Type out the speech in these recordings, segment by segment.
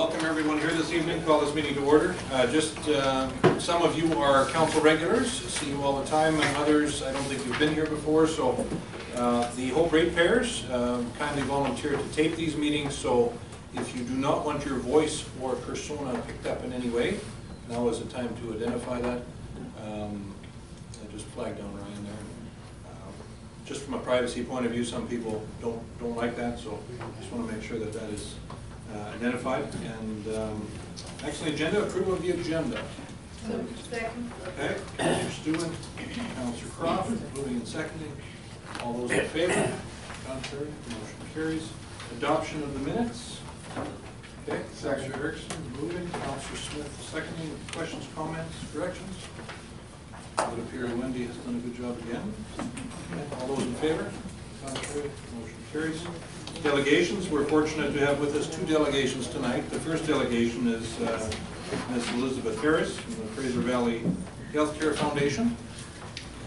Welcome everyone here this evening. Call this meeting to order. Some of you are council regulars. See you all the time, and others I don't think you've been here before. So the Hope ratepayers kindly volunteered to tape these meetings. So if you do not want your voice or persona picked up in any way, now is the time to identify that. I just flag down Ryan there. Just from a privacy point of view, some people don't like that, so I just want to make sure that that is identified. And actually, agenda approval of the agenda. Second. Okay, Councillor Stewart, Councillor Croft, moving and seconding. All those in favor? Contrary, motion carries. Adoption of the minutes. Okay, Councillor Erickson moving, Councillor Smith seconding. Questions, comments, corrections? It would appear Wendy has done a good job again. All those in favor? Contrary, motion carries. Delegations, we're fortunate to have with us two delegations tonight. The first delegation is Ms. Elizabeth Harris from the Fraser Valley Healthcare Foundation.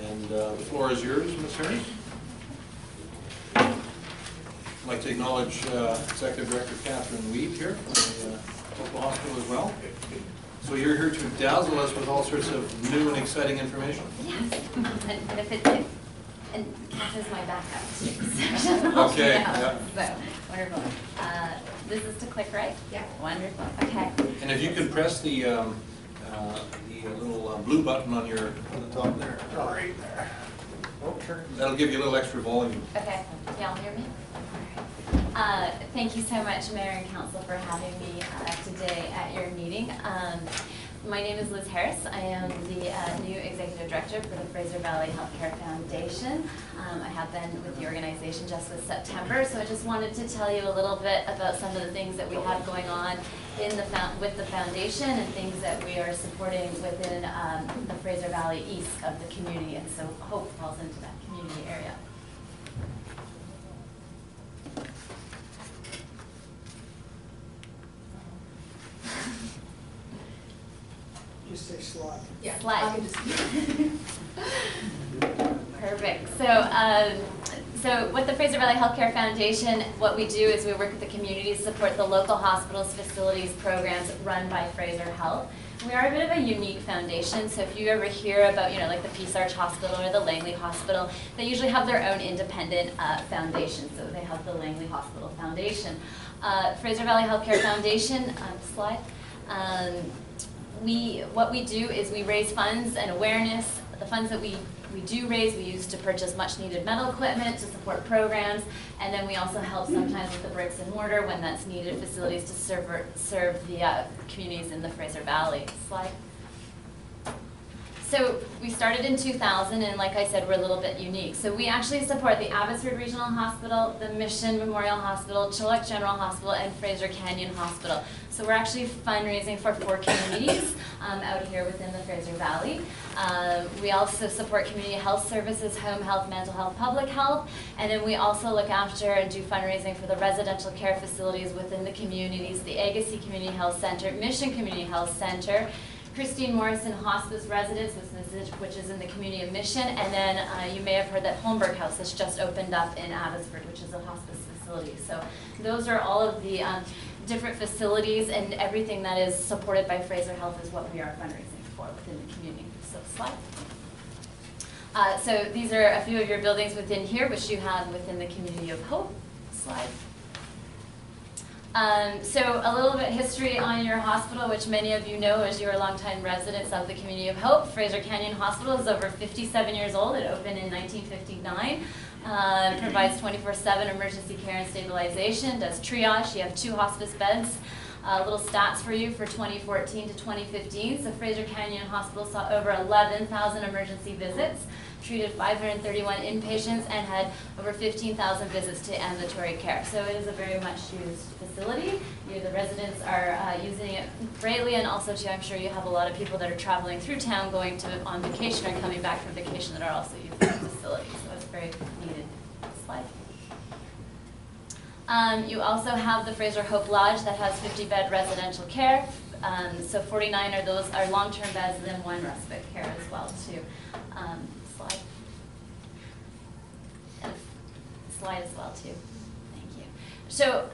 And the floor is yours, Ms. Harris. I'd like to acknowledge Executive Director Catherine Weed here from the local hospital as well. So you're here to dazzle us with all sorts of new and exciting information? Yes, and if it's, and Catherine's my backup too, so okay, yeah. So, wonderful. This is to click right? Yeah. Wonderful, okay. And if you could press the little blue button on the top there. Right there. Okay. That'll give you a little extra volume. Okay, y'all hear me? Thank you so much, Mayor and Council, for having me today at your meeting. My name is Liz Harris. I am the new Executive Director for the Fraser Valley Healthcare Foundation. I have been with the organization just this September, so I just wanted to tell you a little bit about some of the things that we have going on with the foundation and things that we are supporting within the Fraser Valley east of the community, and so Hope falls into that community area. Just say slide. Yeah. Slide. Perfect. So with the Fraser Valley Healthcare Foundation, what we do is we work with the community to support the local hospitals, facilities, programs run by Fraser Health. We are a bit of a unique foundation, so if you ever hear about, like the Peace Arch Hospital or the Langley Hospital, they usually have their own independent foundation, so they have the Langley Hospital Foundation. Fraser Valley Healthcare Foundation, slide. What we do is we raise funds and awareness. The funds that we do raise, we use to purchase much needed medical equipment to support programs, and then we also help sometimes with the bricks and mortar when that's needed, facilities to serve the communities in the Fraser Valley. Slide. So we started in 2000, and like I said, we're a little bit unique. So we actually support the Abbotsford Regional Hospital, the Mission Memorial Hospital, Chilliwack General Hospital, and Fraser Canyon Hospital. So we're actually fundraising for 4 communities out here within the Fraser Valley. We also support community health services, home health, mental health, public health, and then we also look after and do fundraising for the residential care facilities within the communities, the Agassiz Community Health Center, Mission Community Health Center, Christine Morrison Hospice Residence, which is in the community of Mission, and then you may have heard that Holmberg House has just opened up in Abbotsford, which is a hospice facility. So those are all of the different facilities, and everything that is supported by Fraser Health is what we are fundraising for within the community. So slide. So these are a few of your buildings within here, which you have within the community of Hope. Slide. So a little bit history on your hospital, which many of you know as you are longtime residents of the community of Hope. Fraser Canyon Hospital is over 57 years old. It opened in 1959. Provides 24/7 emergency care and stabilization, does triage. You have 2 hospice beds. Little stats for you for 2014 to 2015. So Fraser Canyon Hospital saw over 11,000 emergency visits, treated 531 inpatients, and had over 15,000 visits to ambulatory care. So it is a very much used facility. The residents are using it greatly, and also too, I'm sure you have a lot of people that are traveling through town going on vacation or coming back from vacation that are also using the facility. So it's very needed. Slide. You also have the Fraser Hope Lodge that has 50-bed residential care. So 49 of those are long-term beds, and then 1 respite care as well too. Slide. And slide as well too. Thank you. So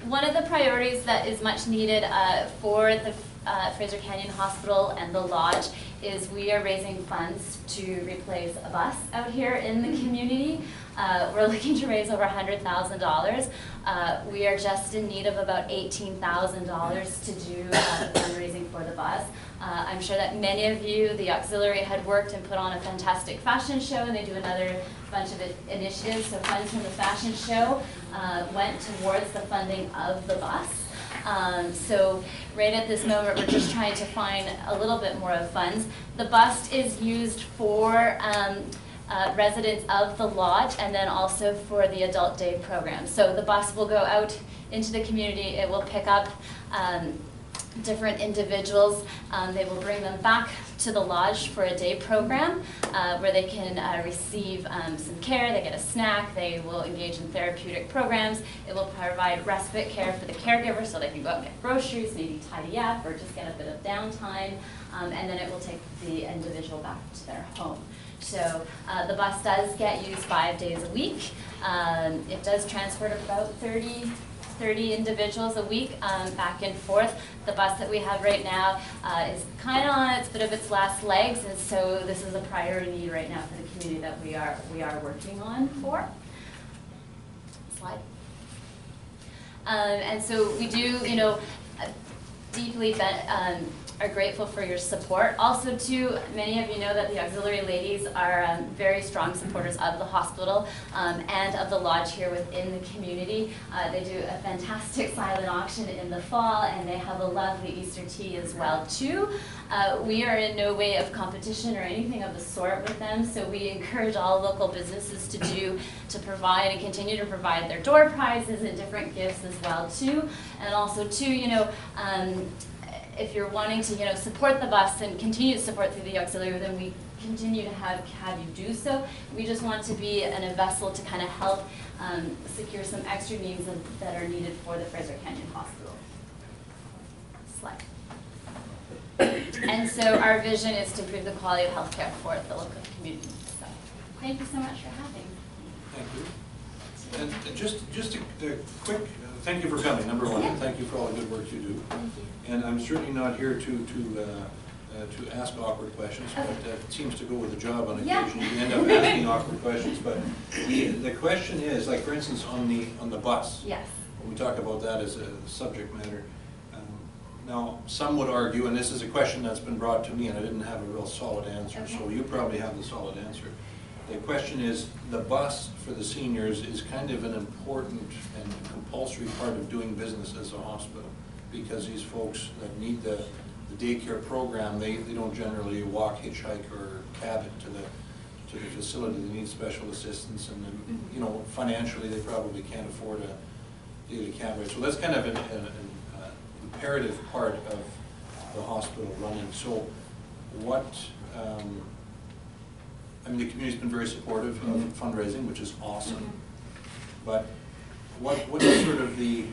one of the priorities that is much needed for the Fraser Canyon Hospital and the Lodge is we are raising funds to replace a bus out here in the community. We're looking to raise over $100,000. We are just in need of about $18,000 to do the fundraising for the bus. I'm sure that many of you, the auxiliary, had worked and put on a fantastic fashion show, and they do another bunch of initiatives. So funds from the fashion show went towards the funding of the bus. So right at this moment, we're just trying to find a little bit more of funds. The bus is used for residents of the Lodge and then also for the adult day program. So the bus will go out into the community. It will pick up different individuals. They will bring them back to the Lodge for a day program where they can receive some care. They get a snack. They will engage in therapeutic programs. It will provide respite care for the caregiver so they can go out and get groceries, maybe tidy up, or just get a bit of downtime. And then it will take the individual back to their home. So the bus does get used 5 days a week. It does transport about 30 individuals a week back and forth. The bus that we have right now is kind of on its bit of its last legs, and so this is a priority right now for the community that we are working on for. Slide. And so we do, deeply are grateful for your support. Also, too, many of you know that the auxiliary ladies are very strong supporters of the hospital and of the Lodge here within the community. They do a fantastic silent auction in the fall, and they have a lovely Easter tea as well, too. We are in no way of competition or anything of the sort with them, so we encourage all local businesses to provide and continue to provide their door prizes and different gifts as well, too. And also, too, if you're wanting to, support the bus and continue to support through the auxiliary, then we continue to have you do so. We just want to be a vessel to kind of help secure some extra needs that are needed for the Fraser Canyon Hospital. Slide. And so our vision is to improve the quality of healthcare for the local community. So thank you so much for having me. Thank you. And just a quick thank you for coming, number one. And thank you for all the good work you do. Thank you. And I'm certainly not here to ask awkward questions, but it seems to go with the job on occasion. You end up asking awkward questions. But the question is, like for instance, on the bus. Yes. When we talk about that as a subject matter. Now, some would argue, and this is a question that's been brought to me, and I didn't have a real solid answer. Okay. So you probably have the solid answer. The question is, the bus for the seniors is kind of an important and compulsory part of doing business as a hospital, because these folks that need the daycare program, they don't generally walk, hitchhike, or cab it to the facility. They need special assistance, and then, financially they probably can't afford a daily cab ride. So that's kind of an imperative part of the hospital running. So what? The community's been very supportive of fundraising, which is awesome. But what is sort of the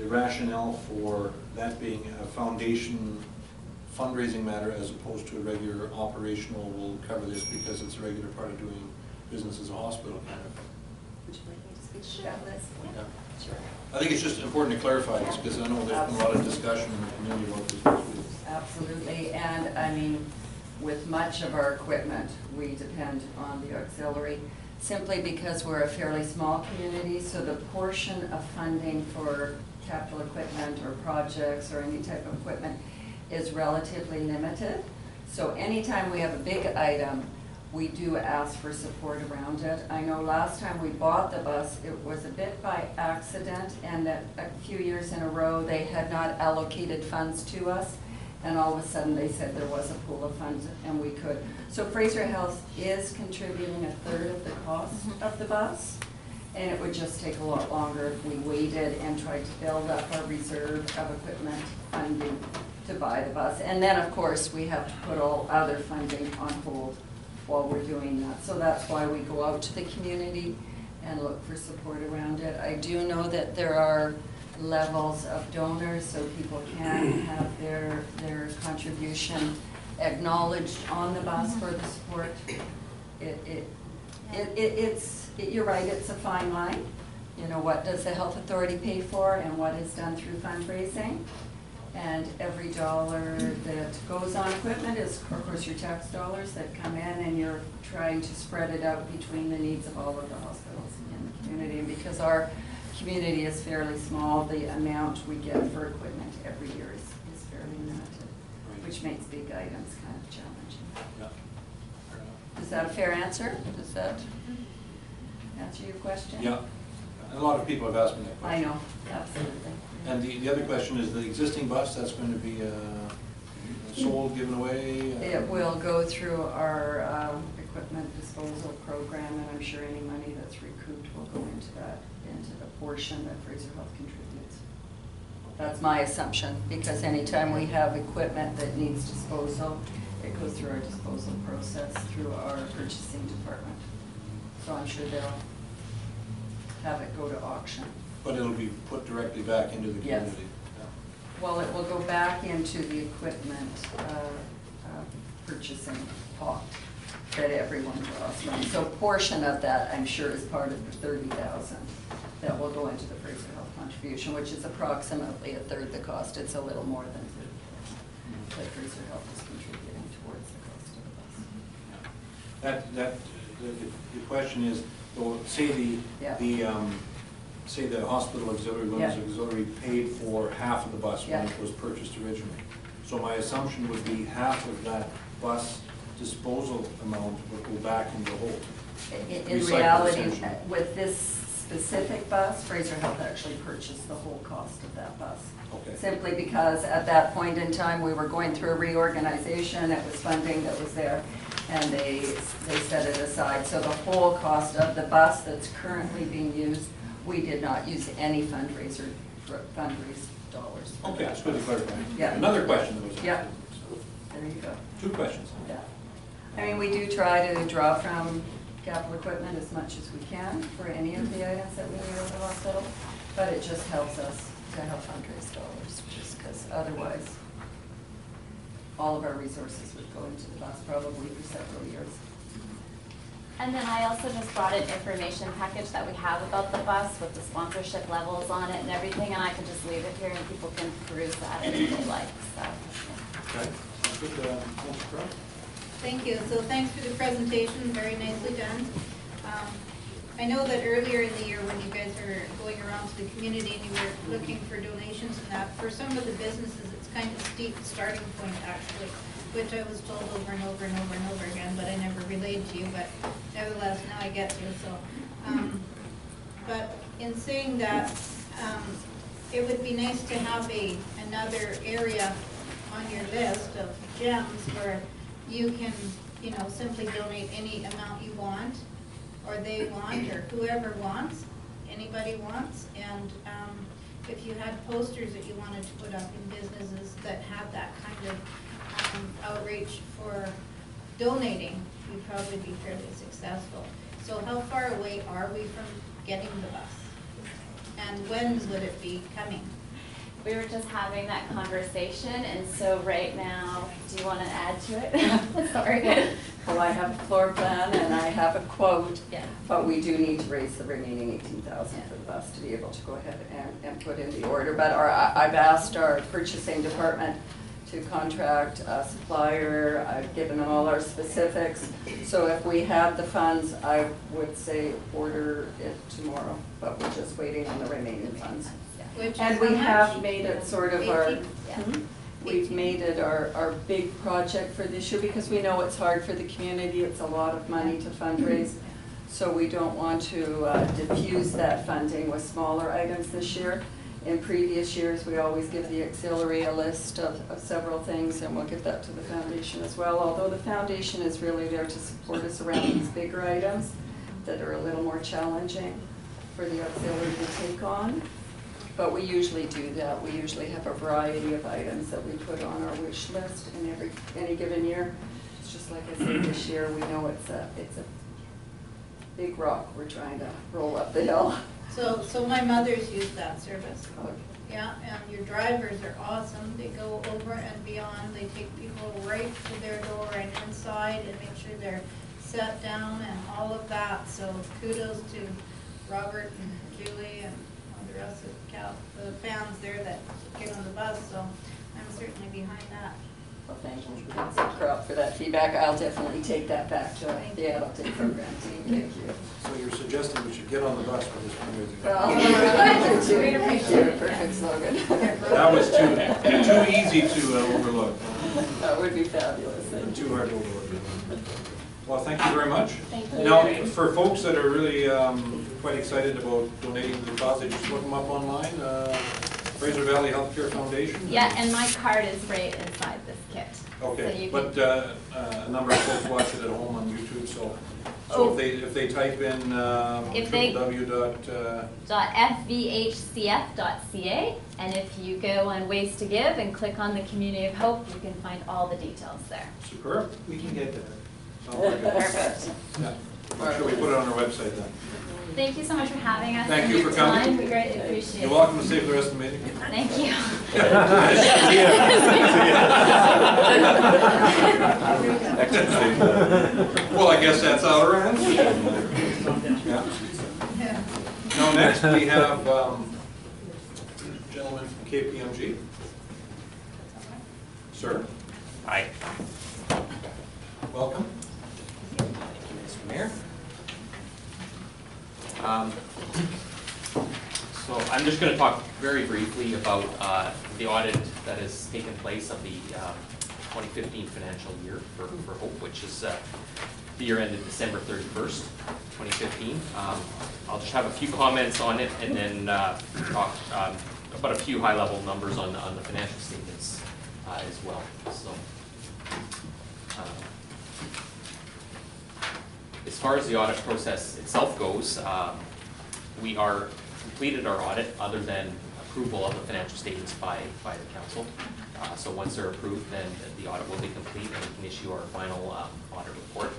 rationale for that being a foundation fundraising matter as opposed to a regular operational, we'll cover this because it's a regular part of doing business as a hospital kind of? Would you like me to speak to that, Liz? Yeah. Sure. I think it's just important to clarify this because I know there's been a lot of discussion in the community about this. Absolutely, and with much of our equipment, we depend on the auxiliary simply because we're a fairly small community, so the portion of funding for capital equipment or projects or any type of equipment is relatively limited. So anytime we have a big item, we do ask for support around it. I know last time we bought the bus, it was a bit by accident, and that a few years in a row they had not allocated funds to us. And all of a sudden they said there was a pool of funds and we could. So Fraser Health is contributing 1/3 of the cost of the bus, and it would just take a lot longer if we waited and tried to build up our reserve of equipment funding to buy the bus. And then of course we have to put all other funding on hold while we're doing that. So that's why we go out to the community and look for support around it. I do know that there are levels of donors, so people can have their contribution acknowledged on the bus for the support. You're right, it's a fine line, you know, what does the health authority pay for and what is done through fundraising. And every dollar that goes on equipment is, of course, your tax dollars that come in, and you're trying to spread it out between the needs of all of the hospitals in the community. And because our community is fairly small, the amount we get for equipment every year is fairly limited, which makes big items kind of challenging. Yeah. Fair enough. Is that a fair answer? Does that answer your question? Yeah, a lot of people have asked me that question. I know, absolutely. And the other question is the existing bus, that's going to be sold, given away? It will go through our equipment disposal program, and I'm sure any money that's recouped will go into that, into the portion that Fraser Health contributes. That's my assumption, because anytime we have equipment that needs disposal, it goes through our disposal process through our purchasing department. So I'm sure they'll have it go to auction. But it'll be put directly back into the Yes. community? Well, it will go back into the equipment purchasing pot that everyone draws from. So a portion of that, I'm sure, is part of the 30,000 that will go into the Fraser Health contribution, which is approximately a third the cost. It's a little more than 30,000 that Fraser Health is contributing towards the cost of the bus. The question is, well, say say the hospital auxiliary, women's Yeah. auxiliary paid for half of the bus when Yeah. it was purchased originally. So my assumption would be half of that bus disposal amount would go back into the whole. In Recycle, reality, essentially. with this specific bus, Fraser Health actually purchased the whole cost of that bus. Okay. Simply because at that point in time, we were going through a reorganization, it was funding that was there, and they set it aside. So the whole cost of the bus that's currently being used, we did not use any fundraise dollars. for Okay, that that's good to bus. clarify. Yeah. Another question that was asked. Yeah. There you go. Two questions. Yeah. I mean, we do try to draw from capital equipment as much as we can for any of the items that we need at the hospital, but it just helps us to have fundraise dollars, just because otherwise all of our resources would go into the bus probably for several years. And then I also just brought an information package that we have about the bus with the sponsorship levels on it and everything, and I can just leave it here and people can peruse that if they like, so. yeah. Okay. Good, Councilor Crowe? Thank you. So thanks for the presentation, very nicely done. I know that earlier in the year when you guys were going around to the community and you were looking for donations and that, for some of the businesses, it's kind of steep starting point actually, which I was told over and over and over and over again, but I never relayed to you, but nevertheless, now I get to, so. But in saying that, it would be nice to have another area on your list of gems where you can, you know, simply donate any amount you want, or they want, or whoever wants, anybody wants, and if you had posters that you wanted to put up in businesses that have that kind of outreach for donating, you'd probably be fairly successful. So how far away are we from getting the bus? And when would it be coming? We were just having that conversation, and so right now, do you want to add to it? Sorry. Well, I have a floor plan and I have a quote, Yeah. but we do need to raise the remaining 18,000 for the bus to be able to go ahead and put in the order. But I've asked our purchasing department to contract a supplier. I've given them all our specifics. So if we had the funds, I would say order it tomorrow, but we're just waiting on the remaining funds. Which is And we how much? have made it sort of our, 18? Yeah. we've made it our big project for this year because we know it's hard for the community. It's a lot of money to fundraise. So we don't want to diffuse that funding with smaller items this year. In previous years, we always give the auxiliary a list of several things, and we'll give that to the foundation as well. Although the foundation is really there to support us around these bigger items that are a little more challenging for the auxiliary to take on. But we usually do that. We usually have a variety of items that we put on our wish list in any given year. It's just like I said, this year we know it's a big rock we're trying to roll up the hill. So my mother's used that service. Okay. Yeah, and your drivers are awesome. They go over and beyond. They take people right to their door and inside and make sure they're set down and all of that. So kudos to Robert and Julie and all the rest of the fans there that get on the bus, so I'm certainly behind that. Well, thank you, Councilor Crop, for that feedback. I'll definitely take that back to the adulting program team. Thank you. So you're suggesting we should get on the bus for this fundraising? Well, perfect slogan. That was too easy to overlook. That would be fabulous. Too hard to overlook. Well, thank you very much. Thank you. Now, for folks that are really quite excited about donating to the cause, they just look them up online, Fraser Valley Healthcare Foundation? Yeah, and my card is right inside this kit. So Okay, you but can- a number of folks watch it at home on YouTube, so Oh. if they type in If they- .fvhcf.ca, and if you go on Ways to Give and click on the Community of Hope, you can find all the details there. Superb. We can get there. Sounds very good. Perfect. Yeah. Make sure we put it on our website then. Thank you so much for having us. Thank and you your for coming. time. We greatly appreciate it. You're welcome to stay for the rest of the meeting. Thank you. Well, I guess that's out of our hands. Yeah. Yeah. Now, next we have gentleman from KPMG. Sir, Hi. welcome. Thank you, Mr. Mayor. So I'm just going to talk very briefly about the audit that has taken place of the 2015 financial year for Hope, which is the year ended December 31st, 2015. I'll just have a few comments on it and then talk about a few high-level numbers on the financial statements as well. So, as far as the audit process itself goes, we are completed our audit other than approval of the financial statements by the council. So once they're approved, then the audit will be complete and we can issue our final audit report.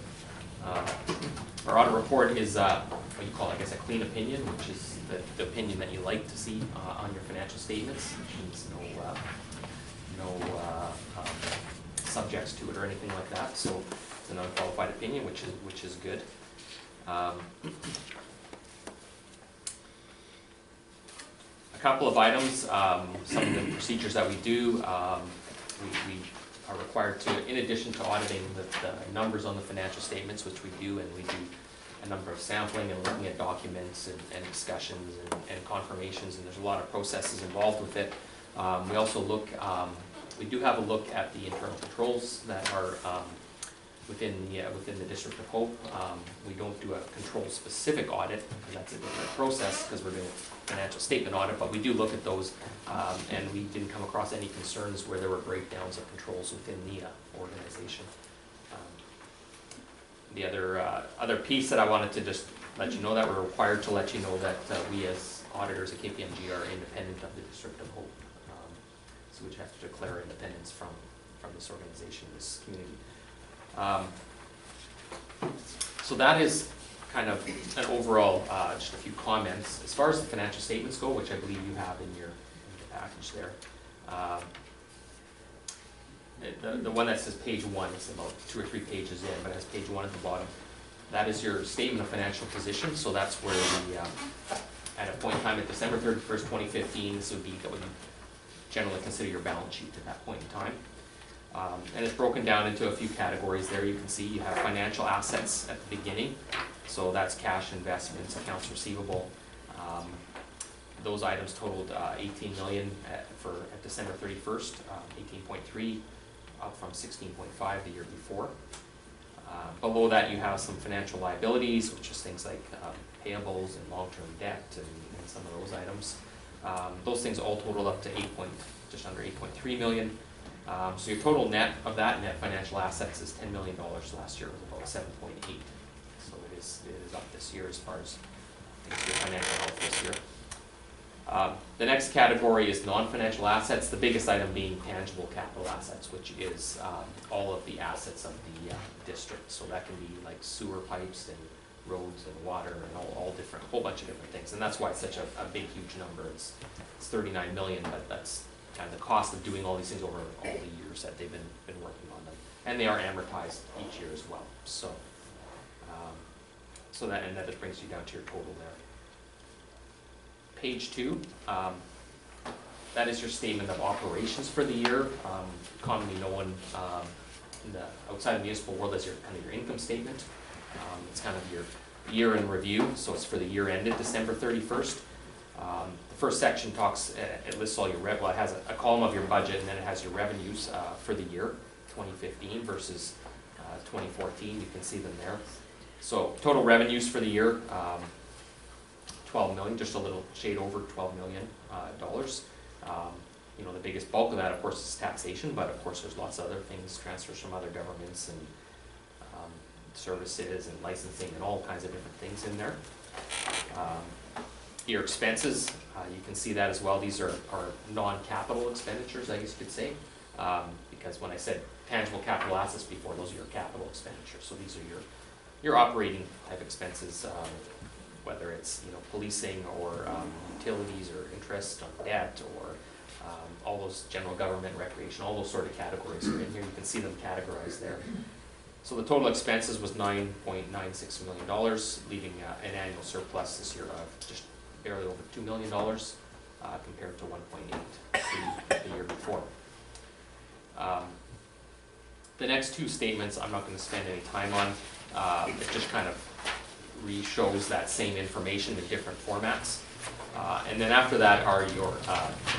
Our audit report is what you call, I guess, a clean opinion, which is the opinion that you like to see on your financial statements, which means no subjects to it or anything like that. So it's an unqualified opinion, which is good. A couple of items, some of the procedures that we do, we are required to, in addition to auditing the numbers on the financial statements, which we do, and we do a number of sampling and looking at documents and discussions and confirmations, and there's a lot of processes involved with it. We also look, we do have a look at the internal controls that are within the District of Hope. We don't do a control-specific audit, because that's a different process, because we're doing a financial statement audit, but we do look at those, and we didn't come across any concerns where there were breakdowns of controls within the organization. The other piece that I wanted to just let you know, that we're required to let you know that we as auditors at KPMG are independent of the District of Hope. So we have to declare our independence from this organization, this community. So that is kind of an overall, just a few comments. As far as the financial statements go, which I believe you have in your package there, the one that says page 1 is about 2 or 3 pages in, but it has page 1 at the bottom. That is your statement of financial position, so that's where we, at a point in time at December 31st, 2015, this would be what you generally consider your balance sheet at that point in time. And it's broken down into a few categories there. You can see you have financial assets at the beginning, so that's cash, investments, accounts receivable. Those items totaled 18 million at December 31st, 18.3, up from 16.5 the year before. Below that you have some financial liabilities, which is things like payables and long-term debt and some of those items. Those things all total up to just under 8.3 million. So your total net of that net financial assets is $10 million. Last year was about 7.8. So it is up this year as far as your financial health this year. The next category is non-financial assets, the biggest item being tangible capital assets, which is all of the assets of the district. So that can be like sewer pipes and roads and water and all different, a whole bunch of different things. And that's why it's such a big, huge number. It's 39 million, but that's kind of the cost of doing all these things over all the years that they've been working on them. And they are amortized each year as well. So, and that just brings you down to your total there. page 2, that is your statement of operations for the year, commonly known in the outside of the municipal world as your kind of your income statement. It's kind of your year in review, so it's for the year ended December 31st. The first section talks, it lists all your well, it has a column of your budget, and then it has your revenues for the year 2015 versus 2014. You can see them there. So total revenues for the year, 12 million, just a little shade over $12 million dollars. You know, the biggest bulk of that, of course, is taxation, but of course there's lots of other things, transfers from other governments and services and licensing and all kinds of different things in there. Your expenses, you can see that as well. These are non-capital expenditures, I guess you could say, because when I said tangible capital assets before, those are your capital expenditures. So these are your operating type expenses, whether it's, you know, policing or utilities or interest on debt or all those general government, recreation, all those sort of categories are in here. You can see them categorized there. So the total expenses was $9.96 million, leaving an annual surplus this year of just barely over $2 million compared to 1.8 the year before. The next two statements I'm not going to spend any time on. It just kind of re-shows that same information in different formats. And then after that are your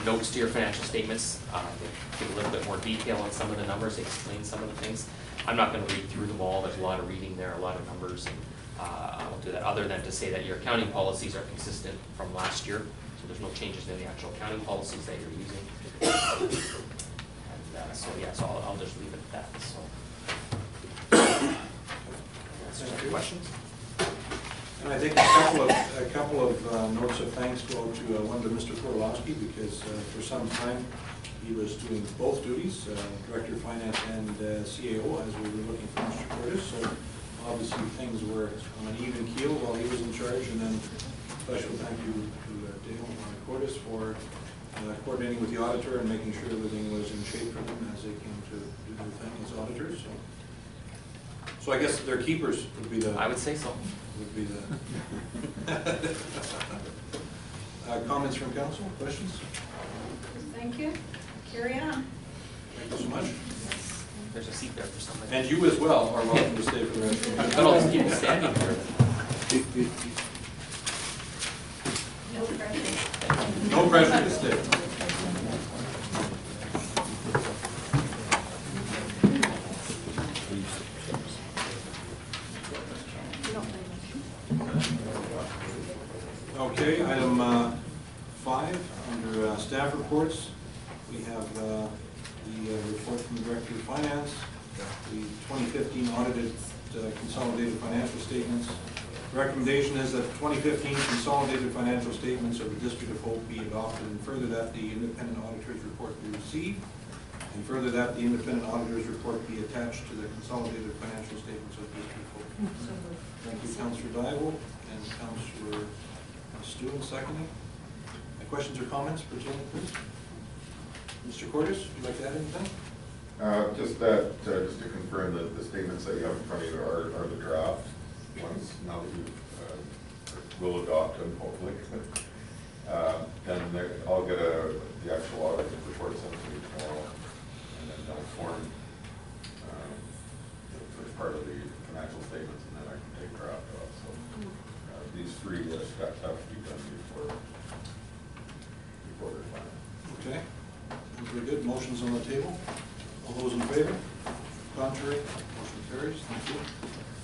notes to your financial statements. They give a little bit more detail on some of the numbers, they explain some of the things. I'm not going to read through them all. There's a lot of reading there, a lot of numbers. And, I won't do that other than to say that your accounting policies are consistent from last year. So there's no changes in the actual accounting policies that you're using. And so yeah, so I'll just leave it at that. So, that's any questions? And I think a couple of notes of thanks go out to one to Mr. Korolowski, because for some time he was doing both duties, Director of Finance and CAO, as we were looking for Mr. Curtis. So obviously things were on an even keel while he was in charge. And then special thank you to Dale Cordes for coordinating with the auditor and making sure everything was in shape for them as they came to do their thing as auditors. So I guess their keepers would be the... I would say so. Would be the... comments from council, questions? Thank you. Carry on. Thank you so much. There's a seat there for somebody. And you as well are welcome to stay for the rest of the But I'll just keep standing here. No pressure. No pressure to stay. Okay, item 5, under staff reports, we have the report from the Director of Finance, the 2015 audited consolidated financial statements. The recommendation is that the 2015 consolidated financial statements of the District of Hope be adopted, and further that the independent auditor's report be received, and further that the independent auditor's report be attached to the consolidated financial statements of the District of Hope. Thank you, Councillor Dival and Councillor Stewart, seconding. Any questions or comments pertaining to this? Mr. Cordes, would you like to add anything? Just to confirm that the statements that you have in front of you are the draft ones now that you will adopt them, hopefully. Then I'll get the actual audit report sent to you tomorrow, and then they'll form the first part of the financial statements, and then I can take draft off. So these three steps have to be done before they're final. Okay. Very good. Motion's on the table. All those in favor? Contrary? Motion carries. Thank you.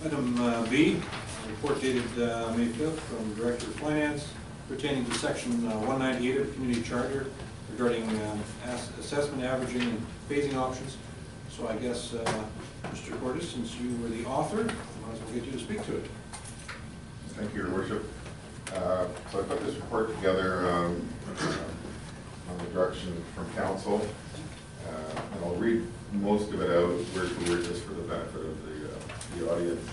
Item B, report dated May 5th from the Director of Finance pertaining to Section 198 of the Community Charter regarding assessment, averaging, and phasing options. So I guess, Mr. Cordes, since you were the author, I might as well get you to speak to it. Thank you, Your Worship. So I put this report together on the direction from council, and I'll read most of it out word for word just for the benefit of the audience.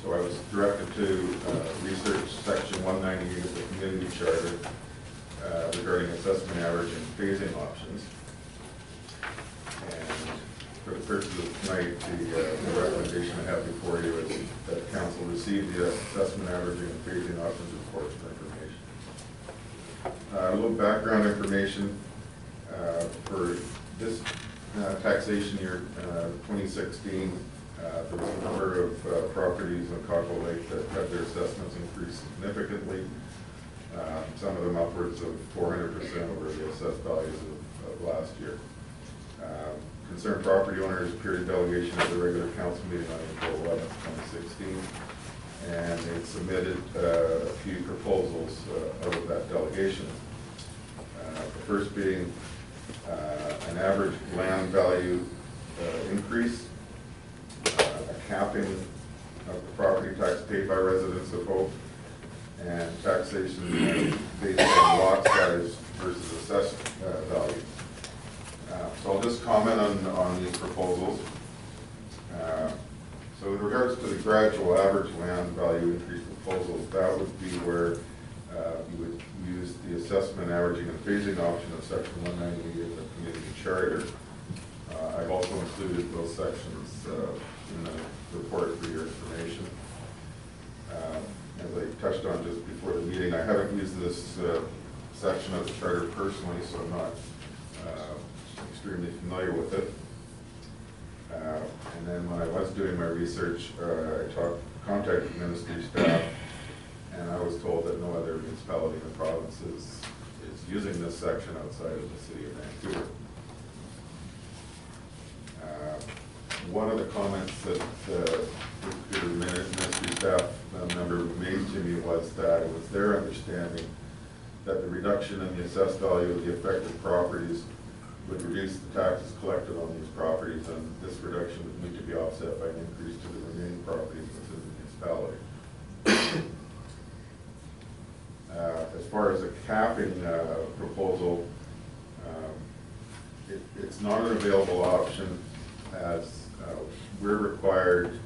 So I was directed to research Section 198 of the Community Charter regarding assessment, average, and phasing options. And for the purpose of tonight, the recommendation I have before you is that council receive the assessment, averaging, and phasing options reports for information. A little background information for this taxation year, 2016. There was a number of properties on Cockrell Lake that had their assessments increased significantly. Some of them upwards of 400% over the assessed values of last year. Concerned property owners appeared in delegation at the regular council meeting on April 11th, 2016, and they submitted a few proposals out of that delegation. The first being an average land value increase, a capping of the property tax paid by residents of Hope, and taxation based on lot size versus assessed value. So I'll just comment on these proposals. So with regards to the gradual average land value increase proposals, that would be where you would use the assessment, averaging, and phasing option of section 198 of the community charter. I've also included those sections in the report for your information. As I touched on just before the meeting, I haven't used this section of the charter personally, so I'm not extremely familiar with it. And then when I was doing my research, I contacted ministry staff, and I was told that no other municipality in the province is using this section outside of the city of Vancouver. One of the comments that the ministry staff member made to me was that it was their understanding that the reduction in the assessed value of the affected properties would reduce the taxes collected on these properties, and this reduction would need to be offset by an increase to the remaining properties within the municipality. As far as a capping proposal, it's not an available option, as we're required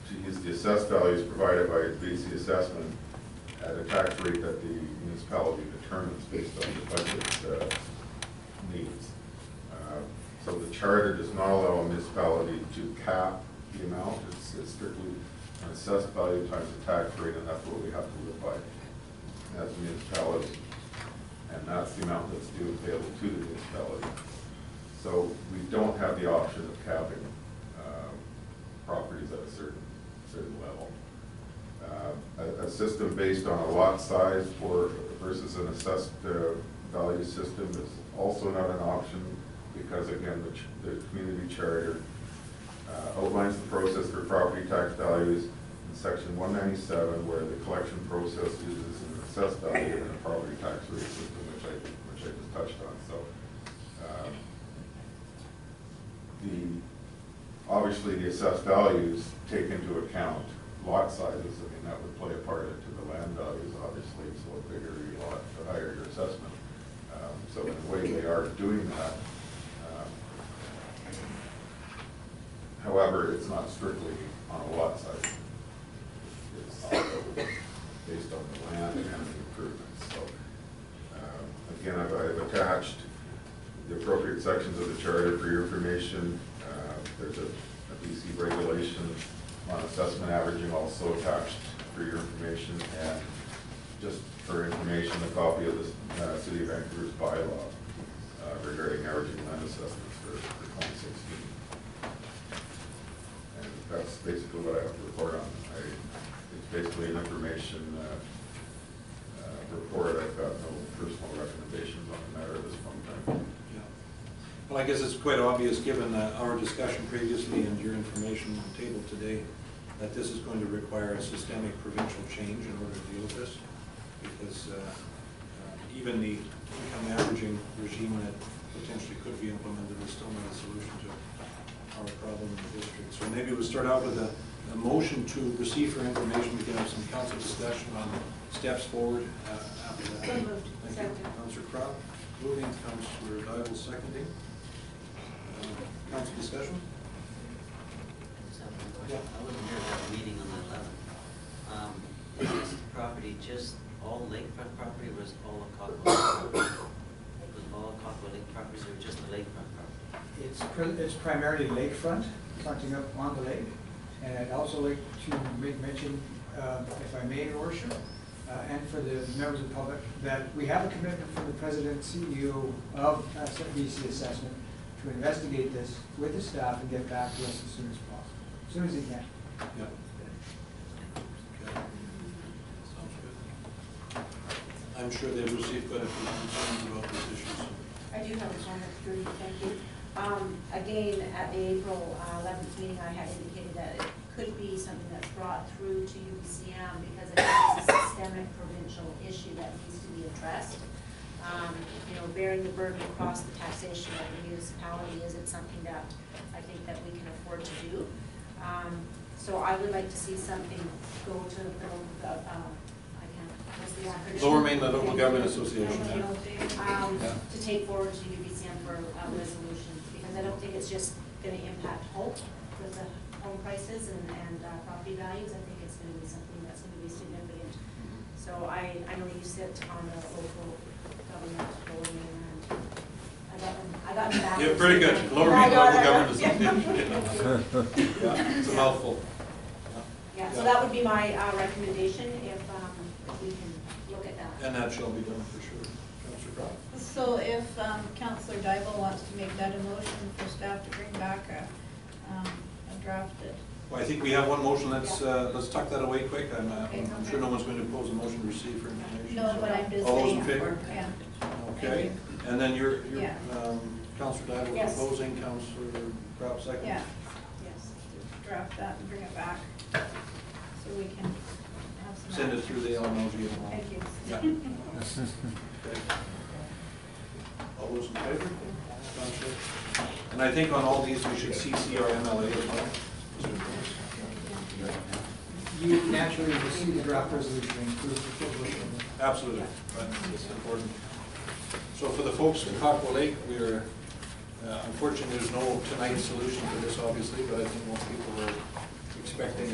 to use the assessed values provided by BC Assessment at a tax rate that the municipality determines based on the budget needs. So the charter does not allow a municipality to cap the amount. It's strictly an assessed value times the tax rate, and that's what we have to live by as a municipality. And that's the amount that's due and payable to the municipality. So we don't have the option of capping properties at a certain level. A system based on a lot size versus an assessed value system is also not an option, because again, the community charter outlines the process for property tax values in section 197, where the collection process uses an assessed value and a property tax rate system, which I just touched on. So obviously the assessed values take into account lot sizes. I mean, that would play a part into the land values, obviously. So the bigger your lot, the higher your assessment. So in a way, they are doing that. However, it's not strictly on a lot size. It's based on the land and the improvements. So again, I've attached the appropriate sections of the charter for your information. There's a BC regulation on assessment averaging also attached for your information, and just for information, a copy of the City of Vancouver's bylaw regarding averaging land assessments for 2016. And that's basically what I have to report on. It's basically an information report. I've got no personal recommendations on the matter at this point in time. Well, I guess it's quite obvious, given our discussion previously and your information on the table today, that this is going to require a systemic provincial change in order to deal with this, because even the income averaging regime that potentially could be implemented is still not a solution to our problem in the district. So maybe we'll start out with a motion to receive for information. We can have some council discussion on steps forward after that. So moved. Thank you. Councillor Crop moving, Councillor Daible seconding. Council discussion? I wasn't here at that meeting on the 11th. Is this property just all lakefront property, or was all of Cockrell Lake property? Was all of Cockrell Lake properties, or just the lakefront property? It's primarily lakefront, fronting up on the lake. And I'd also like to make mention, if I may, Your Worship, and for the members of the public, that we have a commitment from the President and CEO of BC Assessment to investigate this with the staff and get back to us as soon as possible, as soon as he can. Yeah. Okay. Sounds good. I'm sure they've received quite a few concerns about these issues. I do have a comment, Judy, thank you. Again, at the April 11th meeting, I had indicated that it could be something that's brought through to UBCM because it is a systemic provincial issue that needs to be addressed. You know, bearing the burden across the taxation of the municipality, is it something that I think that we can afford to do? So I would like to see something go to the what's the acronym? Lower Mainland Local Government Association. Thank you. Yeah. To take forward to UBCM for a resolution, because I don't think it's just going to impact Hope with the home prices and property values. I think it's going to be something that's going to be significant. So I know you sit on the local government Lower Mainland. I got them back. Yeah, pretty good. Lower Mainland Local Government Association. Yeah, it's a mouthful. Yeah, so that would be my recommendation if we can look at that. And that shall be done for sure. Councillor Crowe? So if Councillor Dybel wants to make that a motion for staff to bring back a drafted. Well, I think we have one motion. Let's tuck that away quick. I'm sure no one's going to oppose a motion to receive for information. No, so. but I'm just All those saying. in favor? Yeah. Okay. And then you're Yeah. Councillor Dybel Yes. opposing, Councillor Crowe second? Yeah, Yes. draft that and bring it back so we can have some. Send it action. through the LMLG and all. Thank you. Yeah. Okay. All those in favor? Councillor? And I think on all these, we should CC our MLA as well. You naturally will see the draft resolution include the full version. Absolutely, but it's important. So for the folks in Cockrell Lake, we're, unfortunately, there's no tonight solution to this, obviously, but I think most people are expecting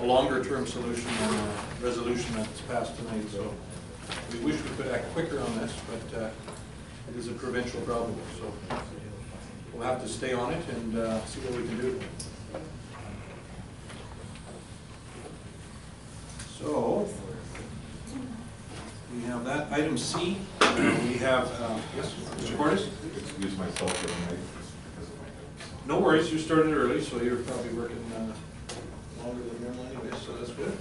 a longer-term solution than a resolution that's passed tonight. So we wish we could act quicker on this, but it is a provincial problem, so we'll have to stay on it and see what we can do. So, we have that. Item C, we have, yes, Mr. Cordes? Excuse myself for the night because of my notes. No worries, you started early, so you're probably working longer than normal anyway, so that's good.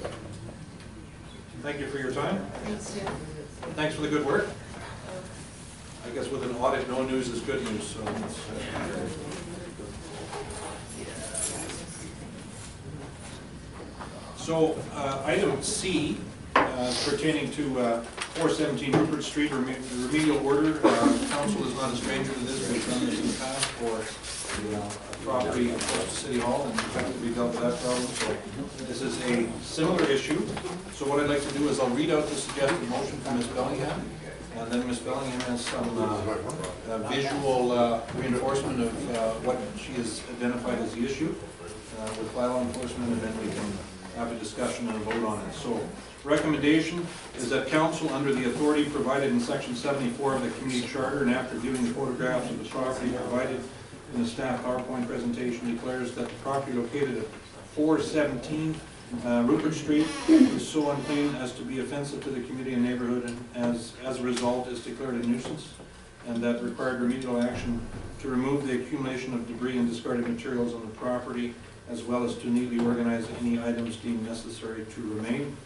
Thank you for your time. Thanks for the good work. I guess with an audit, no news is good news, so it's, so, item C, pertaining to 417 Rupert Street remedial order. Council is not a stranger to this. We've done this in the past for the property close to City Hall, and effectively dealt with that problem. So this is a similar issue. So what I'd like to do is I'll read out the suggested motion from Ms. Bellingham, and then Ms. Bellingham has some visual reinforcement of what she has identified as the issue with bylaw enforcement, and then we can have a discussion and a vote on it. So, recommendation is that council, under the authority provided in section 74 of the community charter, and after viewing the photographs of the property provided in the staff PowerPoint presentation, declares that the property located at 417 Rupert Street is so unclean as to be offensive to the community and neighborhood, and as a result is declared a nuisance, and that required remedial action to remove the accumulation of debris and discarded materials on the property, as well as to neatly organize any items deemed necessary to remain.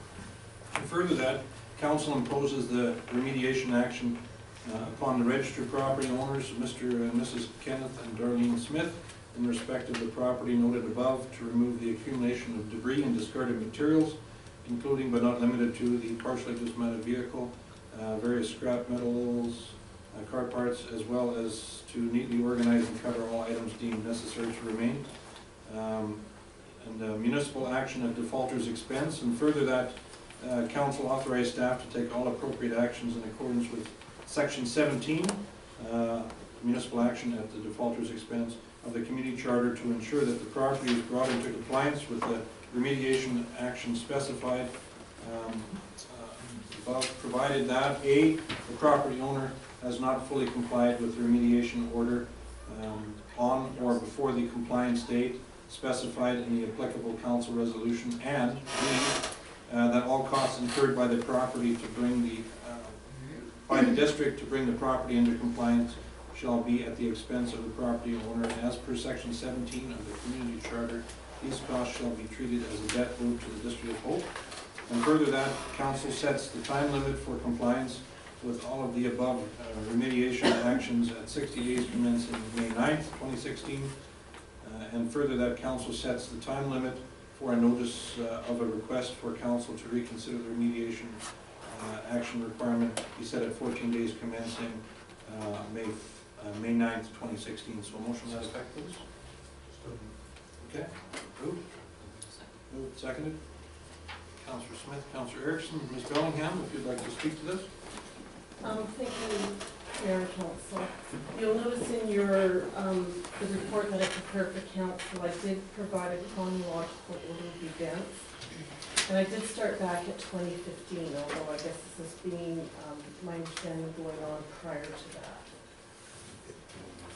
And further that, council imposes the remediation action upon the registered property owners, Mr. and Mrs. Kenneth and Darlene Smith, in respect of the property noted above, to remove the accumulation of debris and discarded materials, including but not limited to the partially dismounted vehicle, various scrap metals, car parts, as well as to neatly organize and cover all items deemed necessary to remain. And municipal action at defaulter's expense, and further that council authorized staff to take all appropriate actions in accordance with section 17, municipal action at the defaulter's expense of the community charter, to ensure that the property is brought into compliance with the remediation action specified above, provided that A, the property owner has not fully complied with the remediation order on or before the compliance date specified in the applicable council resolution, and B, that all costs incurred by the property to bring by the district to bring the property into compliance shall be at the expense of the property owner as per section 17 of the community charter. These costs shall be treated as a debt owed to the District of Hope. And further that, council sets the time limit for compliance with all of the above remediation actions at 60 days commencing May 9th, 2016. And further that, council sets the time limit for a notice of a request for council to reconsider the remediation action requirement be set at 14 days commencing May 9th, 2016. So a motion to that effect, please. Okay, moved. Moved, seconded. Councillor Smith, Councillor Erickson, Ms. Bellingham, if you'd like to speak to this. Thank you, Mayor and Council. You'll notice in your, the report that I prepared for council, I did provide a chronological order of events. And I did start back at 2015, although I guess this is being, my understanding going on prior to that.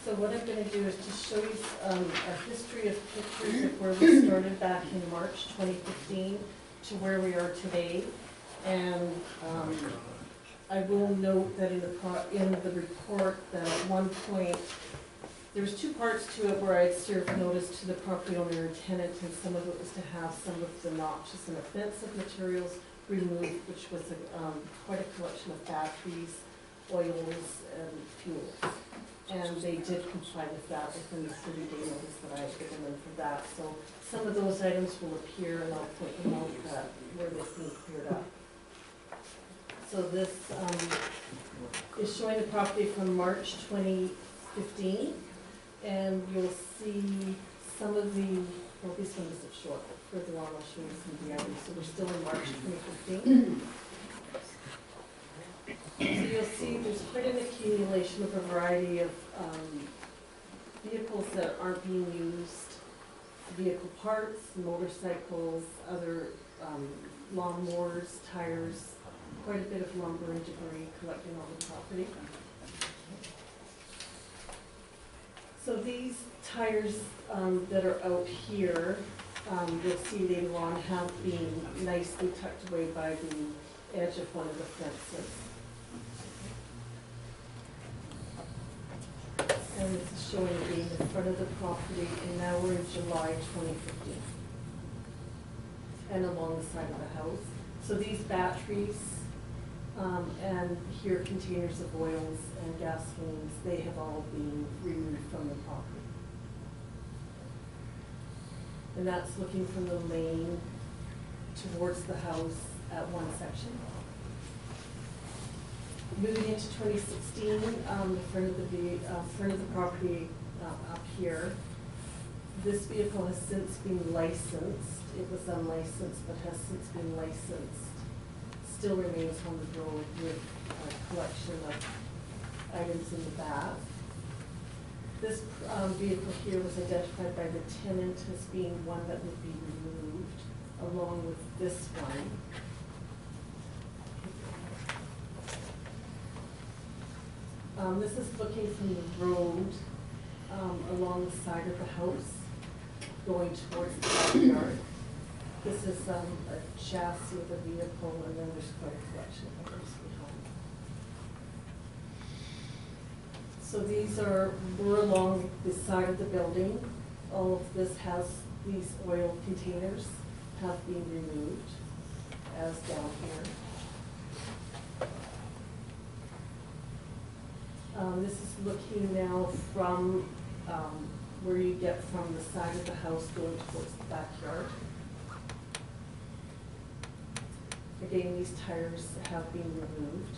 So what I'm going to do is to show you a history of pictures of where we started back in March 2015 to where we are today. And I will note that in the report that at one point, there's two parts to it where I'd served notice to the property owner and tenant, and some of it was to have some of the noxious and offensive materials removed, which was quite a collection of batteries, oils, and fuels. And they did comply with that within the 30-day notice that I had given them for that. So some of those items will appear, and I'll point them out where they've been cleared up. So this is showing the property from March 2015, and you'll see some of the, well, this one isn't short, but further on I'll show you some of the items. So we're still in March 2015. So you'll see there's quite an accumulation of a variety of vehicles that aren't being used, vehicle parts, motorcycles, other lawnmowers, tires, quite a bit of lumber and debris collecting on the property. So these tires that are out here, you'll see later on have been nicely tucked away by the edge of one of the fences. And this is showing being in front of the property, and now we're in July 2015. And along the side of the house. So these batteries, and here containers of oils and gasolines, they have all been removed from the property. And that's looking from the lane towards the house at one section. Moving into 2016, the front of the property up here, this vehicle has since been licensed. It was unlicensed, but has since been licensed. Still remains on the road with a collection of items in the back. This vehicle here was identified by the tenant as being one that would be removed, along with this one. This is looking from the road along the side of the house, going towards the backyard. This is a chassis of the vehicle, and then there's quite a collection of items behind. So these were along the side of the building. All of this has, these oil containers have been removed, as down here. This is looking now from where you get from the side of the house going towards the backyard. Again, these tires have been removed.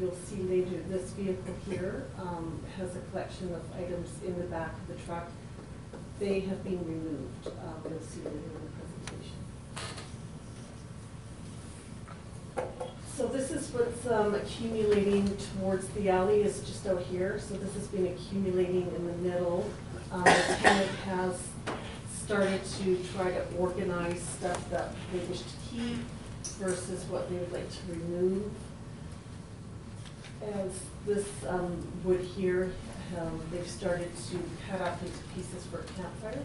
You'll see later this vehicle here has a collection of items in the back of the truck. They have been removed. You'll see later in the presentation. So this is what's accumulating towards the alley, is just out here. So this has been accumulating in the middle. The tenant has started to try to organize stuff that they wish to keep versus what they would like to remove. As this wood here, they've started to cut up into pieces for a campfire.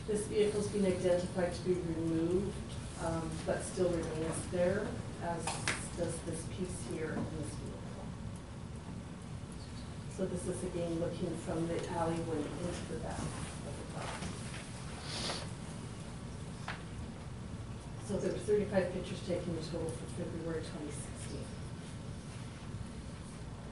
This vehicle's been identified to be removed, but still remains there, as does this piece here in this vehicle. So this is again looking from the alleyway into the back of the property. So there were 35 pictures taken in total for February 2016.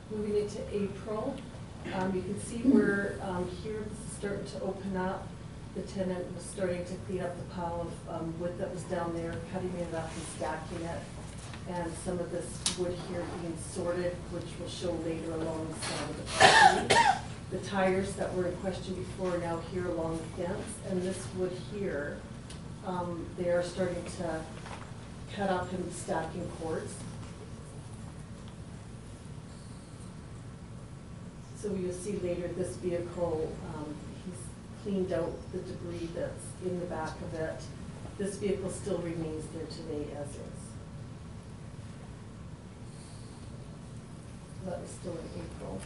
Moving into April, you can see where here this is starting to open up. The tenant was starting to clean up the pile of wood that was down there, cutting it up and stacking it. And some of this wood here being sorted, which we'll show later along the side of the property. The tires that were in question before are now here along the fence, and this wood here, they are starting to cut up and stack in cords. So you'll see later this vehicle, he's cleaned out the debris that's in the back of it. This vehicle still remains there today as is. That was still in April.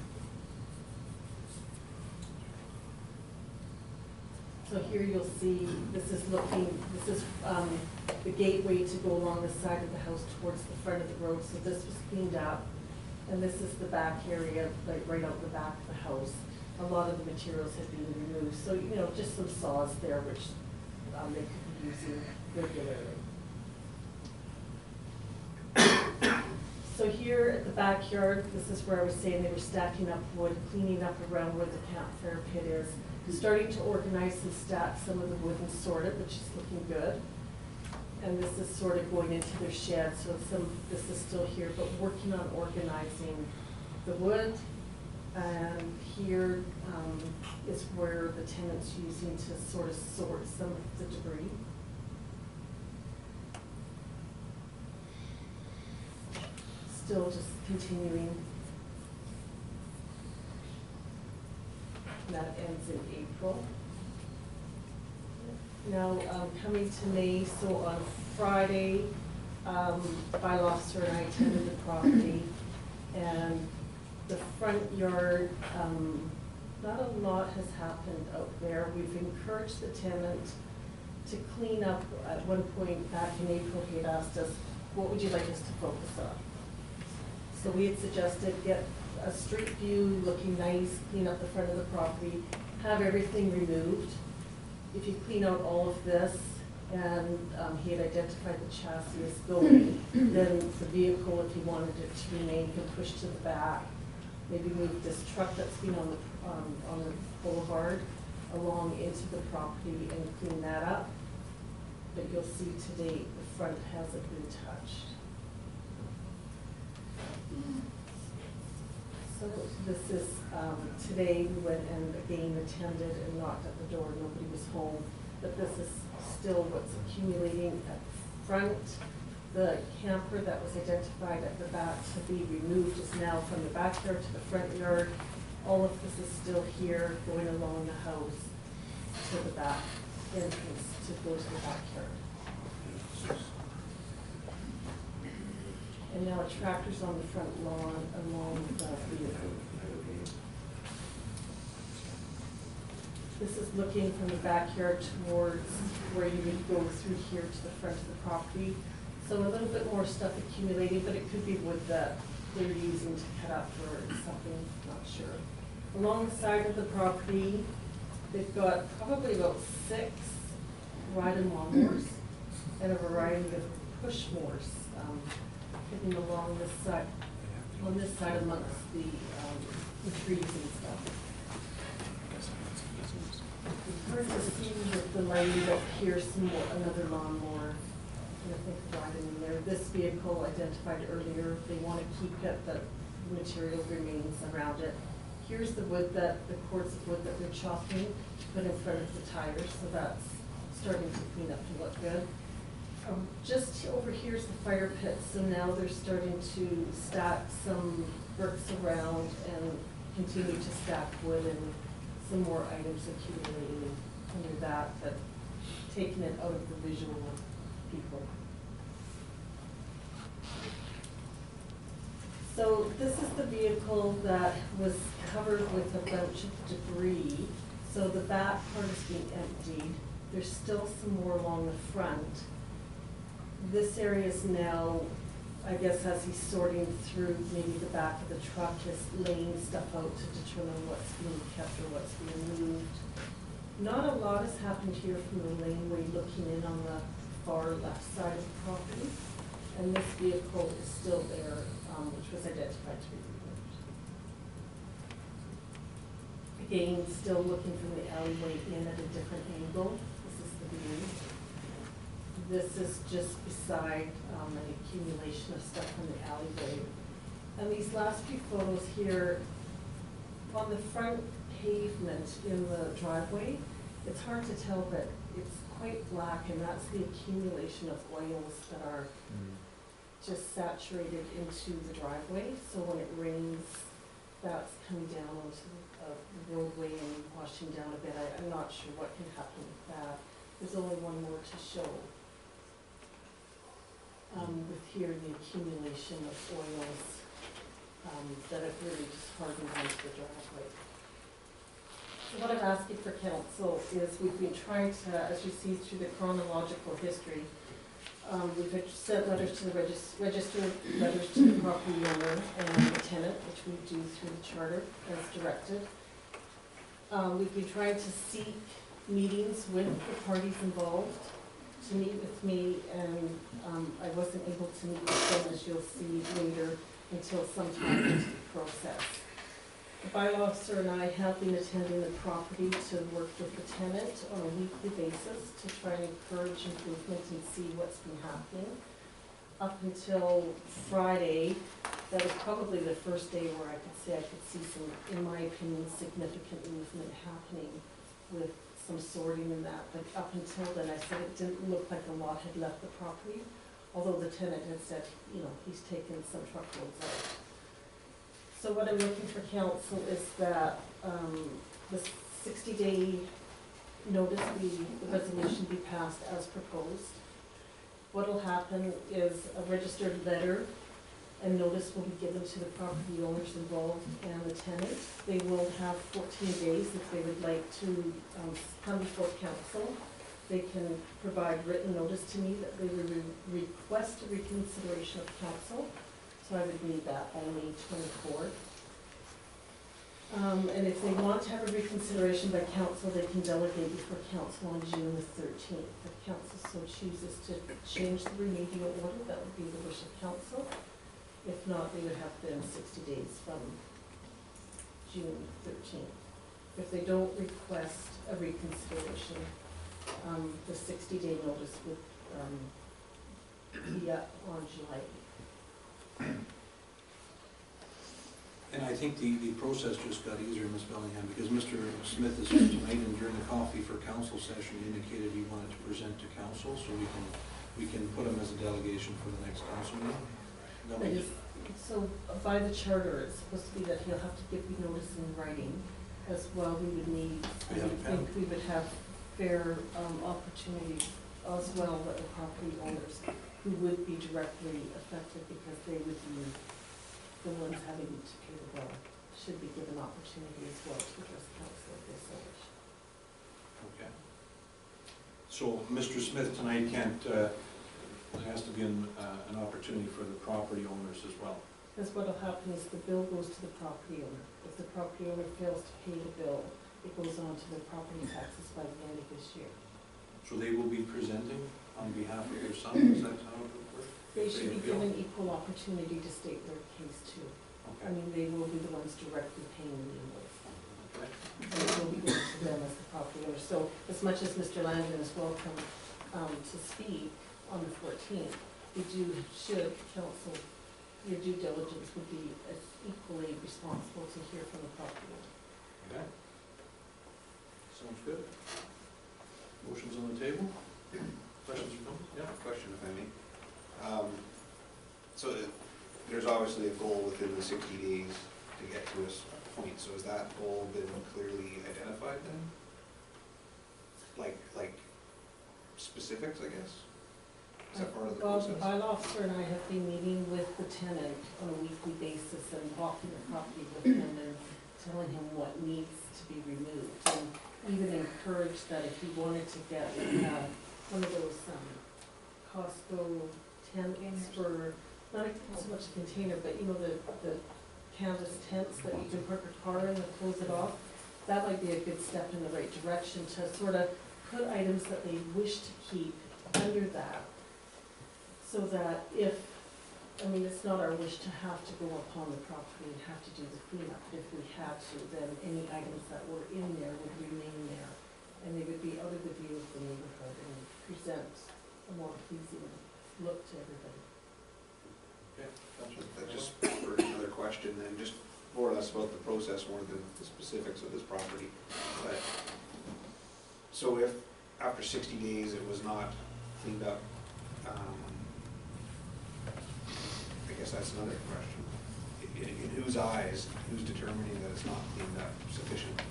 So here you'll see, this is the gateway to go along the side of the house towards the front of the road. So this was cleaned up. And this is the back area, like right out the back of the house. A lot of the materials have been removed. So, you know, just some saws there, which they could be using regularly. So here at the backyard, this is where I was saying they were stacking up wood, cleaning up around where the campfire pit is, starting to organize and stack some of the wood and sort it, which is looking good. And this is sort of going into their shed, so this is still here, but working on organizing the wood. And here is where the tenant's using to sort of sort some of the debris. Still just continuing. That ends in April. Now, coming to May, so on Friday, bylaw officer and I attended the property, and the front yard, not a lot has happened out there. We've encouraged the tenant to clean up. At one point back in April, he had asked us, what would you like us to focus on? So we had suggested get a street view, looking nice, clean up the front of the property, have everything removed. If you clean out all of this, and he had identified the chassis as going, then the vehicle, if he wanted it to remain, can push to the back. Maybe move this truck that's been on the boulevard along into the property and clean that up. But you'll see today the front hasn't been touched. So this is, today we went and again attended and knocked at the door, nobody was home. But this is still what's accumulating at the front. The camper that was identified at the back to be removed is now from the backyard to the front yard. All of this is still here, going along the house to the back entrance to go to the backyard. And now a tractor's on the front lawn along the vehicle. This is looking from the backyard towards where you would go through here to the front of the property. So a little bit more stuff accumulating, but it could be wood that they're using to cut up or something, not sure. Along the side of the property, they've got probably about 6 ride-and lawnmowers and a variety of push mowers hidden along this side, on this side amongst the trees and stuff. It's hard to see with the lighting up here another lawnmower. And I think riding in there. This vehicle identified earlier, they want to keep it, but the material remains around it. Here's the wood the cords of wood that they're chopping to put in front of the tires, so that's starting to clean up to look good. Just over here is the fire pit, so now they're starting to stack some bricks around and continue to stack wood and some more items accumulating under that, but taking it out of the visual of people. So this is the vehicle that was covered with a bunch of debris. So the back part is being emptied. There's still some more along the front. This area is now, I guess as he's sorting through maybe the back of the truck, is laying stuff out to determine what's being kept or what's being moved. Not a lot has happened here from the laneway looking in on the far left side of the property. And this vehicle is still there, which was identified to be removed. Again, still looking from the alleyway in at a different angle. This is the view. This is just beside an accumulation of stuff from the alleyway. And these last few photos here, on the front pavement in the driveway, it's hard to tell, but it's quite black, and that's the accumulation of oils that are just saturated into the driveway. So when it rains, that's coming down onto the roadway and washing down a bit. I'm not sure what can happen with that. There's only one more to show. With here the accumulation of oils that have really just hardened onto the driveway. So what I'm asking for council is we've been trying to, as you see through the chronological history, we've sent letters to the registered letters to the property owner and the tenant, which we do through the charter as directed. We've been trying to seek meetings with the parties involved to meet with me, and I wasn't able to meet with them, as you'll see later, until sometime into the process. The bylaw officer and I have been attending the property to work with the tenant on a weekly basis to try and encourage improvement and see what's been happening. Up until Friday, that was probably the first day where I could say I could see some, in my opinion, significant movement happening with some sorting and that. But up until then, I said it didn't look like a lot had left the property, although the tenant had said, you know, he's taken some truckloads out. So what I'm looking for council is that the 60-day notice, the resolution be passed as proposed. What will happen is a registered letter and notice will be given to the property owners involved and the tenant. They will have 14 days if they would like to come before council. They can provide written notice to me that they would request a reconsideration of council. So I would need that by May 24th. And if they want to have a reconsideration by council, they can delegate before council on June the 13th. If council so chooses to change the remedial order, that would be the wish of council. If not, they would have then 60 days from June 13th. If they don't request a reconsideration, the 60-day notice would be up on July 8th. And I think the process just got easier, Ms. Bellingham, because Mr. Smith is here tonight, and during the coffee for council session, he indicated he wanted to present to council, so we can put him as a delegation for the next council meeting. So by the charter, it's supposed to be that he'll have to give me notice in writing as well. We would need, I would think we would have fair opportunity as well with the property owners who would be directly affected because they would be the ones having to pay the bill, should be given opportunity as well to address council if they so wish. Okay. So Mr. Smith tonight can't, there has to be an opportunity for the property owners as well. Because what will happen is the bill goes to the property owner. If the property owner fails to pay the bill, it goes on to the property taxes by the end of this year. So they will be presenting on behalf of their son, is that how it would work? They should be given equal opportunity to state their case too. I Okay. mean, they will be the ones directly paying the invoice. Okay. And it will be given to them as the property owner. So as much as Mr. Langdon is welcome to speak on the 14th, should council, your due diligence would be as equally responsible to hear from the property owner. Okay. Sounds good. Motion's on the table. Questions or comments? Yeah. Question, if I may. So there's obviously a goal within the 60 days to get to a point. So has that goal been clearly identified then? Like specifics, I guess? Is that part of the Well, process? the bylaw officer and I have been meeting with the tenant on a weekly basis and walking the property with him and telling him what needs to be removed. even encourage that if you wanted to get one of those Costco tents for, not so much a container, but you know, the canvas tents that you can park your car in and close it off, that might be a good step in the right direction to sort of put items that they wish to keep under that, so that if, I mean, it's not our wish to have to go upon the property and have to do the cleanup. If we had to, then any items that were in there would remain there, and they would be out of the view of the neighborhood and present a more pleasing look to everybody. Okay, Councillor. That just spurred another question then, just more or less about the process, more than the specifics of this property. But, so if after 60 days it was not cleaned up, I guess that's another question. In whose eyes, who's determining that it's not cleaned up sufficiently?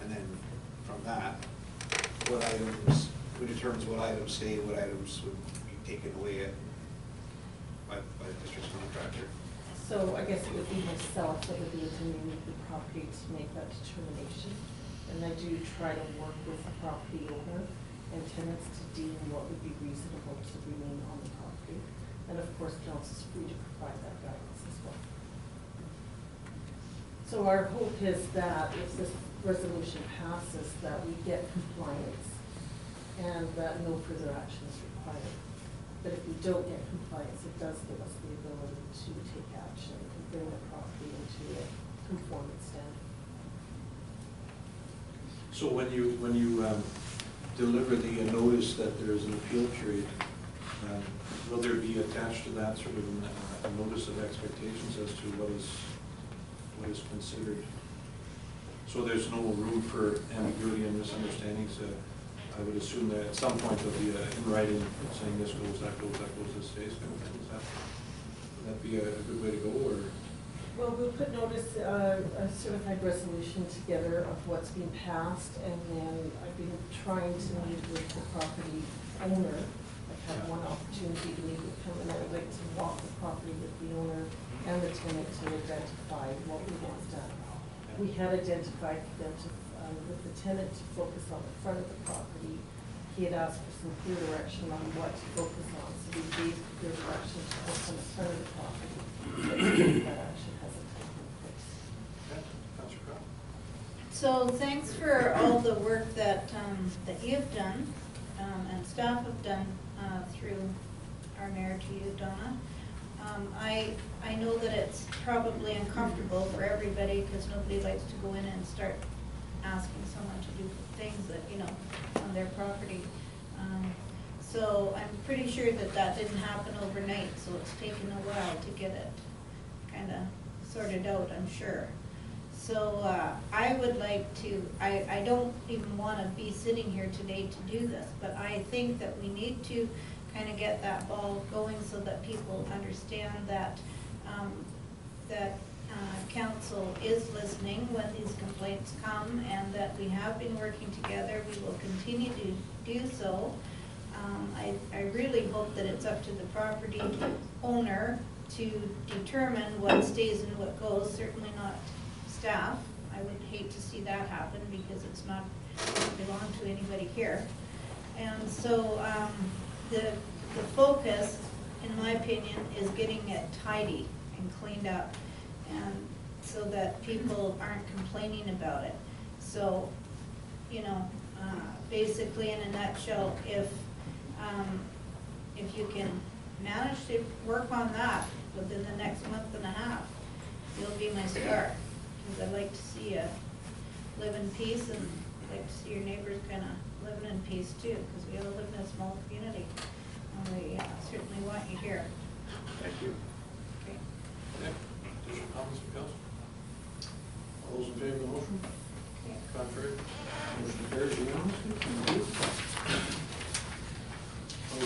And then from that, what items, who determines what items stay, what items would be taken away by the district's contractor? So I guess it would be myself that would be attending the property to make that determination. And I do try to work with the property owner and tenants to deem what would be reasonable to remain on the property. And of course, council is free to provide that guidance as well. So our hope is that if this resolution passes, that we get compliance and that no further action is required. But if we don't get compliance, it does give us the ability to take action and bring the property into a conforming standard. So when you deliver the notice that there is an appeal period, will there be attached to that sort of a notice of expectations as to what is considered? So there's no room for ambiguity and misunderstandings. I would assume that at some point there'll be in writing saying this goes, that goes, this stays. Would that be a good way to go, or? Well, we'll put notice, a certified resolution together of what's been passed, and then I've been trying to meet with the property owner. I've had one opportunity to meet with him, and I would like to walk the property with the owner and the tenant to identify what we want done. We had identified for them to, with the tenant to focus on the front of the property. He had asked for some clear direction on what to focus on, so we gave clear direction to focus on the front of the property. But that action hasn't taken place. Okay, Councillor Crowe. So thanks for all the work that you've done and staff have done through our mayor to you, Donna. I know that it's probably uncomfortable for everybody because nobody likes to go in and start asking someone to do things that, you know, on their property. So I'm pretty sure that didn't happen overnight, so it's taken a while to get it kind of sorted out, I'm sure. So I would like to, I don't even want to be sitting here today to do this, but I think that we need to kind of get that ball going so that people understand that council is listening when these complaints come, and that we have been working together. We will continue to do so. I really hope that it's up to the property owner to determine what stays and what goes, certainly not staff. I would hate to see that happen because it's not belong to anybody here. And so the focus, in my opinion, is getting it tidy and cleaned up, and so that people aren't complaining about it. So, you know, basically in a nutshell, if you can manage to work on that within the next month and a half, you'll be my star. Because I'd like to see you live in peace, and I'd like to see your neighbors kind of living in peace too, because we all live in a small community. And we certainly want you here. Thank you. Okay. Okay. Additional comments from council? All those in favor of the motion? Okay. Contrary? Motion carries unanimously. Thank you.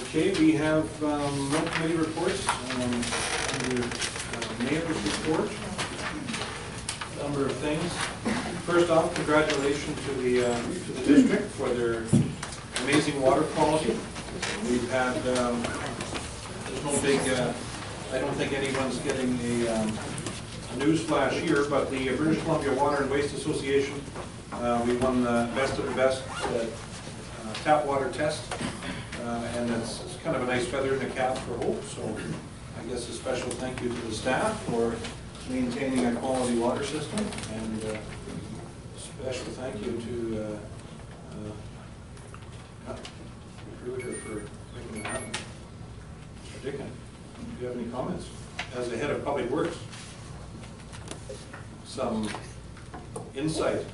Okay, we have no committee reports under mayor's report. A number of things. First off, congratulations to the district for their amazing water quality. We've had there's no big. I don't think anyone's getting a news flash here, but the British Columbia Water and Waste Association, we won the best of the best tap water test, and it's kind of a nice feather in the cap for Hope, so I guess a special thank you to the staff for maintaining a quality water system, and a special thank you to recruiter for making it happen. Mr. Dickon, do you have any comments? As the head of Public Works, some insight.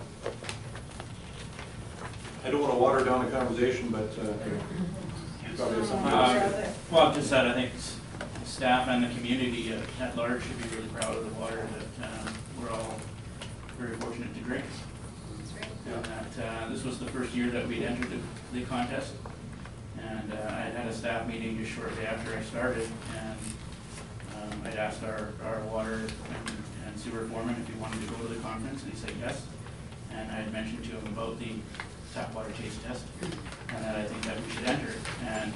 I don't want to water down the conversation, but you probably have something to say. Well, just that I think staff and the community at large should be really proud of the water that we're all very fortunate to drink. That's right. And that this was the first year that we'd entered the contest. And I had a staff meeting just shortly after I started, and I'd asked our water and sewer foreman if he wanted to go to the conference, and he said yes. And I had mentioned to him about the tap water taste test, and that I think that we should enter. And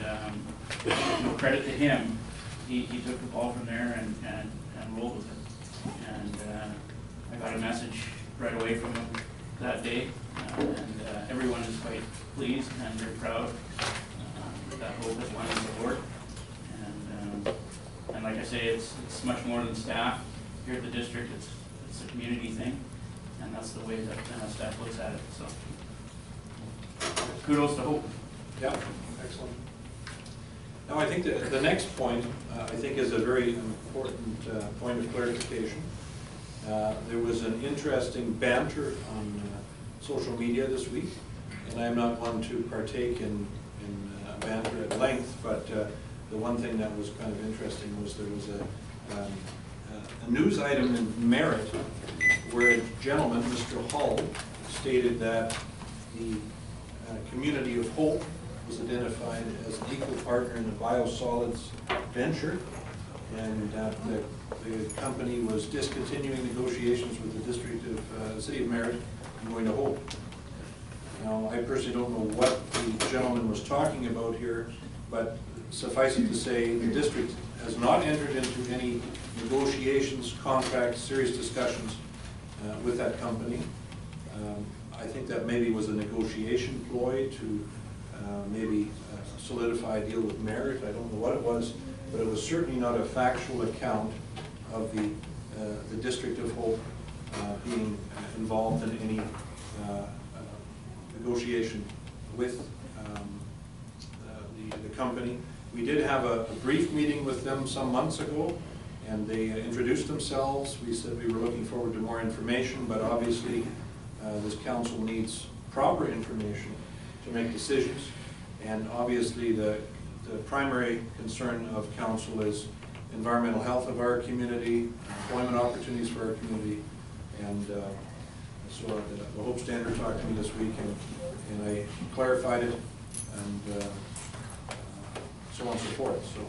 no credit to him, he took the ball from there and rolled with it. And I got a message right away from him that day, and everyone is quite pleased and very proud that Hope has won this award. And like I say, it's much more than staff here at the district. It's a community thing, and that's the way that staff looks at it. So kudos to Hope. Yeah, excellent. Now, I think the next point, I think, is a very important point of clarification. There was an interesting banter on social media this week, and I am not one to partake in banter at length, but the one thing that was kind of interesting was there was a news item in Merit where a gentleman, Mr. Hull, stated that the community of Hope was identified as an equal partner in the biosolids venture, and that the company was discontinuing negotiations with the district of City of Merit and going to Hope. Now, I personally don't know what the gentleman was talking about here, but suffice it to say, the district has not entered into any negotiations, contracts, serious discussions with that company. I think that maybe was a negotiation ploy to maybe solidify a deal with Merit. I don't know what it was, but it was certainly not a factual account of the District of Hope being involved in any negotiation with the company. We did have a brief meeting with them some months ago, and they introduced themselves. We said we were looking forward to more information, but obviously this council needs proper information to make decisions. And obviously the primary concern of council is environmental health of our community, employment opportunities for our community, and so the Hope Standard talked to me this week, and I clarified it, and so on and so forth. So,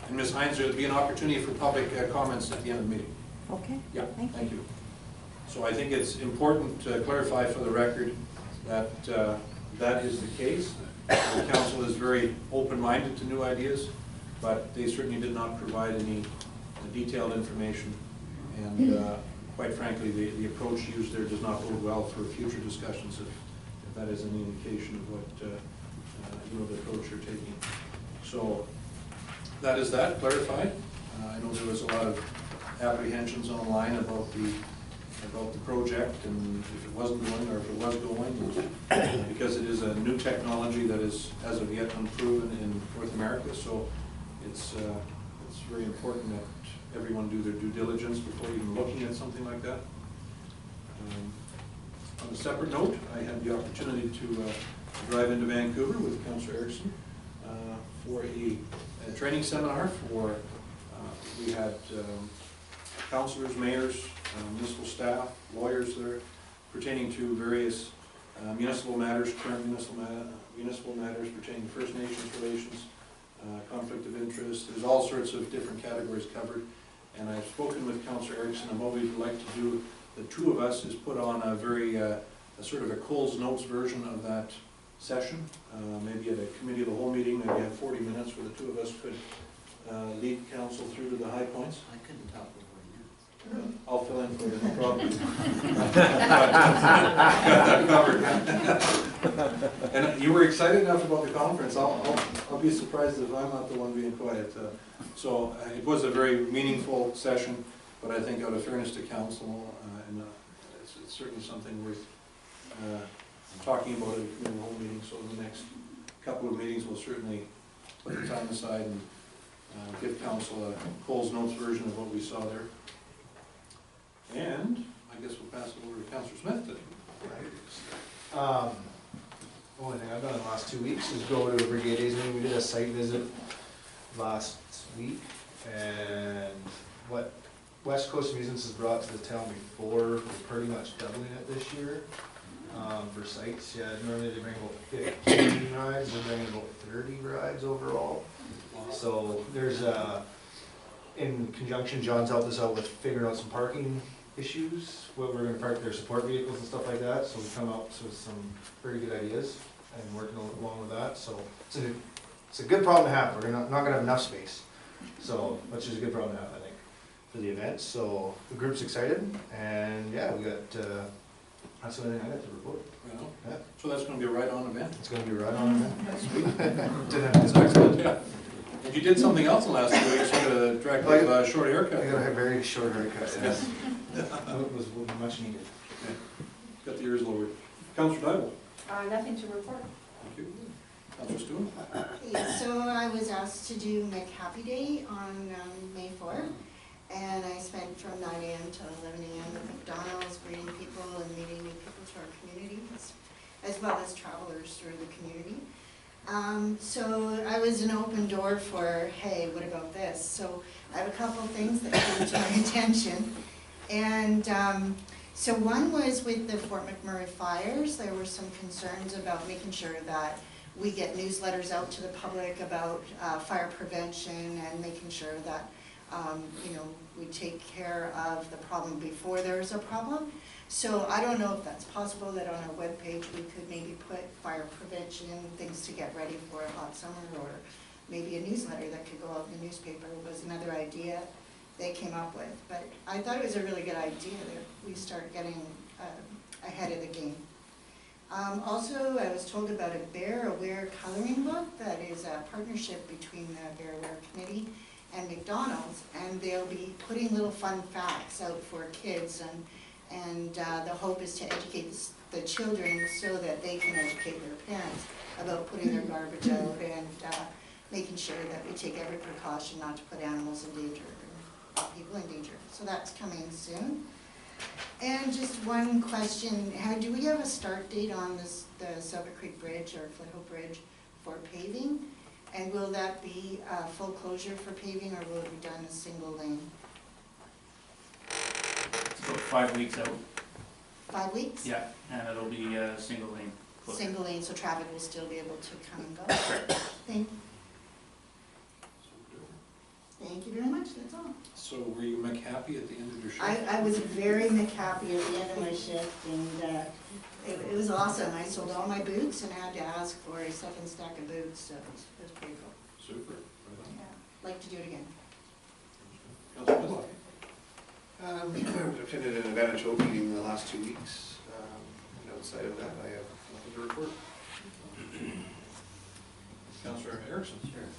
and Ms. Hines, there will be an opportunity for public comments at the end of the meeting. Okay. Yeah, thank you. So I think it's important to clarify for the record that that is the case. The council is very open-minded to new ideas, but they certainly did not provide any detailed information. And quite frankly, the approach used there does not bode well for future discussions if that is any indication of what the approach you're taking. So that is that clarified. I know there was a lot of apprehensions online about the project, and if it wasn't going or if it was going, because it is a new technology that is as of yet unproven in North America. So it's very important that everyone do their due diligence before even looking at something like that. On a separate note, I had the opportunity to drive into Vancouver with Councillor Erickson for a training seminar for, we had councillors, mayors, municipal staff, lawyers there, pertaining to various municipal matters, current municipal matters pertaining to First Nations relations, conflict of interest. There's all sorts of different categories covered. And I've spoken with Councillor Erickson, and what we'd like to do, the two of us, is put on a very, a sort of a Coles Notes version of that session, maybe at a committee of the whole meeting, maybe have 40 minutes where the two of us could lead council through to the high points. I couldn't talk for 40 minutes. I'll fill in for you, no problem. Got that covered. And you were excited enough about the conference, I'll be surprised if I'm not the one being quiet. So it was a very meaningful session, but I think out of fairness to council, and it's certainly something worth talking about in the whole meeting. So in the next couple of meetings, we'll certainly put the time aside and give council a Coles Notes version of what we saw there. And I guess we'll pass it over to Councillor Smith today. Only thing I've done in the last 2 weeks is go to a Brigade Days meeting. We did a site visit last week, and what West Coast Amusements has brought to the town before, we're pretty much doubling it this year for sites. Yeah, normally they bring about 15 rides, they're bringing about 30 rides overall. So there's in conjunction, John's helped us out with figuring out some parking issues, where we're gonna park their support vehicles and stuff like that, so we come up with some very good ideas and working along with that, so it's a good problem to have. We're not gonna have enough space, so, which is a good problem to have, I think, for the event. So the group's excited, and yeah, we got, that's the only thing I got to report. Right on. Yeah. So that's gonna be a right-on event. It's gonna be right on event. That's sweet. Didn't have That's to excellent, yeah. And you did something else in the last 2 weeks, you got a attractive short I haircut. got a very short haircut, yes. It was much needed. Got the ears lowered. Councillor Dybel. Nothing to report. Thank you. Councillor Stewart. Yeah, so I was asked to do McHappy Day on May 4th, and I spent from 9 a.m. till 11 a.m. at McDonald's, greeting people and meeting new people to our communities, as well as travelers through the community. So I was an open door for, hey, what about this? So I have a couple things that came to my attention. And so one was with the Fort McMurray fires. There were some concerns about making sure that we get newsletters out to the public about fire prevention and making sure that we take care of the problem before there's a problem. So I don't know if that's possible, that on our webpage we could maybe put fire prevention, things to get ready for a hot summer, or maybe a newsletter that could go out in the newspaper was another idea they came up with. But I thought it was a really good idea that we start getting ahead of the game. Also, I was told about a Bear Aware coloring book that is a partnership between the Bear Aware Committee and McDonald's, and they'll be putting little fun facts out for kids, and the hope is to educate the children so that they can educate their parents about putting their garbage out and making sure that we take every precaution not to put animals in danger and people in danger. So that's coming soon. And just one question, do we have a start date on the Silver Creek Bridge or Foothill Bridge for paving? And will that be full closure for paving, or will it be done a single lane? It's about 5 weeks out. 5 weeks? Yeah, and it'll be a single lane. closure. Single lane, so traffic will still be able to come and go? Thank you very much, that's all. So were you McHappy at the end of your shift? I was very McHappy at the end of my shift, and it was awesome. I sold all my boots and had to ask for a second stack of boots, so it was pretty cool. Super. Right on. Yeah, like to do it again. Councillor Whitlock. I've attended an event and show meeting in the last 2 weeks. And outside of that, I have nothing to report. Councillor Erickson. Sure.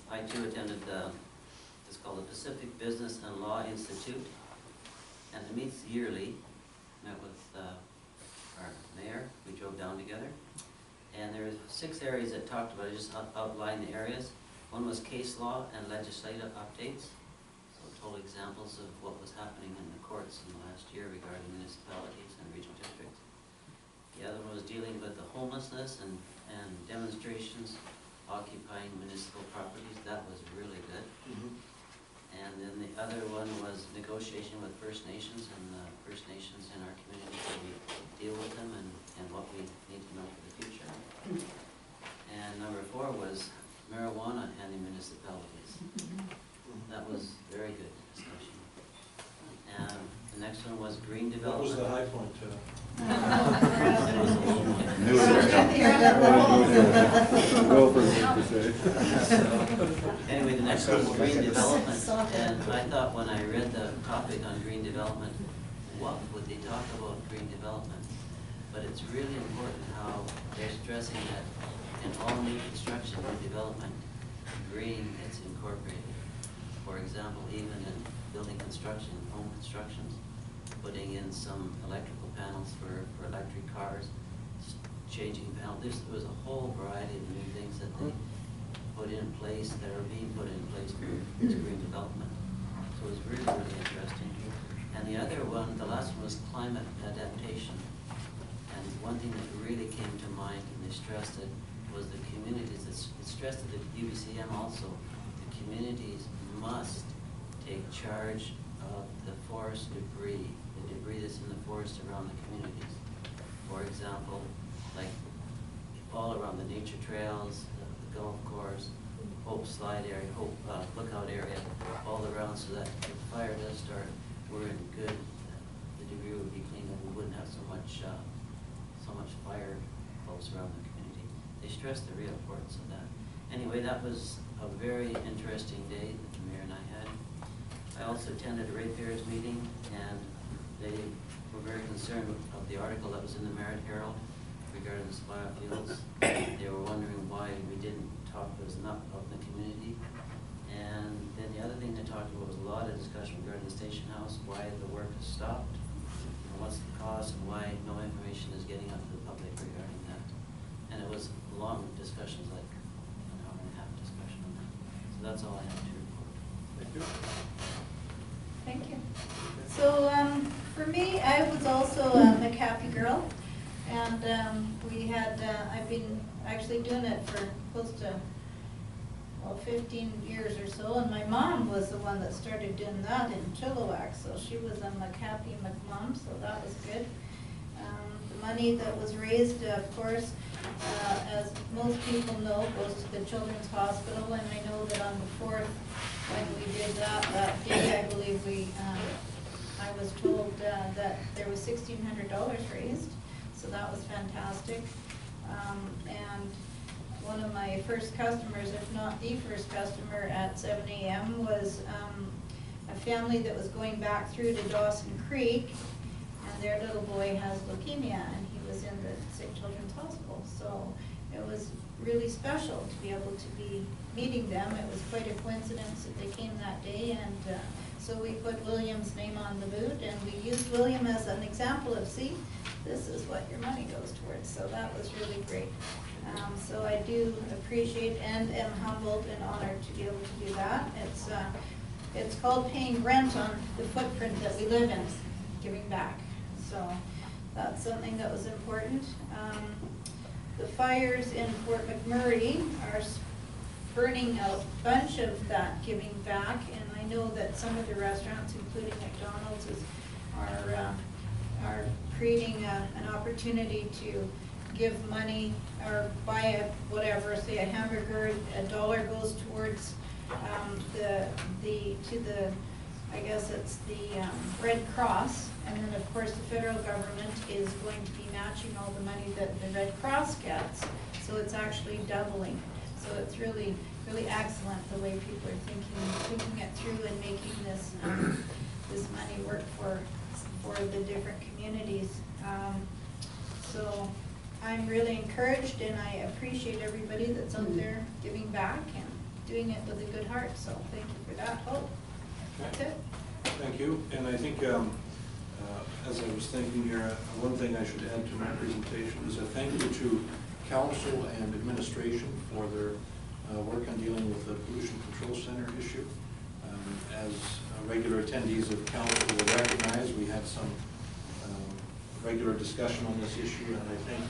I too attended it's called the Pacific Business and Law Institute, and it meets yearly. Met with our mayor, we drove down together, and there were 6 areas that talked about it, just outlined the areas. One was case law and legislative updates, so told examples of what was happening in the courts in the last year regarding municipalities and regional districts. The other one was dealing with the homelessness and demonstrations occupying municipal properties. That was really good. And then the other one was negotiation with First Nations and the First Nations in our community, how we deal with them and what we need to know for the future. And number 4 was marijuana in the municipalities. That was very good discussion. And the next one was green What development. was the high point? It was a low point. Anyway, the next mentioned green development, and I thought when I read the topic on green development, what would they talk about green development? But it's really important how they're stressing that in all new construction and development, green is incorporated. For example, even in building construction, home constructions, putting in some electrical panels for electric cars, changing panels. There was a whole variety of new things that they put in place, that are being put in place for this green development. So it was really, really interesting. And the other one, the last one was climate adaptation. And one thing that really came to mind, and they stressed it, was the communities. It's stressed at the UBCM also. The communities must take charge of the forest debris, the debris that's in the forest around the communities. For example, like all around the nature trails, the golf course, Hope Slide area, Hope Lookout area, all around, so that if fire does start, we're in good, the debris would be clean, and we wouldn't have so much fire close around the community. They stressed the real importance of that. Anyway, that was a very interesting day that the mayor and I had. I also attended a ratepayers meeting, and they were very concerned of the article that was in the Merritt Herald regarding the biofuels. They were wondering why we didn't talk as enough of the community. And then the other thing they talked about was a lot of discussion regarding the station house, why the work has stopped, and what's the cost, and why no information is getting out to the public regarding that. And it was long discussions, like an hour and a half discussion on that. So that's all I have to report. Thank you. Thank you. So for me, I was also a McHappy girl, and we had, I've been actually doing it for close to, well, 15 years or so, and my mom was the one that started doing that in Chilliwack, so she was a McHappy McMom, so that was good. The money that was raised, of course, as most people know, goes to the Children's Hospital, and I know that on the 4th, when we did that day, I believe I was told that there was $1,600 raised, so that was fantastic. And one of my first customers, if not the first customer at 7 a.m. was a family that was going back through to Dawson Creek, and their little boy has leukemia, and he was in the Sick Children's Hospital. So it was really special to be able to be meeting them. It was quite a coincidence that they came that day, and so we put William's name on the boot, and we used William as an example of, see, this is what your money goes towards. So that was really great. So I do appreciate and am humbled and honored to be able to do that. It's called paying rent on the footprint that we live in, giving back. So that's something that was important. The fires in Fort McMurray are burning a bunch of that giving back, and I know that some of the restaurants, including McDonald's, are creating an opportunity to give money or buy a whatever, say a hamburger, $1 goes towards I guess it's the Red Cross, and then of course the federal government is going to be matching all the money that the Red Cross gets, so it's actually doubling. So it's really, really excellent the way people are thinking it through and making this this money work for the different communities. So I'm really encouraged, and I appreciate everybody that's out there giving back and doing it with a good heart. So thank you for that, Hope. That's it. Thank you. And I think, as I was thinking here, one thing I should add to my presentation is a thank you to council and administration for their work on dealing with the Pollution Control Center issue. As regular attendees of council will recognize, we had some regular discussion on this issue, and I think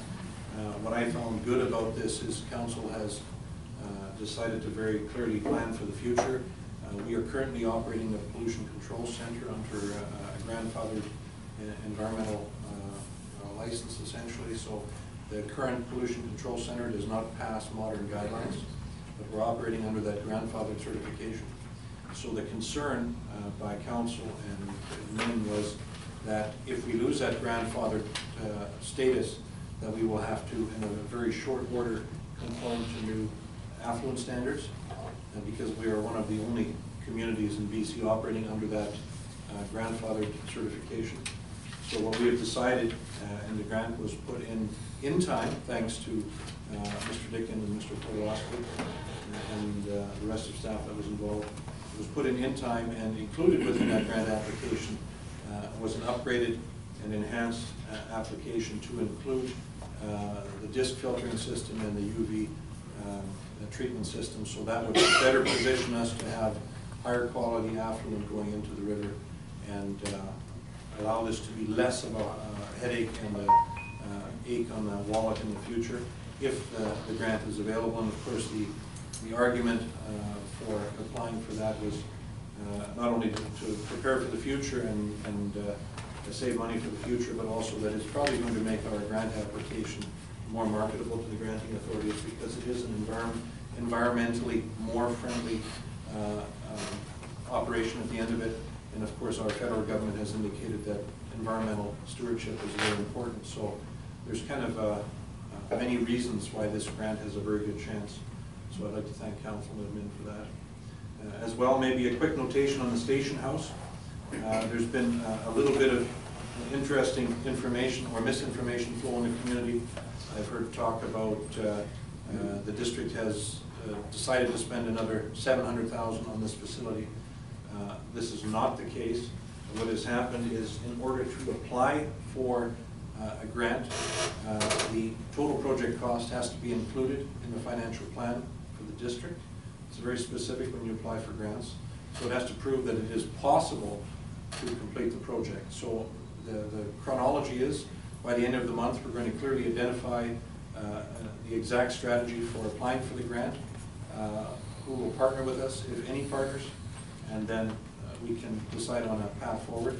what I found good about this is council has decided to very clearly plan for the future. We are currently operating the Pollution Control Center under a grandfathered environmental license, essentially. So the current Pollution Control Center does not pass modern guidelines, but we're operating under that grandfathered certification. So the concern by council and MIN was that if we lose that grandfathered status, that we will have to, in a very short order, conform to new affluent standards. and because we are one of the only communities in BC operating under that grandfathered certification. So what we have decided, and the grant was put in time, thanks to Mr. Dickin and Mr. Poloski and the rest of staff that was involved. It was put in time, and included within that grant application was an upgraded and enhanced application to include the disc filtering system and the UV treatment system, so that would better position us to have higher quality affluent going into the river and allow this to be less of a headache and a ache on the wallet in the future if the grant is available. And of course the argument for applying for that was not only to prepare for the future and to save money for the future, but also that it's probably going to make our grant application more marketable to the granting authorities because it is an environmentally more friendly operation at the end of it. And of course, our federal government has indicated that environmental stewardship is very important. So there's kind of many reasons why this grant has a very good chance. So I'd like to thank Council and Admin for that. As well, maybe a quick notation on the station house. There's been a little bit of interesting information or misinformation flow in the community. I've heard talk about the district has decided to spend another $700,000 on this facility. This is not the case. What has happened is, in order to apply for a grant, the total project cost has to be included in the financial plan for the district. It's very specific when you apply for grants. So it has to prove that it is possible to complete the project. So the chronology is, by the end of the month, we're going to clearly identify the exact strategy for applying for the grant, who will partner with us, if any partners, and then we can decide on a path forward.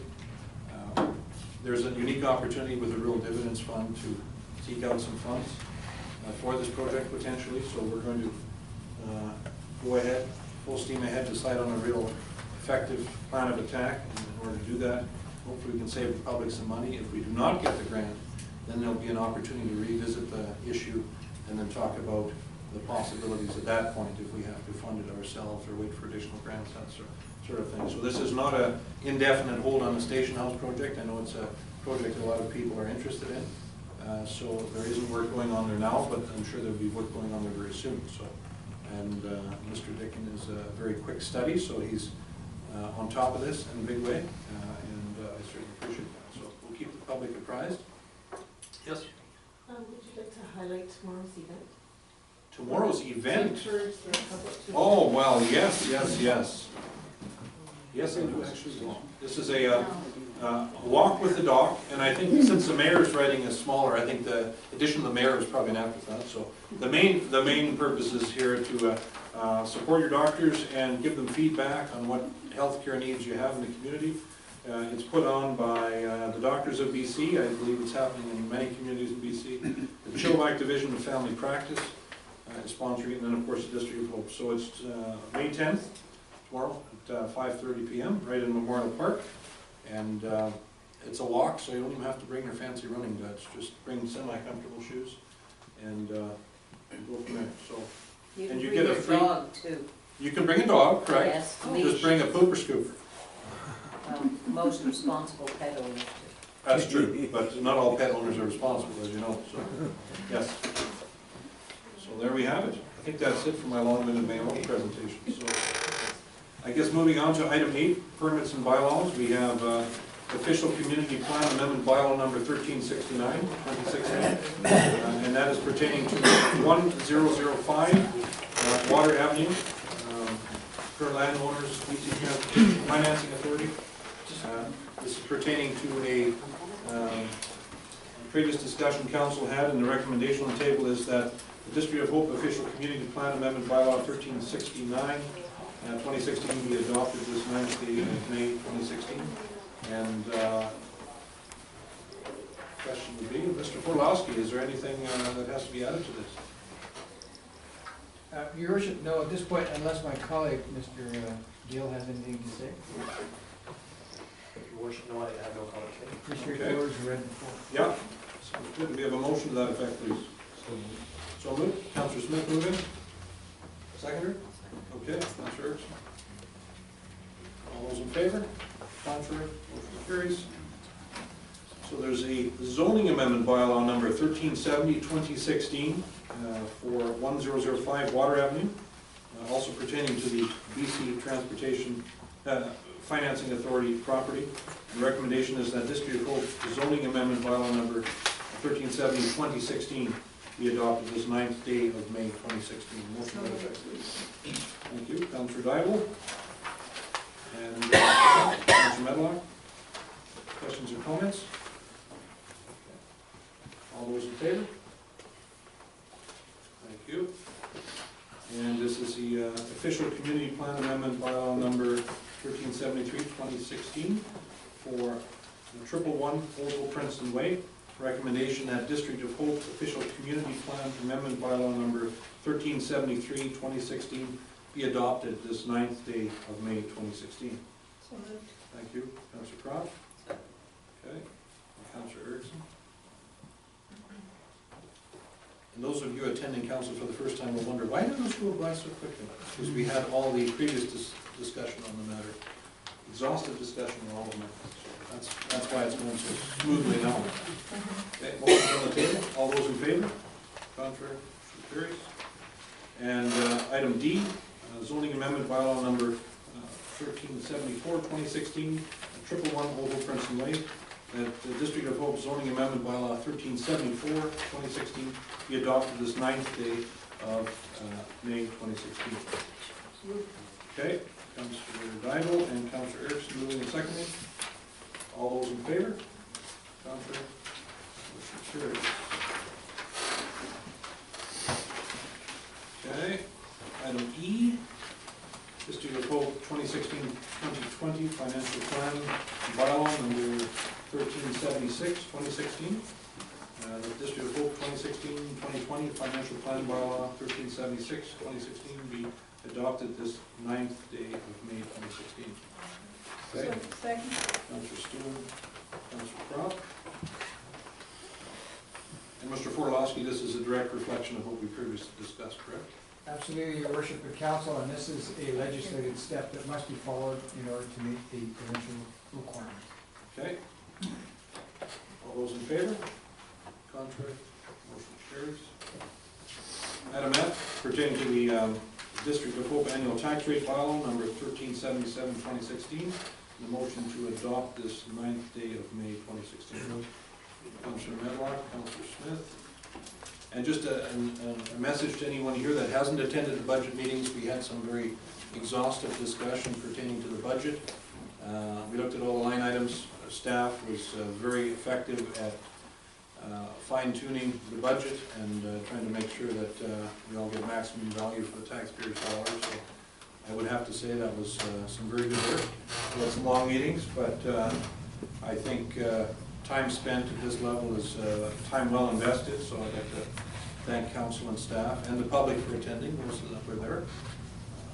There's a unique opportunity with the Rural Dividends Fund to seek out some funds for this project potentially, so we're going to go ahead, full steam ahead, decide on a real effective plan of attack. And in order to do that, hopefully we can save the public some money. If we do not get the grant, then there'll be an opportunity to revisit the issue and then talk about the possibilities at that point if we have to fund it ourselves or wait for additional grants, that sort of thing. So this is not an indefinite hold on the station house project. I know it's a project a lot of people are interested in. So there isn't work going on there now, but I'm sure there'll be work going on there very soon. So, and Mr. Dickin is a very quick study, so he's on top of this in a big way, and I certainly appreciate that. So we'll keep the public apprised. Yes? Would you like to highlight tomorrow's event? Tomorrow's event? To encourage the public to- Oh, well, yes. Yes, I do actually. This is a walk with the dock, and I think since the mayor's writing is smaller, I think the addition of the mayor is probably an afterthought. So the main purpose is here to support your doctors and give them feedback on what healthcare needs you have in the community. It's put on by the Doctors of BC. I believe it's happening in many communities in BC. The Chilliwack Division of Family Practice is sponsoring it, and then of course the District of Hope. So it's May 10th, tomorrow at 5:30 p.m. right in Memorial Park. And it's a walk, so you don't even have to bring your fancy running boots. Just bring semi-comfortable shoes and go from there. So, and you get a free dog too. You can bring a dog, correct? Yes, Just bring a pooper scooper. Most responsible pet owners do. That's true, but not all pet owners are responsible, as you know. So, yes. So there we have it. I think that's it for my long-winded mayoral presentation. So, I guess moving on to item 8, permits and bylaws. We have official community plan amendment bylaw number 1369, 2016, and that is pertaining to 1005 Water Avenue, current landowners, BC Transportation Financing Authority. This is pertaining to a previous discussion council had, and the recommendation on the table is that the District of Hope official community plan amendment bylaw 1369 2016 be adopted this 9th day of May 2016. And question would be, Mr. Poloski, is there anything that has to be added to this? Your Worship, no, at this point, unless my colleague, Mr. Gill, has anything to say. Your Worship, no, I have no comment. Pretty Okay. straightforward, as read before. Yeah. So good. We have a motion to that effect, please. So moved. Councillor Smith moving. Seconder? Okay, Counselor Erickson. All those in favor? Contrary? Motion carries. So there's a zoning amendment bylaw number 1370, 2016, for 1005 Water Avenue, also pertaining to the BC Transportation Financing Authority property. The recommendation is that District of Hope zoning amendment bylaw number 1370, 2016 be adopted this 9th day of May 2016. Motion by effect, please. Thank you. Councillor Daible. And Councillor Medlock. Questions or comments? All those in favor? Thank you. And this is the official community plan amendment bylaw number 1373, 2016 for 111 Old Old Princeton Way. Recommendation that District of Hope official community plan amendment bylaw number 1373, 2016 be adopted this 9th day of May 2016. So moved. Thank you. Councillor Croft? Okay. Councillor Erickson? And those of you attending council for the first time will wonder, why did those go by so quickly? Because we had all the previous discussion on the matter. Exhaustive discussion on all of them. That's why it's going so smoothly now. Okay, motion on the table. All those in favor? Contrary? Motion carries. And item D, zoning amendment bylaw number 1374, 2016, 111 Old Princeton Way. That the District of Hope zoning amendment bylaw 1374, 2016 be adopted this 9th day of May 2016. Okay, Councillor Daible and Councillor Erickson moving and seconding. All those in favor? Contrary? Motion carries. Okay, item E, District of Hope 2016-2020 financial plan bylaw number 1376, 2016. The District of Hope 2016-2020 financial plan bylaw 1376, 2016 be adopted this 9th day of May 2016. Okay. Second. Councillor Stewart, Councillor Croft. And Mr. Forlowski, this is a direct reflection of what we previously discussed, correct? Absolutely, Your Worship and Council, and this is a legislative step that must be followed in order to meet the provincial requirements. Okay. All those in favor? Contrary? Motion carries. Item F, pertaining to the District of Hope annual tax rate bylaw number 1377, 2016. The motion to adopt this 9th day of May 2016. Councillor Medlock, Councillor Smith. And just a message to anyone here that hasn't attended the budget meetings, we had some very exhaustive discussion pertaining to the budget. We looked at all the line items. Staff was very effective at fine-tuning the budget and trying to make sure that we all get maximum value for the taxpayers' dollars. So I would have to say that was some very good work. We had some long meetings, but I think time spent at this level is time well invested, so I'd like to thank council and staff and the public for attending, those that were there.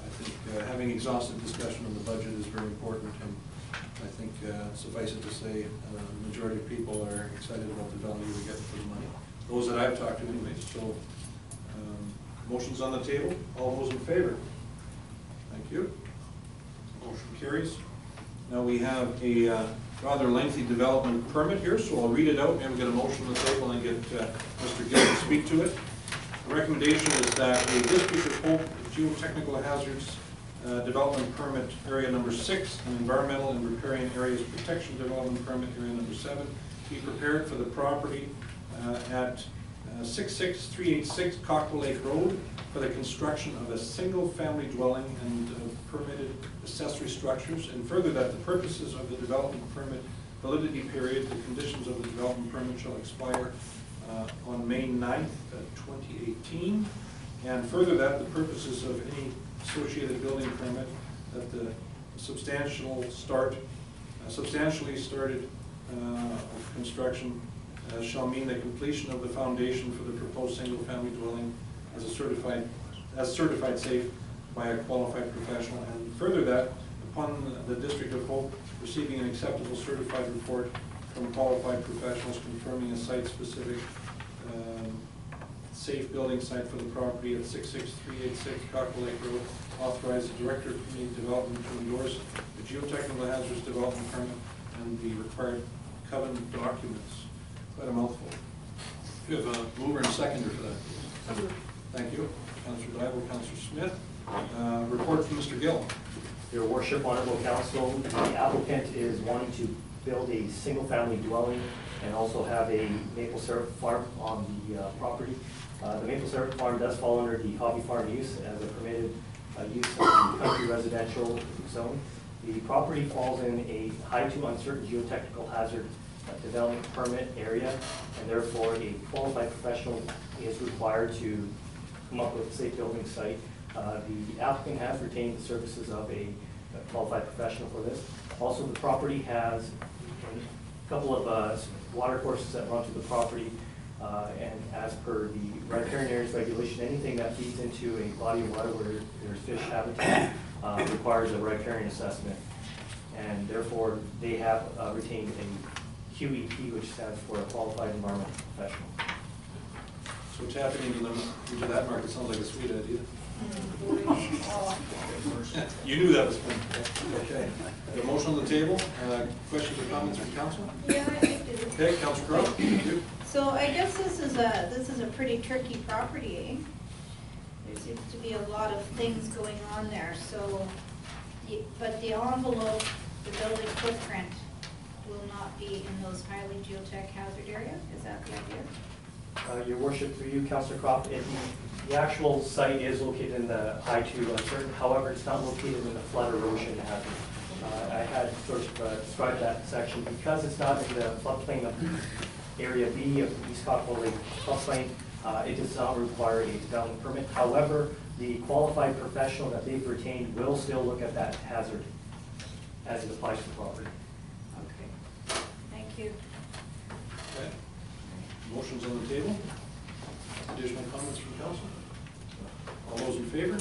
I think having exhaustive discussion on the budget is very important, and I think suffice it to say, the majority of people are excited about the value we get for the money. Those that I've talked to anyways, so motion's on the table. All those in favor? Thank you. Motion carries. Now we have a rather lengthy development permit here, so I'll read it out and we get a motion on the table and get Mr. Gill to speak to it. The recommendation is that the District of Hope geotechnical hazards development permit area number 6 and environmental and riparian areas protection development permit area number 7 be prepared for the property at 66386 Cockrell Lake Road for the construction of a single-family dwelling and permitted accessory structures, and further that the purposes of the development permit validity period, the conditions of the development permit shall expire on May 9th, 2018, and further that the purposes of any associated building permit that the substantially started construction shall mean the completion of the foundation for the proposed single-family dwelling as certified safe by a qualified professional, and further that upon the District of Hope receiving an acceptable certified report from qualified professionals confirming a site-specific safe building site for the property at 66386 Cockrell Lake Road. Authorize the Director of Community Development to endorse the geotechnical hazards development permit and the required covenant documents. Quite a mouthful. You have a mover and seconder for that, please. Thank you. Councillor Dival, Councillor Smith. Report from Mr. Gill. Your Worship, Honorable Council, the applicant is wanting to build a single-family dwelling and also have a maple syrup farm on the property. The maple syrup farm does fall under the hobby farm use as a permitted use of the country residential zone. The property falls in a high to uncertain geotechnical hazard development permit area, and therefore a qualified professional is required to come up with a safe building site. The applicant has retained the services of a qualified professional for this. Also, the property has a couple of water courses that run through the property, and as per the riparian areas regulation, anything that feeds into a body of water where there's fish habitat requires a riparian assessment. And therefore, they have retained a QEP, which stands for a Qualified Environmental Professional. So what's happening to them, into that market sounds like a sweet idea. You knew that was coming. Okay. The motion on the table. Questions or comments from council? Yeah, I do. Okay, Councillor Crowe. Thank you. So I guess this is a pretty tricky property, eh? There seems to be a lot of things going on there, so, but the envelope, the building footprint will not be in those highly geotech hazard area? Is that the idea? Your Worship, through you, Councillor Croft, the actual site is located in the high to uncertain. However, it's not located in the flood erosion hazard. I had sort of described that section because it's not in the floodplain of Area B of the East Cockrell Lake floodplain. It does not require a development permit. However, the qualified professional that they've retained will still look at that hazard as it applies to the property. Okay, thank you. Okay. Motion's on the table. Additional comments from council? All those in favor?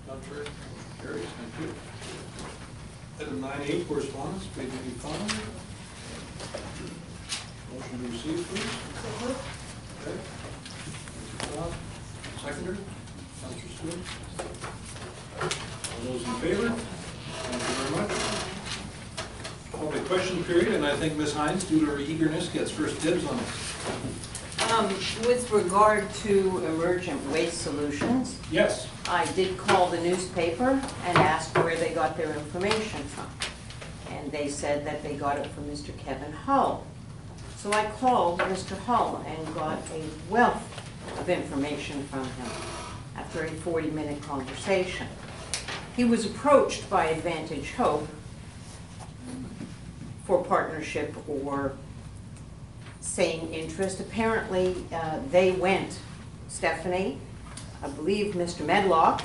Contrary? Carries. Thank you. Item 9A, correspondence, page 85. Motion to receive, please. Okay. Councillor Crowe. Seconder? Councillor Stewart? All those in favor? Thank you very much. Public question period, and I think Ms. Hines, due to her eagerness, gets first dibs on this. With regard to Emergent Waste Solutions, Yes. I did call the newspaper and asked where they got their information from. And they said that they got it from Mr. Kevin Hull. So I called Mr. Hull and got a wealth of information from him after a 40-minute conversation. He was approached by Advantage Hope for partnership or saying interest. Apparently, they went, Stephanie, I believe Mr. Medlock,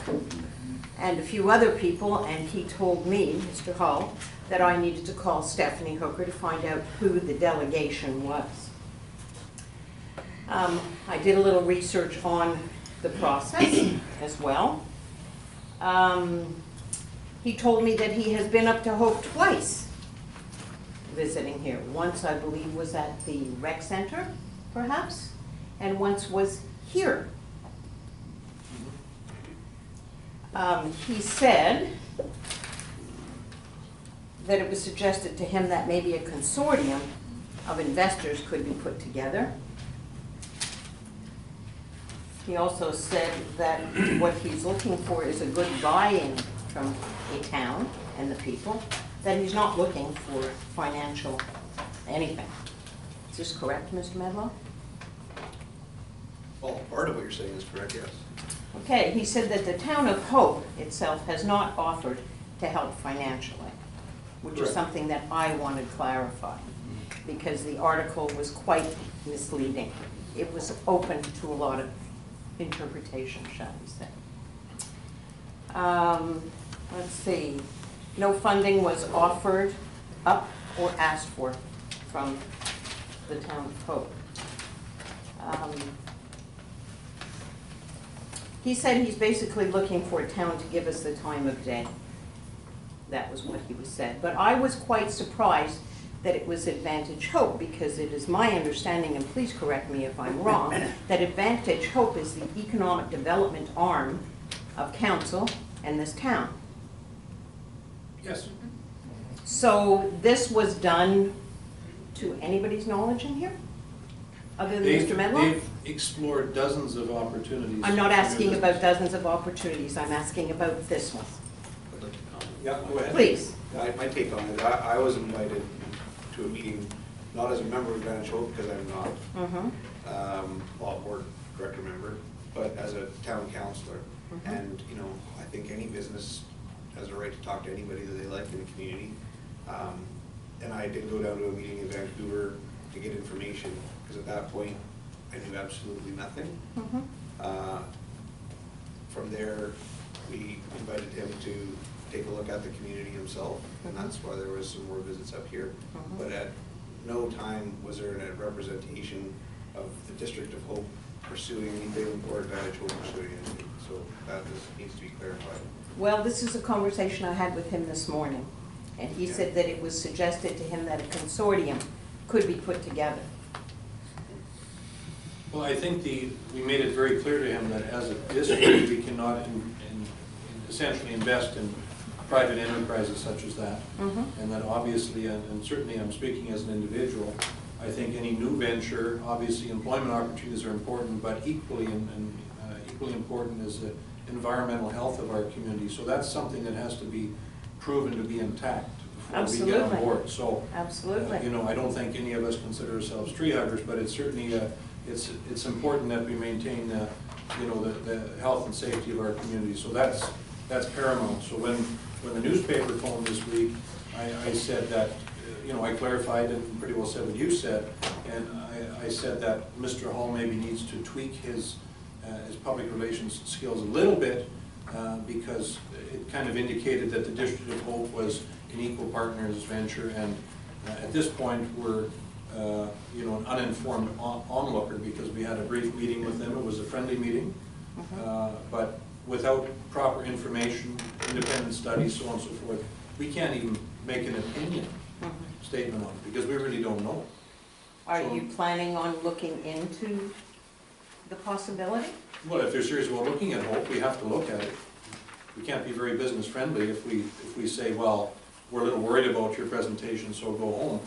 and a few other people, and he told me, Mr. Hull, that I needed to call Stephanie Hooker to find out who the delegation was. I did a little research on the process as well. He told me that he has been up to Hope twice visiting here. Once, I believe, was at the rec center, perhaps, and once was here. He said that it was suggested to him that maybe a consortium of investors could be put together. He also said that what he's looking for is a good buy-in from a town and the people, that he's not looking for financial anything. Is this correct, Mr. Medlock? Well, part of what you're saying is correct, yes. Okay, he said that the town of Hope itself has not offered to help financially, which is something that I wanted clarified, because the article was quite misleading. It was open to a lot of interpretation, shall we say. Let's see. No funding was offered up or asked for from the town of Hope. He said he's basically looking for a town to give us the time of day. That was what he was said. But I was quite surprised that it was Advantage Hope, because it is my understanding, and please correct me if I'm wrong, that Advantage Hope is the economic development arm of council and this town. Yes. So this was done to anybody's knowledge in here? Other than Mr. Medlock? They've explored dozens of opportunities. I'm not asking about dozens of opportunities, I'm asking about this one. I'd like to comment. Yeah, go ahead. Please. My take on it, I was invited to a meeting, not as a member of Advantage Hope, because I'm not, law board director member, but as a town councillor. And, you know, I think any business has a right to talk to anybody that they like in the community. And I did go down to a meeting in Vancouver to get information, because at that point, I knew absolutely nothing. From there, we invited him to take a look at the community himself, and that's why there was some more visits up here. But at no time was there a representation of the District of Hope pursuing anything or Advantage Hope pursuing anything. So that needs to be clarified. Well, this is a conversation I had with him this morning, and he said that it was suggested to him that a consortium could be put together. Well, I think we made it very clear to him that as a district, we cannot essentially invest in private enterprises such as that. And that obviously, and certainly I'm speaking as an individual, I think any new venture, obviously employment opportunities are important, but equally equally important is the environmental health of our community. So that's something that has to be proven to be intact before we get on board. So, absolutely. You know, I don't think any of us consider ourselves tree huggers, but it's certainly it's important that we maintain you know, the health and safety of our community. So that's paramount. So when the newspaper phoned this week, I said that, you know, I clarified and pretty well said what you said, and I said that Mr. Hall maybe needs to tweak his public relations skills a little bit, because it kind of indicated that the District of Hope was an equal partner in this venture, and at this point we're you know, an uninformed onlooker, because we had a brief meeting with them. It was a friendly meeting, but without proper information, independent studies, so on and so forth, we can't even make an opinion statement on it, because we really don't know. Are you planning on looking into the possibility? Well, if they're serious about looking at Hope, we have to look at it. We can't be very business friendly if we say, well, we're a little worried about your presentation, so go home.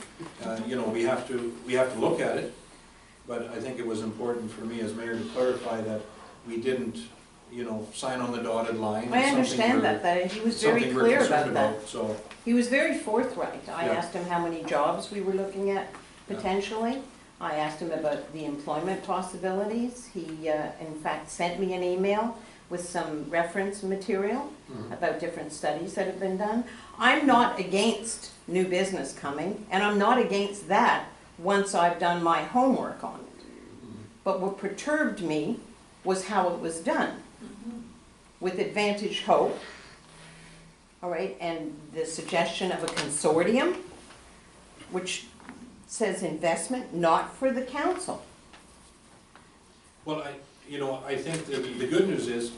You know, we have to look at it, but I think it was important for me as mayor to clarify that we didn't, you know, sign on the dotted line. I understand that he was very clear about that. So he was very forthright. I Yeah. asked him how many jobs we were looking at potentially. I asked him about the employment possibilities. He, in fact, sent me an email with some reference material about different studies that have been done. I'm not against new business coming, and I'm not against that once I've done my homework on it. But what perturbed me was how it was done. With Advantage Hope, all right, and the suggestion of a consortium, which says investment, not for the council. well, I think the good news is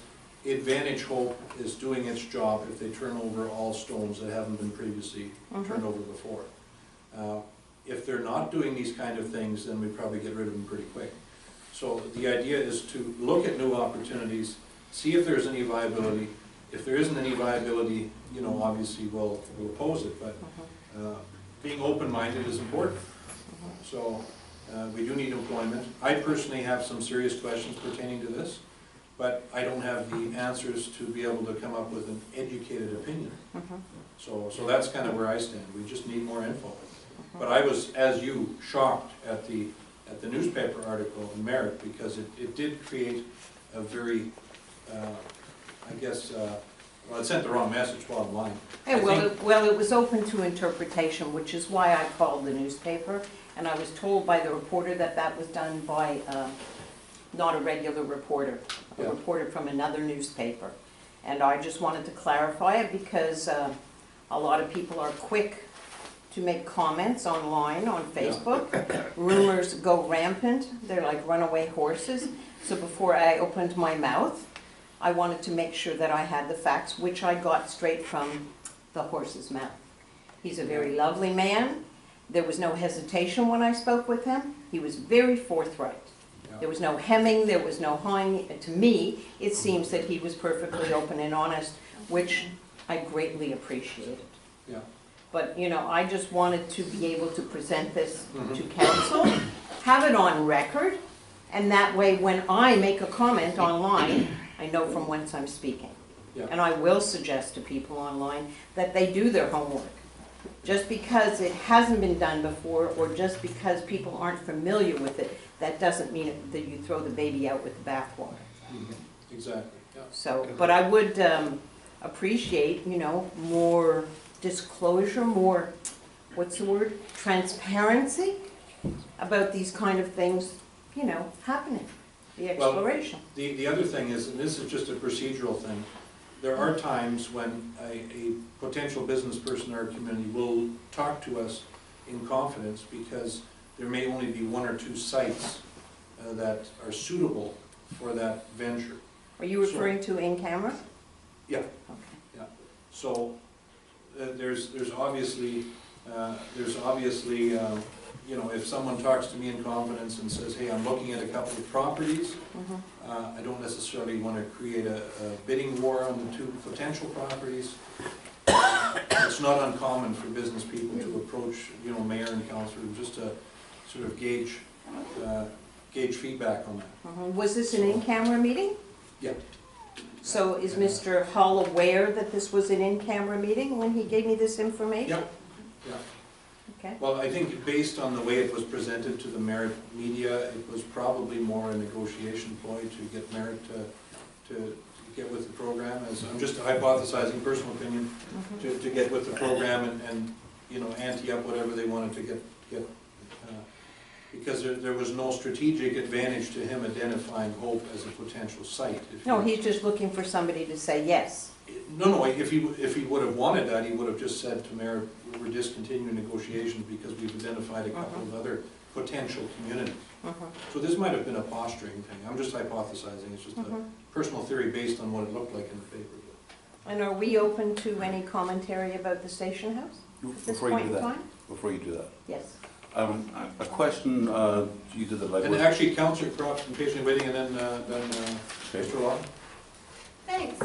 Advantage Hope is doing its job if they turn over all stones that haven't been previously turned over before. If they're not doing these kind of things, then we probably get rid of them pretty quick. So the idea is to look at new opportunities, see if there's any viability. If there isn't any viability, you know, obviously we'll oppose it, but being open-minded is important. So we do need employment. I personally have some serious questions pertaining to this, but I don't have the answers to be able to come up with an educated opinion. So that's kind of where I stand. We just need more info. But I was, as you, shocked at the newspaper article in Merit, because it did create a very, I guess, well, it sent the wrong message, bottom line. Hey, well, it was open to interpretation, which is why I called the newspaper, and I was told by the reporter that that was done by not a regular reporter, a reporter from another newspaper. And I just wanted to clarify it because a lot of people are quick to make comments online, on Facebook. Rumors go rampant. They're like runaway horses. So before I opened my mouth, I wanted to make sure that I had the facts, which I got straight from the horse's mouth. He's a very lovely man. There was no hesitation when I spoke with him. He was very forthright. There was no hemming, there was no hawing. To me, it seems that he was perfectly open and honest, which I greatly appreciated. Yeah. But, you know, I just wanted to be able to present this to council, have it on record, and that way when I make a comment online, I know from whence I'm speaking. Yeah. And I will suggest to people online that they do their homework. Just because it hasn't been done before, or just because people aren't familiar with it, that doesn't mean that you throw the baby out with the bathwater. Exactly, yeah. So, but I would appreciate, you know, more disclosure, more, what's the word, transparency about these kind of things, you know, happening, the exploration. Well, the other thing is, and this is just a procedural thing, there are times when a potential business person in our community will talk to us in confidence because there may only be one or two sites that are suitable for that venture. Are you referring to in camera? Yeah. Okay. Yeah. So there's obviously you know, if someone talks to me in confidence and says, hey, I'm looking at a couple of properties, I don't necessarily want to create a bidding war on the two potential properties. It's not uncommon for business people to approach, you know, mayor and councillor just to sort of gauge feedback on that. Was this an in-camera meeting? Yeah. So is Mr. Hull aware that this was an in-camera meeting when he gave me this information? Yep. Yeah. Okay. Well, I think based on the way it was presented to the Merit media, it was probably more a negotiation ploy to get Merit to get with the program. As I'm just hypothesizing, personal opinion, to get with the program and you know, ante up whatever they wanted to get because there was no strategic advantage to him identifying Hope as a potential site. No, he's just looking for somebody to say yes. No, if he would have wanted that, he would have just said to Mayor, we're discontinuing negotiations because we've identified a couple of other potential communities. So this might have been a posturing thing. I'm just hypothesizing. It's just a personal theory based on what it looked like in the paper. And are we open to any commentary about the station house at this point in time? Before you do that, Yes. a question, you did the legwork. And actually, Councillor Croft, in case you're waiting, and then Mr. Lawton. Thanks.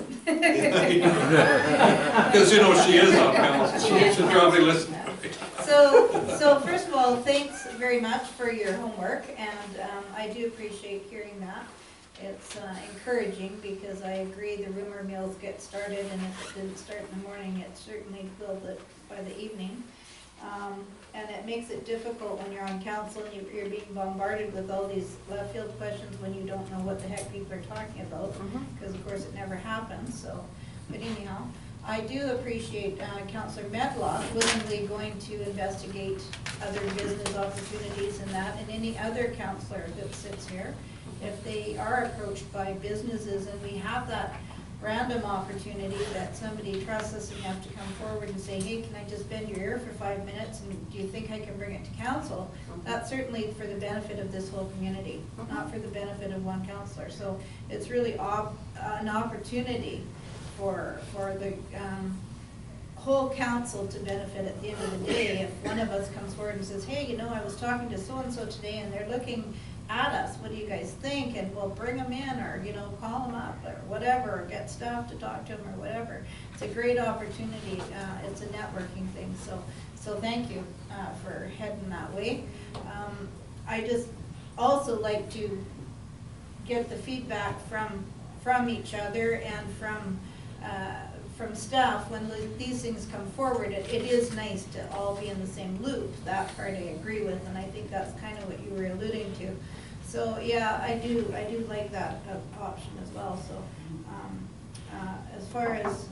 Because you know she is on council. She should probably listen. So first of all, thanks very much for your homework, and I do appreciate hearing that. It's encouraging because I agree the rumor mills get started, and if it didn't start in the morning, it certainly will by the evening. And it makes it difficult when you're on council and you're being bombarded with all these left field questions when you don't know what the heck people are talking about, because of course it never happens. So, but anyhow, I do appreciate Councillor Medlock willingly going to investigate other business opportunities and that, and any other councillor that sits here, if they are approached by businesses and we have that random opportunity that somebody trusts us enough to come forward and say, hey, can I just bend your ear for 5 minutes and do you think I can bring it to council? That's certainly for the benefit of this whole community, not for the benefit of one councillor. So it's really an opportunity for the whole council to benefit at the end of the day. If one of us comes forward and says, hey, you know, I was talking to so-and-so today and they're looking at us, what do you guys think? And we'll bring them in, or, you know, call them up or whatever, or get staff to talk to them or whatever. It's a great opportunity. It's a networking thing. So thank you for heading that way. I just also like to get the feedback from each other and from staff when these things come forward. It is nice to all be in the same loop. That part I agree with, and I think that's kind of what you were alluding to. So yeah, I do like that option as well. So as far as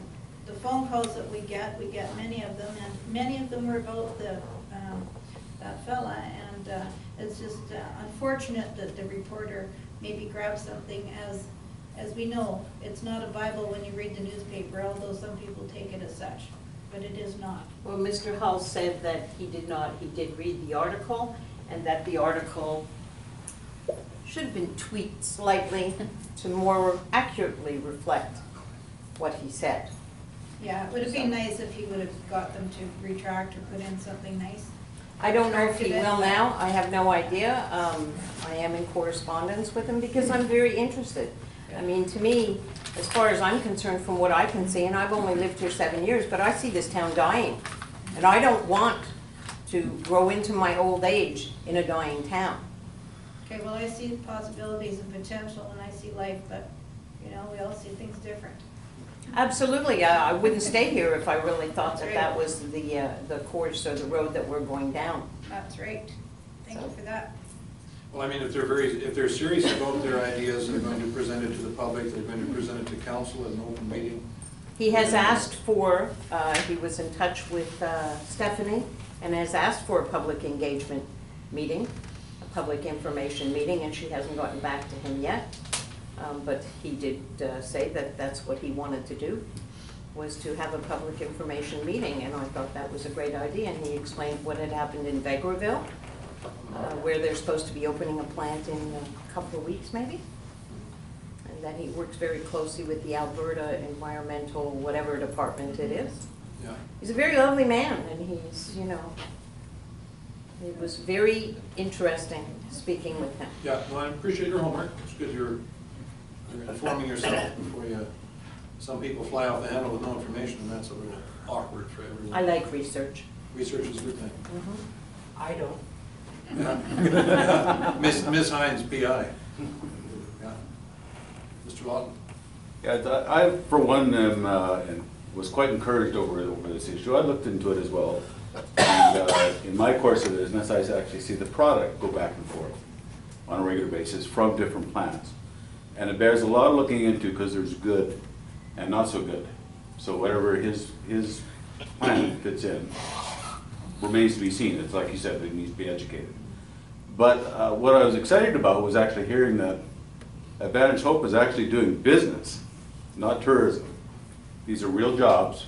the phone calls that we get many of them, and many of them were about that fella, and it's just unfortunate that the reporter maybe grabbed something. As we know, it's not a Bible when you read the newspaper, although some people take it as such, but it is not. Well, Mr. Hull said that he did read the article, and that the article should have been tweaked slightly to more accurately reflect what he said. Yeah, it would have been nice if he would have got them to retract or put in something nice. I don't know if he will now, I have no idea. I am in correspondence with him because I'm very interested. I mean, to me, as far as I'm concerned, from what I can see, and I've only lived here 7 years, but I see this town dying. And I don't want to grow into my old age in a dying town. Okay, well, I see possibilities and potential, and I see life, but, you know, we all see things different. Absolutely, I wouldn't stay here if I really thought that that was the course or the road that we're going down. That's right. Thank you for that. Well, I mean, if they're serious about their ideas, they're going to present it to the public, they're going to present it to council in an open meeting. He has asked for, he was in touch with Stephanie and has asked for a public engagement meeting, a public information meeting, and she hasn't gotten back to him yet. But he did say that that's what he wanted to do, was to have a public information meeting, and I thought that was a great idea. And he explained what had happened in Vegreville, where they're supposed to be opening a plant in a couple of weeks maybe. And that he works very closely with the Alberta Environmental whatever department it is. Yeah. He's a very lovely man, and he's, you know, it was very interesting speaking with him. Yeah, well, I appreciate your homework. It's good you're informing yourself before you, some people fly off the handle with no information, and that's a little awkward for everyone. I like research. Research is a good thing. I don't. Yeah. Ms. Hines, PI. Yeah. Mr. Lawton? Yeah, I, for one, was quite encouraged over this issue. I looked into it as well. And in my course of business, I actually see the product go back and forth on a regular basis from different plants. And it bears a lot of looking into because there's good and not so good. So whatever his plan fits in remains to be seen. It's like you said, it needs to be educated. But what I was excited about was actually hearing that Advantage Hope is actually doing business, not tourism. These are real jobs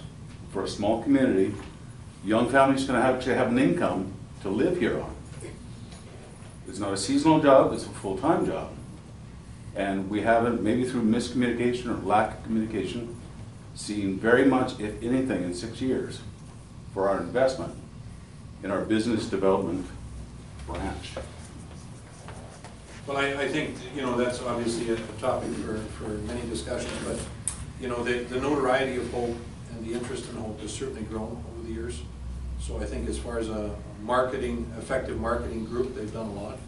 for a small community. Young families can actually have an income to live here on. It's not a seasonal job, it's a full-time job. And we haven't, maybe through miscommunication or lack of communication, seen very much, if anything, in 6 years for our investment in our business development branch. Well, I think, you know, that's obviously a topic for many discussions, but, you know, the notoriety of Hope and the interest in Hope has certainly grown over the years. So I think as far as a effective marketing group, they've done a lot.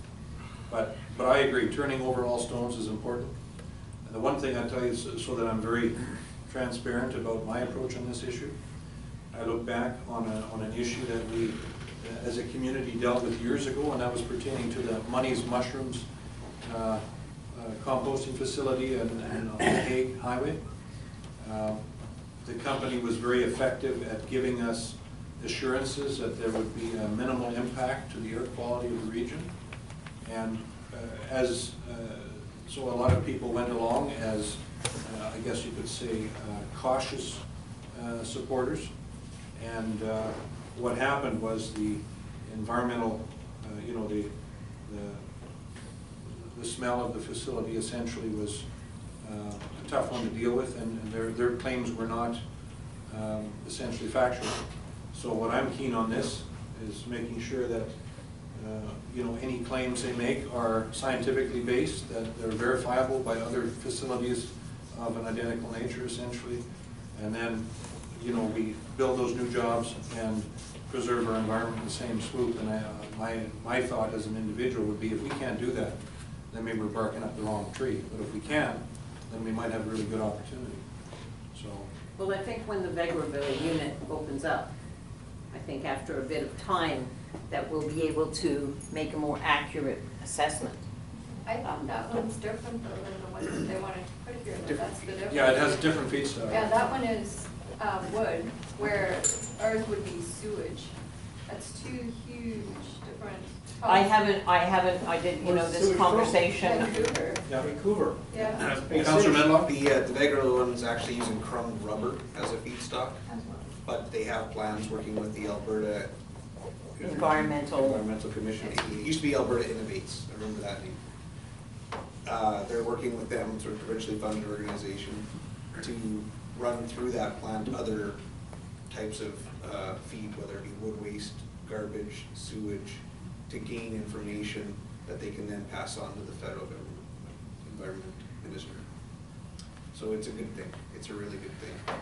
But I agree, turning over all stones is important. And the one thing I tell you, so that I'm very transparent about my approach on this issue, I look back on an issue that we, as a community, dealt with years ago, and that was pertaining to the Money's Mushrooms composting facility on the Hague Highway. The company was very effective at giving us assurances that there would be a minimal impact to the air quality of the region. And so a lot of people went along as, I guess you could say, cautious supporters. And what happened was the environmental, you know, the smell of the facility essentially was a tough one to deal with, and their claims were not essentially factual. So what I'm keen on this is making sure that you know, any claims they make are scientifically based, that they're verifiable by other facilities of an identical nature, essentially, and then, you know, we build those new jobs and preserve our environment in the same swoop. And my thought as an individual would be, if we can't do that, then maybe we're barking up the wrong tree. But if we can, then we might have a really good opportunity. So. Well, I think when the Vegreville unit opens up, I think after a bit of time, that we'll be able to make a more accurate assessment. I thought that one's different though than the one that they wanted to put here, though. That's the difference. Yeah, it has a different feedstock. Yeah, that one is wood, where ours would be sewage. That's two huge different. I didn't, you know, this conversation. Vancouver. Yeah. Vancouver. Yeah. Councilor Medlock? The Vegreville one's actually using crumb rubber as a feedstock, but they have plans working with the Alberta Environmental Commission. It used to be Alberta Innovates, I remember that name. They're working with them, sort of provincially funded organization, to run through that plant other types of feed, whether it be wood waste, garbage, sewage, to gain information that they can then pass on to the federal government, environment minister. So it's a good thing. It's a really good thing.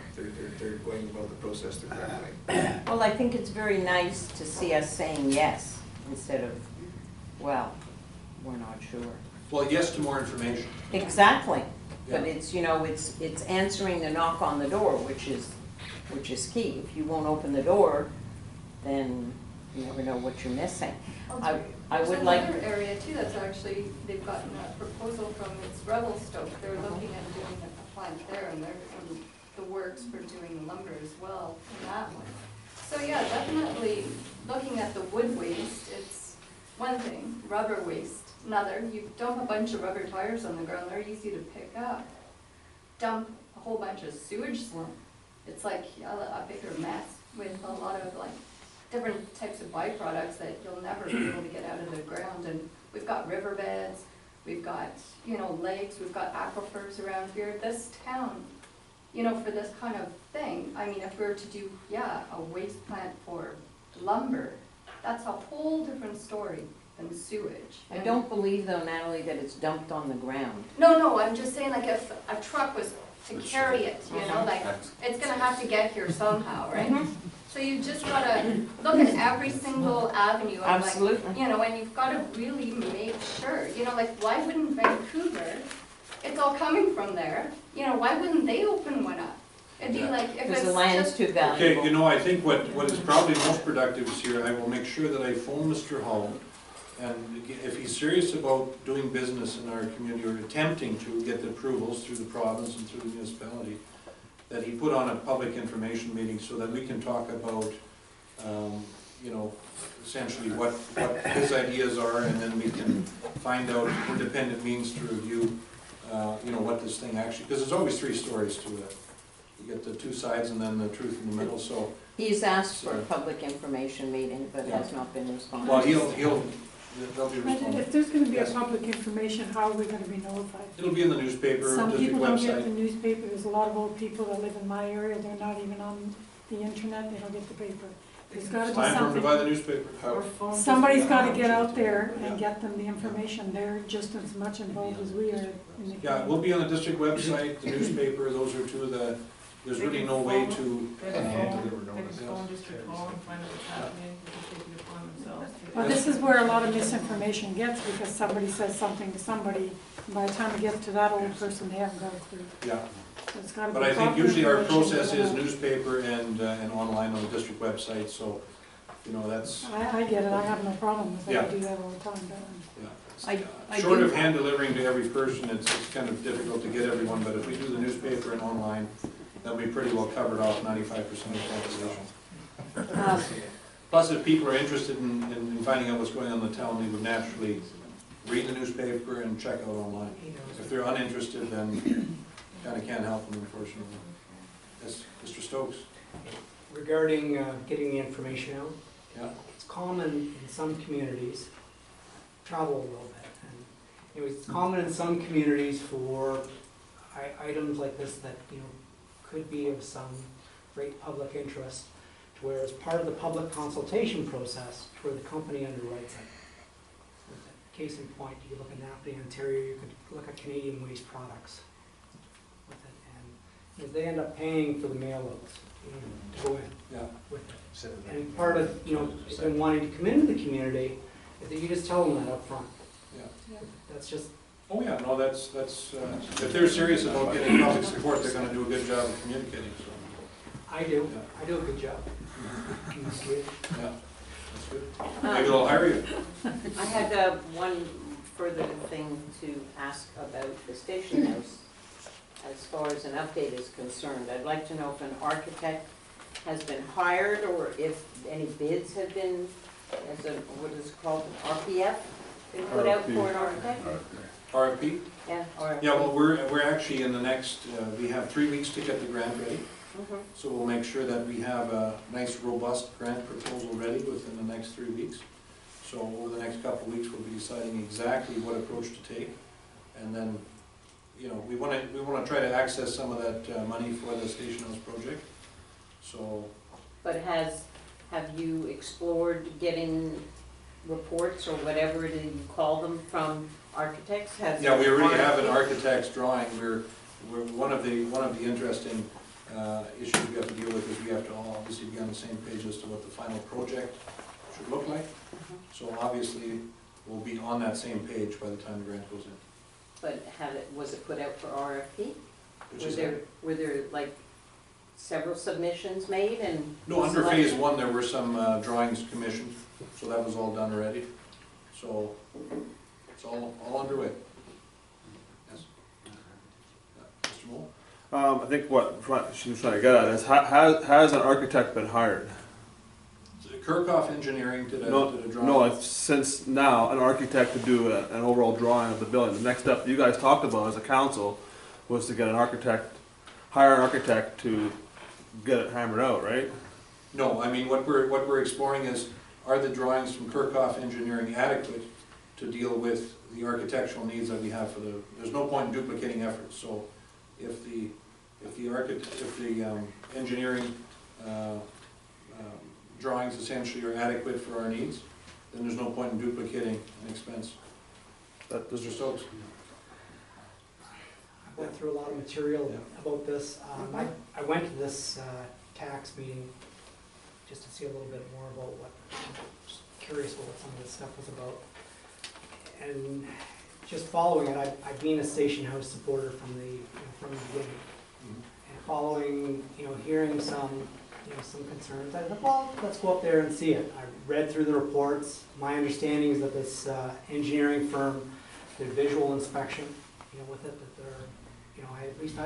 They're going about the process the correct way. Well, I think it's very nice to see us saying yes instead of, well, we're not sure. Well, yes to more information. Exactly, but Yeah. it's, you know, it's answering the knock on the door, which is key. If you won't open the door, then you never know what you're missing. I would like. There's another area too that's actually, they've gotten a proposal from, it's Revelstoke, they're looking at doing a plant there, and they're in the works for doing lumber as well in that one. So yeah, definitely looking at the wood waste, it's one thing, rubber waste another. You dump a bunch of rubber tires on the ground, they're easy to pick up. Dump a whole bunch of sewage slump, it's like a bigger mess with a lot of like different types of byproducts that you'll never be able to get out of the ground. And we've got riverbeds, we've got, you know, lakes, we've got aquifers around here. This town, you know, for this kind of thing, I mean, if we were to do, yeah, a waste plant for lumber, that's a whole different story than sewage. I don't believe though, Natalie, that it's dumped on the ground. No, I'm just saying, like, if a truck was to carry it, you know, like, it's gonna have to get here somehow, right? So you just gotta look at every single avenue of like, Absolutely. you know, and you've gotta really make sure, you know, like, why wouldn't Vancouver, it's all coming from there, you know, why wouldn't they open one up? It'd be like, if it's Because the land's just, too valuable. Okay, you know, I think what is probably most productive is here, I will make sure that I phone Mr. Hull, and if he's serious about doing business in our community, or attempting to get the approvals through the province and through the municipality, that he put on a public information meeting so that we can talk about, you know, essentially what his ideas are, and then we can find out independent means to review, you know, what this thing actually, because there's always three stories to it. You get the two sides and then the truth in the middle, so. He's asked for a public information meeting, but has not been responded. Well, they'll be responding. If there's gonna be a Yes. public information, how are we gonna be notified? It'll be in the newspaper, Some district people don't get the website. newspaper, there's a lot of old people that live in my area, they're not even on the internet, they don't get the paper. There's gotta It's be time for them to buy the something, newspaper. somebody's gotta get out there Yeah. and get them the information, they're just as much involved as we are in the. Yeah, we'll be on the district website, the newspaper, those are two of the, there's really no way to. They can phone District Hall and find out what's happening, they can take it upon themselves. Well, this is where a lot of misinformation gets, because somebody says something to somebody, and by the time it gets to that old person, they haven't got a clue. Yeah, So it's gotta be but I think proper usually our information process is given out. newspaper and online on the district website, so, you know, that's, I get it, I have no problem with it, I Yeah. do that all the time, but. yeah. I Short do- of hand delivering to every person, it's kind of difficult to get everyone, but if we do the newspaper and online, that'll be pretty well covered off 95% of the population. Plus, if people are interested in finding out what's going on in the town, they would naturally read the newspaper and check out online. If they're uninterested, then kind of can't help them, unfortunately. Yes, Mr. Stokes? Regarding getting the information out, Yeah. it's common in some communities, travel a little bit, and it's common in some communities for items like this that, you know, could be of some great public interest, to where as part of the public consultation process, to where the company underwrites it. Case in point, you could look at Napanee, Ontario, you could look at Canadian Waste Products with it, and if they end up paying for the mail-outs, you know, to go in Yeah. with it. And part of, you know, them wanting to come into the community, is that you just tell them that up front. Yeah. That's just, Oh, yeah, no, that's, if they're serious about getting public support, they're gonna do a good job of communicating, so. I do, Yeah. I do a good job. That's good. Yeah, that's good. Maybe they'll hire you. I had one further thing to ask about the station house. As far as an update is concerned, I'd like to know if an architect has been hired, or if any bids have been, as a, what is it called, an RPF, been put out for an architect? RFP? Yeah, RFP. Yeah, well, we're actually in the next, we have 3 weeks to get the grant ready. Mhm. So we'll make sure that we have a nice, robust grant proposal ready within the next 3 weeks. So over the next couple of weeks, we'll be deciding exactly what approach to take. And then, you know, we wanna try to access some of that money for the station house project. So, But has Have you explored getting reports or whatever you call them from architects? Yeah, we already have an architect's drawing. We're one of the interesting issues we have to deal with is we have to all obviously be on the same page as to what the final project should look like. So obviously, we'll be on that same page by the time the grant goes in. But was it put out for RFP? Which is it? Were there like several submissions made and? No, under phase one, there were some drawings commissioned, so that was all done already. So it's all underway. Yes? Mr. Moore? I think what she was trying to get at is, has an architect been hired? Kirkhoff Engineering did a drawing. No, since now, an architect to do an overall drawing of the building. The next step you guys talked about as a council was to get an architect, hire an architect to get it hammered out, right? No, I mean, what we're exploring is, are the drawings from Kirkhoff Engineering adequate to deal with the architectural needs that we have for there's no point in duplicating efforts. So if the engineering drawings essentially are adequate for our needs, then there's no point in duplicating an expense. Mr. Stokes? I went through a lot of material about this. I went to this tax meeting just to see a little bit more about just curious about what some of this stuff was about. And just following it, I've been a station house supporter from the beginning. And following, hearing some concerns, I thought, well, let's go up there and see it. I read through the reports. My understanding is that this engineering firm did visual inspection, with it, that they're, at least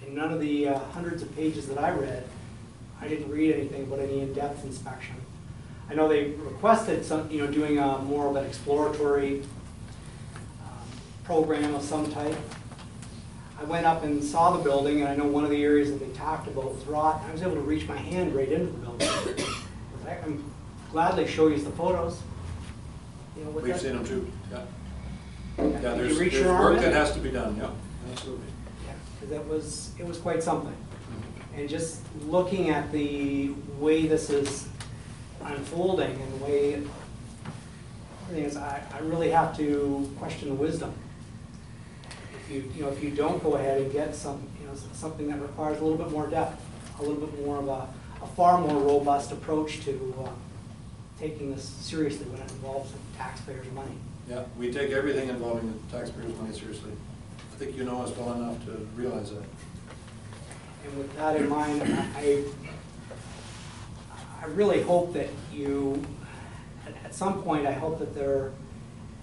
in none of the hundreds of pages that I read, I didn't read anything about any in-depth inspection. I know they requested some, doing a more of an exploratory program of some type. I went up and saw the building, and I know one of the areas that they talked about was rot. I was able to reach my hand right into the building. I can gladly show you the photos. We've seen them too, yeah. Yeah, You there's reach your arm work in? that has to be done, yeah, absolutely. Yeah, because it was quite something. And just looking at the way this is unfolding and the way everything is, I really have to question the wisdom. If you don't go ahead and get something that requires a little bit more depth, a little bit more of a far more robust approach to taking this seriously when it involves the taxpayers' money. Yeah, we take everything involving the taxpayers' money seriously. I think you know us well enough to realize that. And with that in mind, I really hope that at some point, I hope that there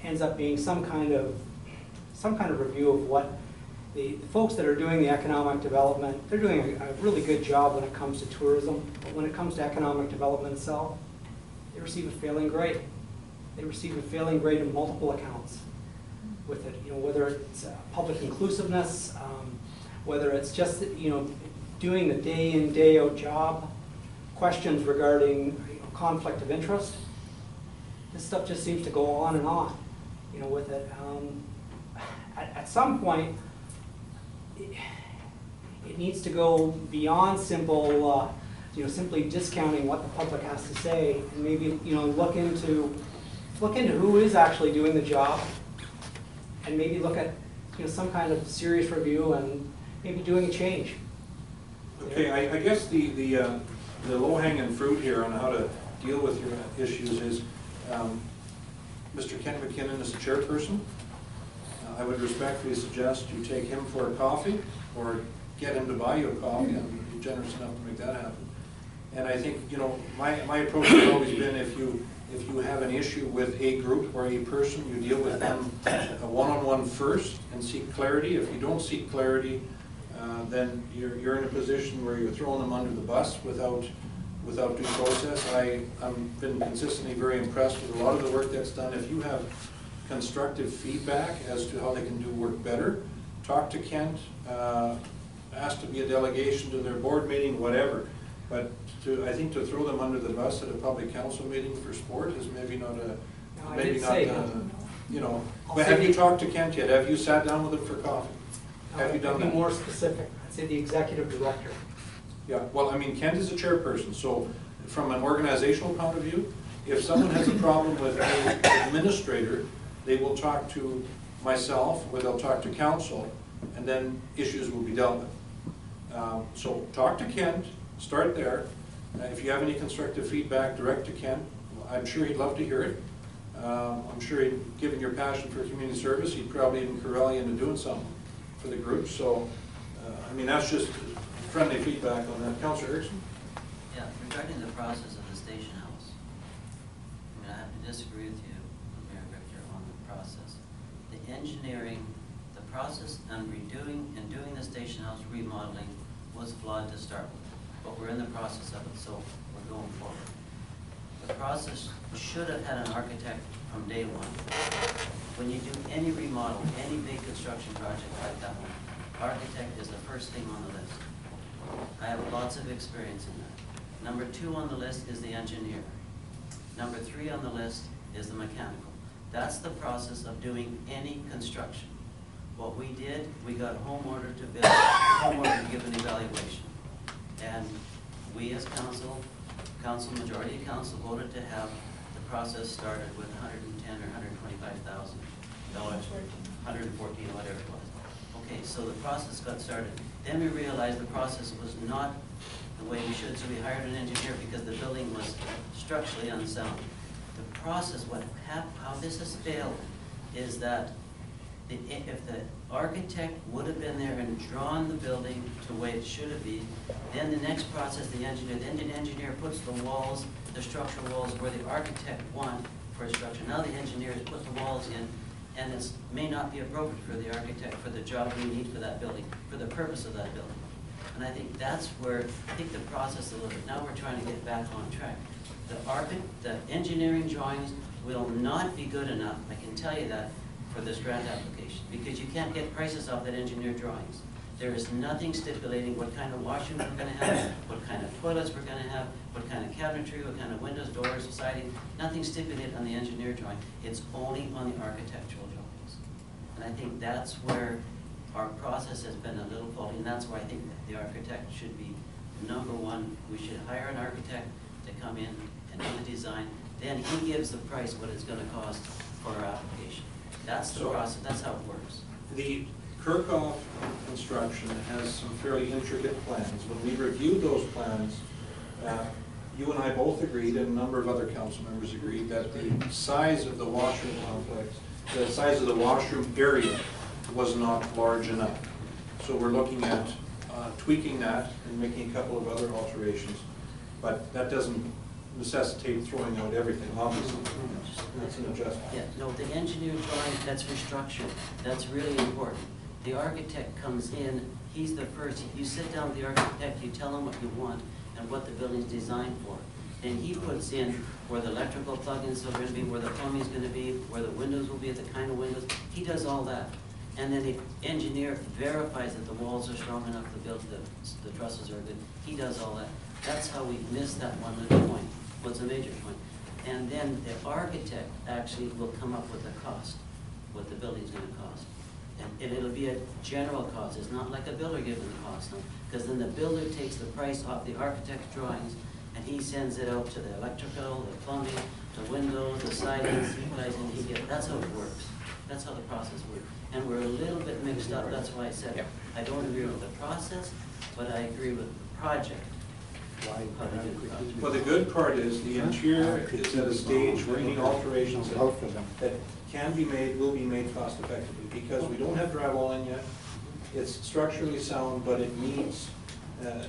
ends up being some kind of review of what the folks that are doing the economic development, they're doing a really good job when it comes to tourism, but when it comes to economic development itself, they receive a failing grade. They receive a failing grade in multiple accounts with it, whether it's public inclusiveness, whether it's just, doing the day in, day out job, questions regarding conflict of interest. This stuff just seems to go on and on, with it. At some point, it needs to go beyond simply discounting what the public has to say, and maybe look into who is actually doing the job, and maybe look at some kind of serious review and maybe doing a change. Okay, I guess the low-hanging fruit here on how to deal with your issues is Mr. Ken McKinnon is the chairperson. I would respectfully suggest you take him for a coffee or get him to buy you a coffee and be generous enough to make that happen. And I think, my approach has always been if you have an issue with a group or a person, you deal with them one-on-one first and seek clarity. If you don't seek clarity, then you're in a position where you're throwing them under the bus without due process. I've been consistently very impressed with a lot of the work that's done. If you have constructive feedback as to how they can do work better, talk to Kent, ask to be a delegation to their board meeting, whatever. But I think to throw them under the bus at a public council meeting for sport is maybe not But have you talked to Kent yet? Have you sat down with him for coffee? Have you done that? Be more specific. I'd say the executive director. Yeah, well, Kent is the chairperson, so from an organizational point of view, if someone has a problem with an administrator, they will talk to myself, or they'll talk to council, and then issues will be dealt with. So talk to Kent, start there. If you have any constructive feedback, direct to Kent. I'm sure he'd love to hear it. I'm sure, given your passion for community service, he'd probably even corral you into doing something for the group. So, I mean, that's just friendly feedback on that. Councillor Erickson? Yeah, regarding the process of the station house, I mean, I have to disagree with you, Mayor Richter, on the process. The engineering, the process on redoing and doing the station house remodeling was flawed to start with, but we're in the process of it, so we're going forward. The process should have had an architect from day one. When you do any remodel, any big construction project like that one, architect is the first thing on the list. I have lots of experience in that. Number 2 on the list is the engineer. Number 3 on the list is the mechanical. That's the process of doing any construction. What we did, we got a home order to build, home order to give an evaluation. And we as council, majority of council voted to have the process started with $110,000 or $125,000, 114 or whatever it was. Okay, so the process got started. Then we realized the process was not the way we should, so we hired an engineer because the building was structurally unsound. The process, how this has failed is that if the architect would have been there and drawn the building to the way it should have been, then the next process, the engineer puts the walls, the structural walls where the architect want for a structure. Now the engineer has put the walls in, and it may not be appropriate for the architect for the job we need for that building, for the purpose of that building. And I think that's where, I think the process a little bit, now we're trying to get back on track. The engineering drawings will not be good enough, I can tell you that, for this grant application, because you can't get prices off that engineered drawings. There is nothing stipulating what kind of washroom we're gonna have, what kind of toilets we're gonna have, what kind of cabinetry, what kind of windows, doors, siding, nothing stipulated on the engineered drawing. It's only on the architectural drawings. And I think that's where our process has been a little faulty, and that's why I think the architect should be number 1. We should hire an architect to come in and do the design. Then he gives the price, what it's gonna cost for our application. That's the process, that's how it works. The Kirkhoff construction has some fairly intricate plans. When we reviewed those plans, you and I both agreed, and a number of other council members agreed, that the size of the washroom complex, the size of the washroom area was not large enough. So we're looking at tweaking that and making a couple of other alterations. But that doesn't necessitate throwing out everything, obviously. That's an adjustment. Yeah, no, the engineer drawing, that's for structure. That's really important. The architect comes in, he's the first, you sit down with the architect, you tell him what you want and what the building's designed for. Then he puts in where the electrical plugins are gonna be, where the plumbing's gonna be, where the windows will be, the kind of windows. He does all that. And then the engineer verifies that the walls are strong enough to build, the trusses are good. He does all that. That's how we missed that one little point. What's a major point? And then the architect actually will come up with a cost, what the building's gonna cost. And it'll be a general cost. It's not like a builder giving the cost, no? Because then the builder takes the price off the architect's drawings and he sends it out to the electrical, the plumbing, the windows, the sidings, that's how it works. That's how the process works. And we're a little bit mixed up, that's why I said, I don't agree with the process, but I agree with the project. Well, the good part is the interior is at a stage where any alterations that can be made, will be made cost effectively, because we don't have drywall in yet. It's structurally sound, but it needs,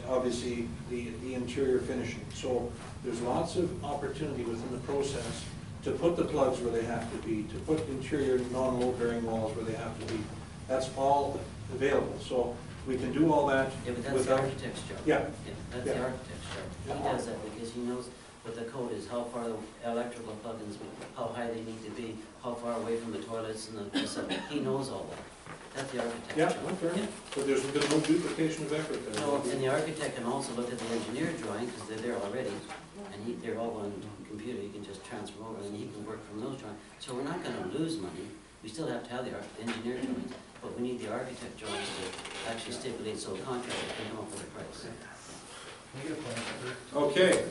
obviously, the interior finishing. So there's lots of opportunity within the process to put the plugs where they have to be, to put interior non-load bearing walls where they have to be. That's all available. So we can do all that. Yeah, but that's without, the architect's job. Yeah. That's the architect's job. He does that because he knows what the code is, how far the electrical plugins, how high they need to be, how far away from the toilets and the facility. He knows all that. That's the architect's job. Yeah. But there's been no duplication of effort there. No, and the architect can also look at the engineer drawing, because they're there already, and they're all on the computer, you can just transfer over, and he can work from those drawings. So we're not gonna lose money, we still have to have the engineer drawings, but we need the architect drawings to actually stipulate so a contractor can come up with a price. Okay,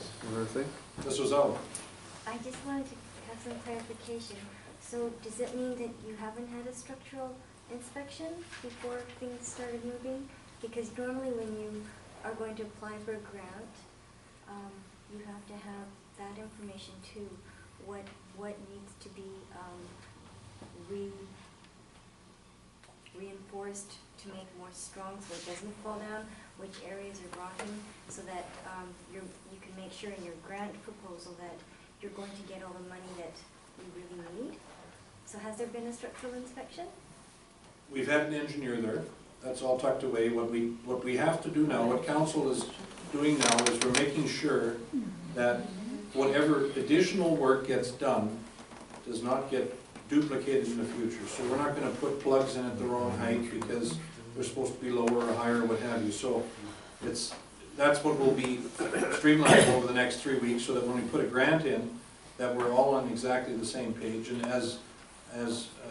this was Ellen. I just wanted to have some clarification. So does it mean that you haven't had a structural inspection before things started moving? Because normally when you are going to apply for a grant, you have to have that information too. What needs to be reinforced to make more strong so it doesn't fall down, which areas are rotting, so that you can make sure in your grant proposal that you're going to get all the money that you really need. So has there been a structural inspection? We've had an engineer there. That's all tucked away. What we have to do now, what council is doing now, is we're making sure that whatever additional work gets done does not get duplicated in the future. So we're not going to put plugs in at the wrong height because they're supposed to be lower or higher, what have you. So that's what will be streamlined over the next 3 weeks, so that when we put a grant in, that we're all on exactly the same page. And as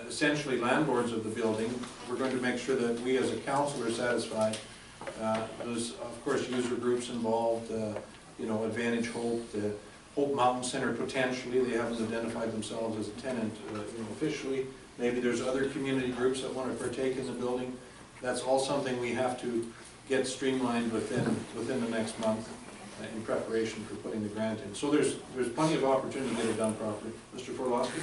essentially landlords of the building, we're going to make sure that we as a council are satisfied. There's of course user groups involved, you know, Advantage Hope, the Hope Mountain Center potentially, they haven't identified themselves as a tenant you know, officially. Maybe there's other community groups that want to partake in the building. That's all something we have to get streamlined within the next month in preparation for putting the grant in. So there's plenty of opportunity to get it done properly. Mr. Forlowski?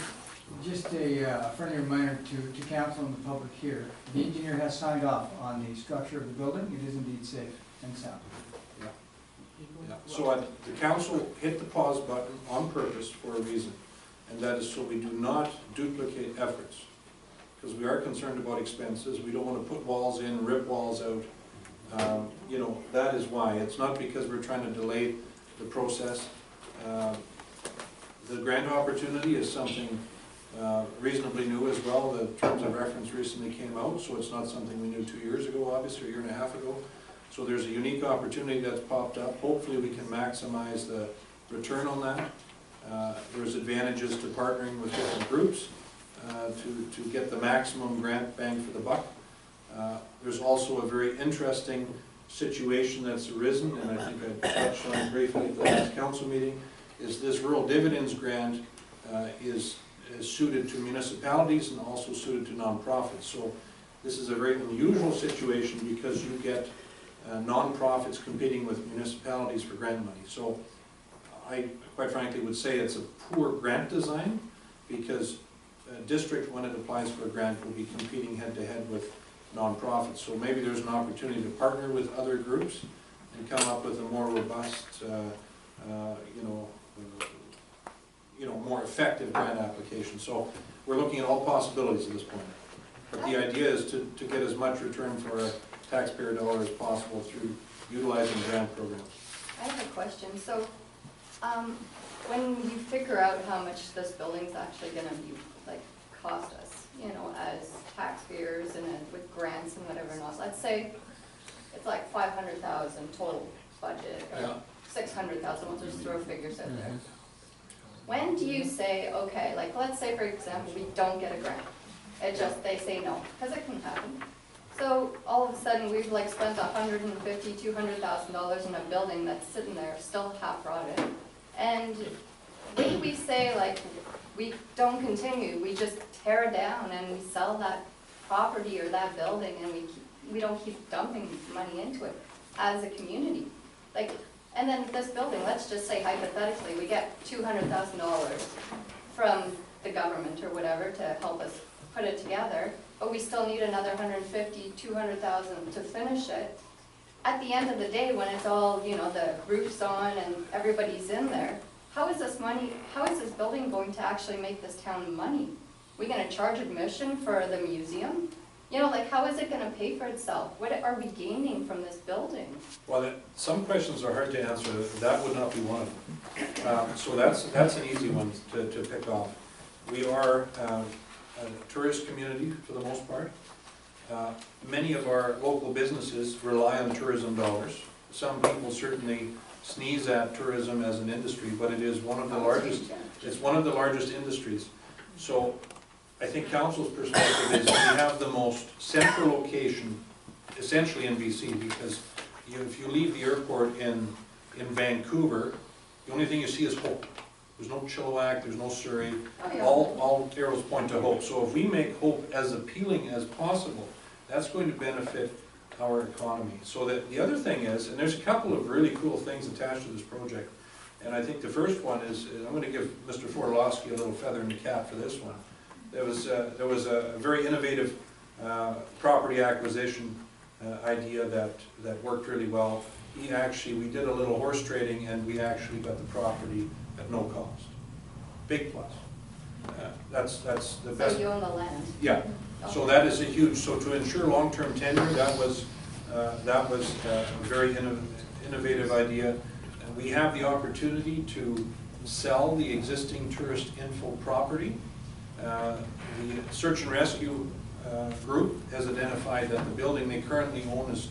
Just a friendly reminder to council and the public here. The engineer has signed off on the structure of the building. It is indeed safe and sound. Yeah. So the council hit the pause button on purpose for a reason, and that is so we do not duplicate efforts, because we are concerned about expenses. We don't want to put walls in, rip walls out. You know, that is why. It's not because we're trying to delay the process. The grant opportunity is something reasonably new as well. The terms of reference recently came out, so it's not something we knew 2 years ago, obviously, or a year and a half ago. So there's a unique opportunity that's popped up. Hopefully we can maximize the return on that. There's advantages to partnering with different groups to get the maximum grant bang for the buck. There's also a very interesting situation that's arisen, and I think I touched on it briefly at the last council meeting, is this rural dividends grant is suited to municipalities and also suited to nonprofits. So this is a very unusual situation because you get nonprofits competing with municipalities for grant money. So I quite frankly would say it's a poor grant design, because a district, when it applies for a grant, will be competing head-to-head with nonprofits. So maybe there's an opportunity to partner with other groups and come up with a more robust, more effective grant application. So we're looking at all possibilities at this point. But the idea is to get as much return for a taxpayer dollar as possible through utilizing grant programs. I have a question. So, when you figure out how much this building's actually gonna be, like, cost us, you know, as taxpayers and with grants and whatever not, let's say it's like 500,000 total budget, or 600,000, we'll just throw figures out there. When do you say, okay, like, let's say for example, we don't get a grant. They say no, because it can happen. So all of a sudden, we've like spent $150,000, $200,000 in a building that's sitting there, still half rotted. And when we say like, we don't continue, we just tear it down and we sell that property or that building, and we don't keep dumping money into it as a community. Like, and then this building, let's just say hypothetically, we get $200,000 from the government or whatever to help us put it together, but we still need another $150,000, $200,000 to finish it. At the end of the day, when it's all, you know, the roof's on and everybody's in there, how is this building going to actually make this town money? We're gonna charge admission for the museum? You know, like, how is it gonna pay for itself? What are we gaining from this building? Well, some questions are hard to answer. That would not be one of them. So that's an easy one to pick off. We are a tourist community for the most part. Many of our local businesses rely on tourism dollars. Some people certainly sneeze at tourism as an industry, but it is one of the largest. It's one of the largest industries. So I think council's perspective is we have the most central location, essentially in BC, because if you leave the airport in in Vancouver, the only thing you see is Hope. There's no Chilliwack, there's no Surrey, Oh, yeah. all arrows point to Hope. So if we make Hope as appealing as possible, that's going to benefit our economy. So that, the other thing is, and there's a couple of really cool things attached to this project, and I think the first one is, I'm gonna give Mr. Forlowski a little feather in the cap for this one. There was a very innovative property acquisition idea that worked really well. We did a little horse trading, and we actually got the property at no cost. Big plus. That's the best. So you own the land? Yeah, so that is a huge, so to ensure long-term tenure, that was a very innovative idea. And we have the opportunity to sell the existing tourist info property. The search and rescue group has identified that the building they currently own is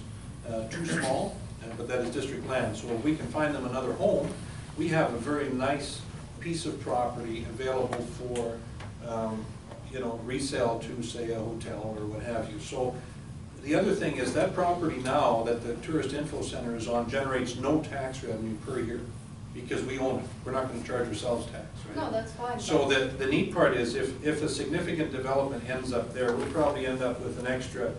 too small, but that is district land. So if we can find them another home, we have a very nice piece of property available for, resale to, say, a hotel or what have you. So the other thing is that property now that the Tourist Info Center is on generates no tax revenue per year because we own it. We're not going to charge ourselves tax, right? No, that's fine. So the neat part is if a significant development ends up there, we'll probably end up with an extra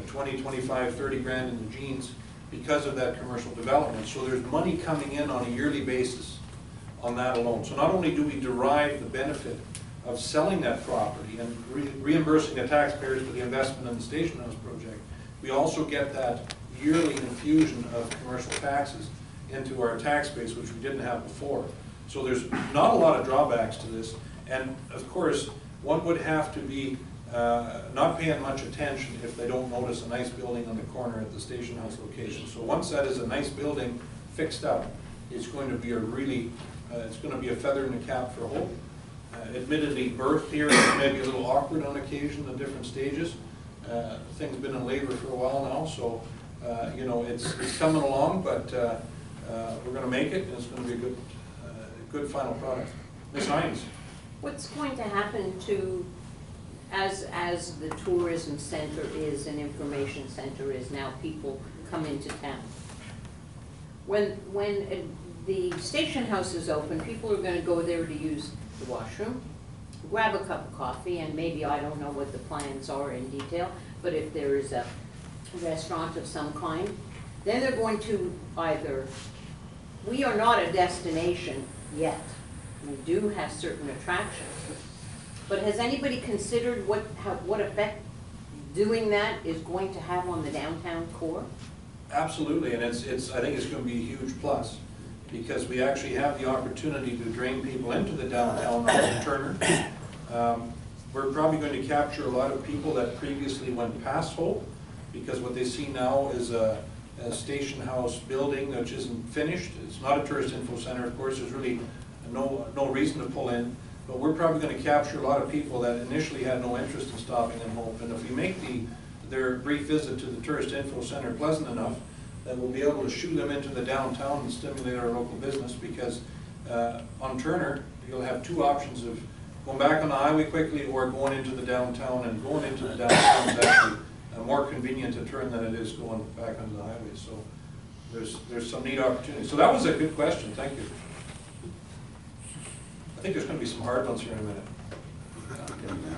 20, 25, 30 grand in the jeans because of that commercial development. So there's money coming in on a yearly basis on that alone. So not only do we derive the benefit of selling that property and reimbursing the taxpayers for the investment in the Station House project, we also get that yearly infusion of commercial taxes into our tax base, which we didn't have before. So there's not a lot of drawbacks to this. And of course, one would have to be not paying much attention if they don't notice a nice building on the corner at the Station House location. So once that is a nice building fixed up, it's going to be a really, it's going to be a feather in the cap for Hope. Admittedly, birth here is maybe a little awkward on occasion at different stages. Things have been in labor for a while now, so it's coming along, but we're going to make it, and it's going to be a good final product. Ms. Hines. What's going to happen to, as the tourism center is, an information center is now, people come into town? When the Station House is open, people are going to go there to use the washroom, grab a cup of coffee, and maybe, I don't know what the plans are in detail, but if there is a restaurant of some kind, then they're going to either, we are not a destination yet. We do have certain attractions. But has anybody considered what effect doing that is going to have on the downtown core? Absolutely, and I think it's going to be a huge plus, because we actually have the opportunity to drain people into the downtown on Turner. We're probably going to capture a lot of people that previously went past Hope, because what they see now is a Station House building which isn't finished. It's not a tourist info center, of course. There's really no reason to pull in, but we're probably going to capture a lot of people that initially had no interest in stopping in Hope. And if we make their brief visit to the Tourist Info Center pleasant enough, that we'll be able to shoo them into the downtown and stimulate our local business, because on Turner, you'll have two options of going back on the highway quickly or going into the downtown, and going into the downtown is actually more convenient to turn than it is going back onto the highway. So there's some neat opportunities. So that was a good question, thank you. I think there's going to be some hard ones here in a minute.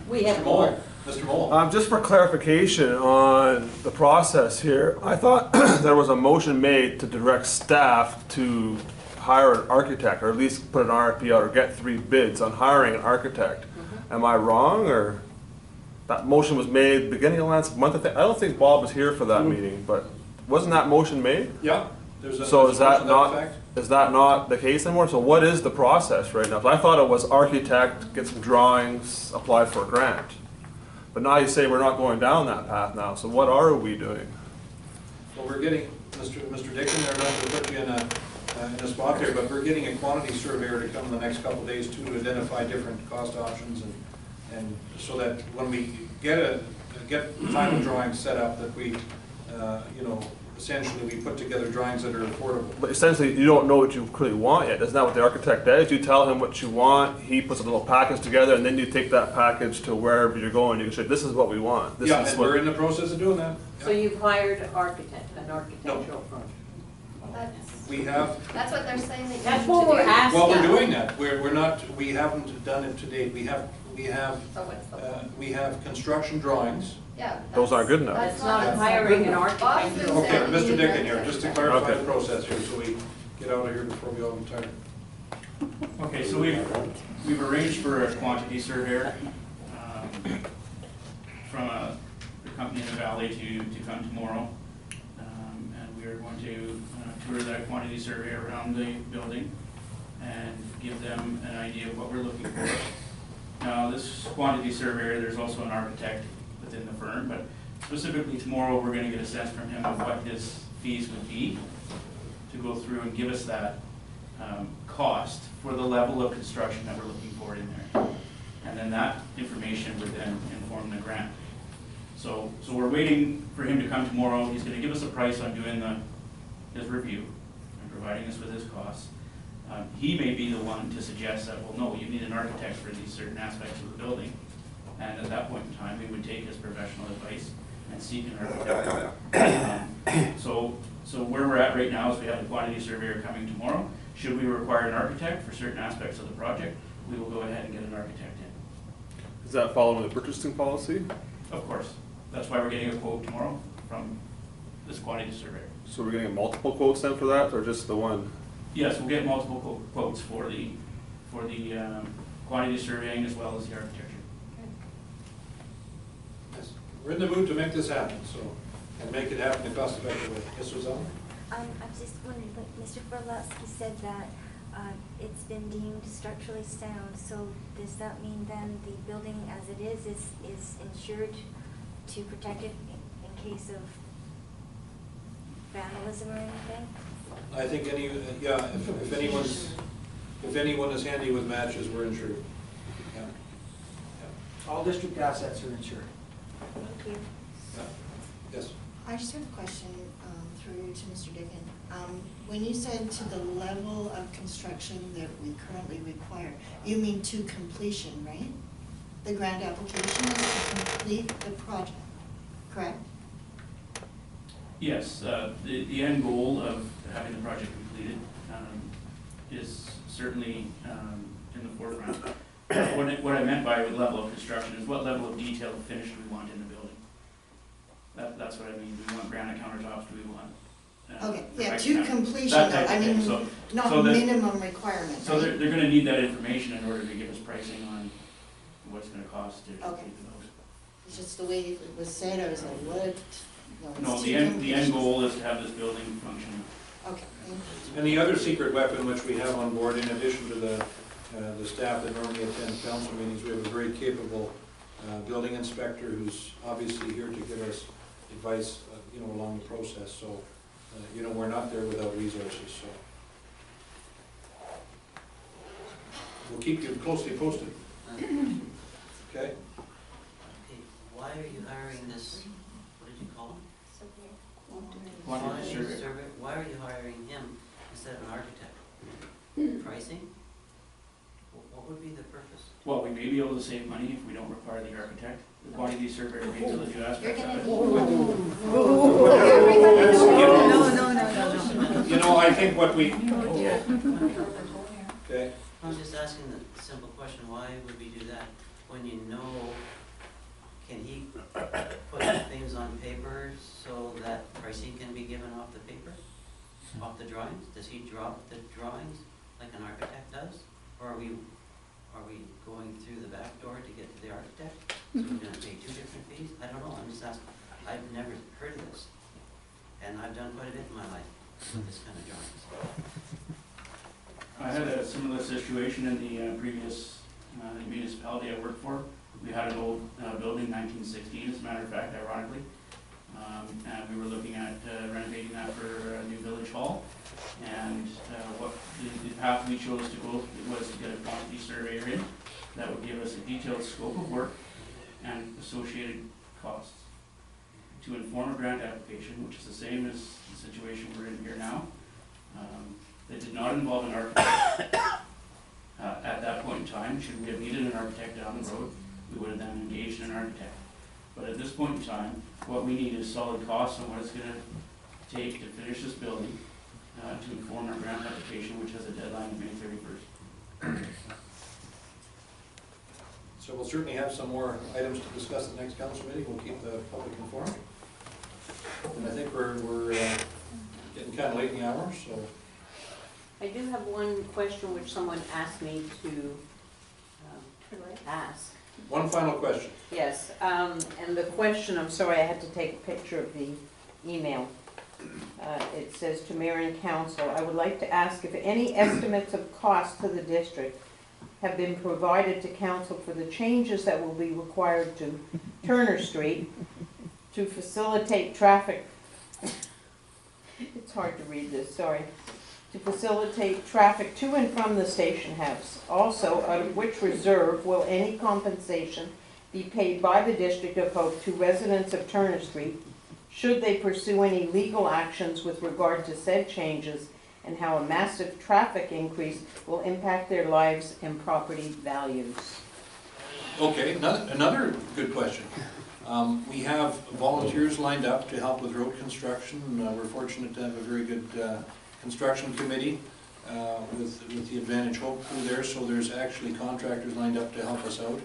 We have Mr. Mole. Mr. Mole. Just for clarification on the process here, I thought there was a motion made to direct staff to hire an architect, or at least put an RFP out or get 3 bids on hiring an architect. Am I wrong, or that motion was made beginning of last month? I don't think Bob was here for that meeting, but wasn't that motion made? Yeah. So is that not the case anymore? So what is the process right now? 'Cause I thought it was architect, get some drawings, apply for a grant. But now you say we're not going down that path now, so what are we doing? Well, we're getting, Mr. Dickon, they're not going to put you in a spot there, but we're getting a quantity surveyor to come in the next couple of days too, to identify different cost options, and so that when we get final drawings set up, that we, essentially we put together drawings that are affordable. But essentially, you don't know what you really want yet. Isn't that what the architect does? You tell him what you want, he puts a little package together, and then you take that package to wherever you're going. You can say, this is what we want. This Yeah, is and what... we're in the process of doing that. So you've hired an architectural firm? we have, That's what they're saying that you That's need what to we're do. asking. well, we're doing that. We're not, we haven't done it to date. We have, So what's the, we have construction drawings. yeah. Those aren't good enough. It's not hiring an Bob's architect. been Okay, saying Mr. you need Dickin here, that. just to clarify Okay. the process here, so we get out of here before we all retire. Okay, so we've arranged for a quantity surveyor from a company in the valley to come tomorrow. And we are going to tour that quantity survey around the building and give them an idea of what we're looking for. Now, this quantity surveyor, there's also an architect within the firm, but specifically tomorrow, we're gonna get a sense from him of what his fees would be to go through and give us that cost for the level of construction that we're looking for in there. And then that information would then inform the grant. So we're waiting for him to come tomorrow. He's gonna give us a price on doing his review and providing us with his costs. He may be the one to suggest that, well, no, you need an architect for these certain aspects of the building. And at that point in time, we would take his professional advice and seek an architect. So where we're at right now is we have a quantity surveyor coming tomorrow. Should we require an architect for certain aspects of the project, we will go ahead and get an architect in. Is that following the purchasing policy? Of course. That's why we're getting a quote tomorrow from this quantity surveyor. So we're getting multiple quotes then for that, or just the one? Yes, we'll get multiple quotes for the quantity surveying as well as the architecture. Yes. We're in the mood to make this happen, so, and make it happen in a cost-effective way. Yes, Rosanna? I'm just wondering, but Mr. Borlowski said that it's been deemed structurally sound, so does that mean then the building as it is insured to protect it in case of vandalism or anything? I think if anyone is handy with matches, we're insured. Yeah. All district assets are insured. Thank you. Yeah. Yes. I just have a question through you to Mr. Dickin. When you said to the level of construction that we currently require, you mean to completion, right? The grant application is to complete the project, correct? Yes, the end goal of having the project completed is certainly in the forefront. What I meant by level of construction is what level of detail and finish do we want in the building? That's what I mean. Do we want granite countertops? Do we want? Okay, yeah, direct to counter- completion, that though, type of I thing. mean, So not that- minimum requirement, So right? they're gonna need that information in order to give us pricing on what's gonna cost to complete those. It's just the way it was said, I was like, what? No, it's the to end completion. goal is to have this building function. Okay. And the other secret weapon which we have on board, in addition to the staff that normally attend council meetings, we have a very capable building inspector who's obviously here to give us advice, along the process. So, we're not there without resources, so. We'll keep you closely posted. Okay? Okay, why are you hiring this, what did you call him? Quantity surveyor. Why are you hiring him instead of an architect? Pricing? What would be the purpose? Well, we may be able to save money if we don't require the architect. The quantity surveyor may deal with a few aspects of it. I think what we, okay, I'm just asking the simple question, why would we do that when you know, can he put things on paper so that pricing can be given off the paper? Off the drawings? Does he draw the drawings like an architect does? Or are we going through the back door to get to the architect? So we're gonna pay two different fees? I don't know, I'm just asking. I've never heard of this. And I've done quite a bit in my life with this kind of drawings. I had a similar situation in the previous municipality I worked for. We had an old building, 1916, as a matter of fact, ironically. And we were looking at renovating that for a new village hall. And what the path we chose to go was to get a quantity surveyor in that would give us a detailed scope of work and associated costs to inform a grant application, which is the same as the situation we're in here now. That did not involve an architect at that point in time. Should we have needed an architect down the road, we would have then engaged an architect. But at this point in time, what we need is solid costs on what it's going to take to finish this building to inform our grant application, which has a deadline of May 31st. So we'll certainly have some more items to discuss at the next council meeting. We'll keep the public informed. And I think we're getting kind of late in the hour, so. I do have one question which someone asked me to ask. One final question. Yes, and the question, I'm sorry, I had to take a picture of the email. It says to Mayor and Council, I would like to ask if any estimates of cost to the district have been provided to Council for the changes that will be required to Turner Street to facilitate traffic. It's hard to read this, sorry. To facilitate traffic to and from the station house. Also, out of which reserve will any compensation be paid by the District of Hope to residents of Turner Street should they pursue any legal actions with regard to said changes, and how a massive traffic increase will impact their lives and property values? Okay, another good question. We have volunteers lined up to help with road construction. We're fortunate to have a very good construction committee with the Advantage Hope crew there, so there's actually contractors lined up to help us out.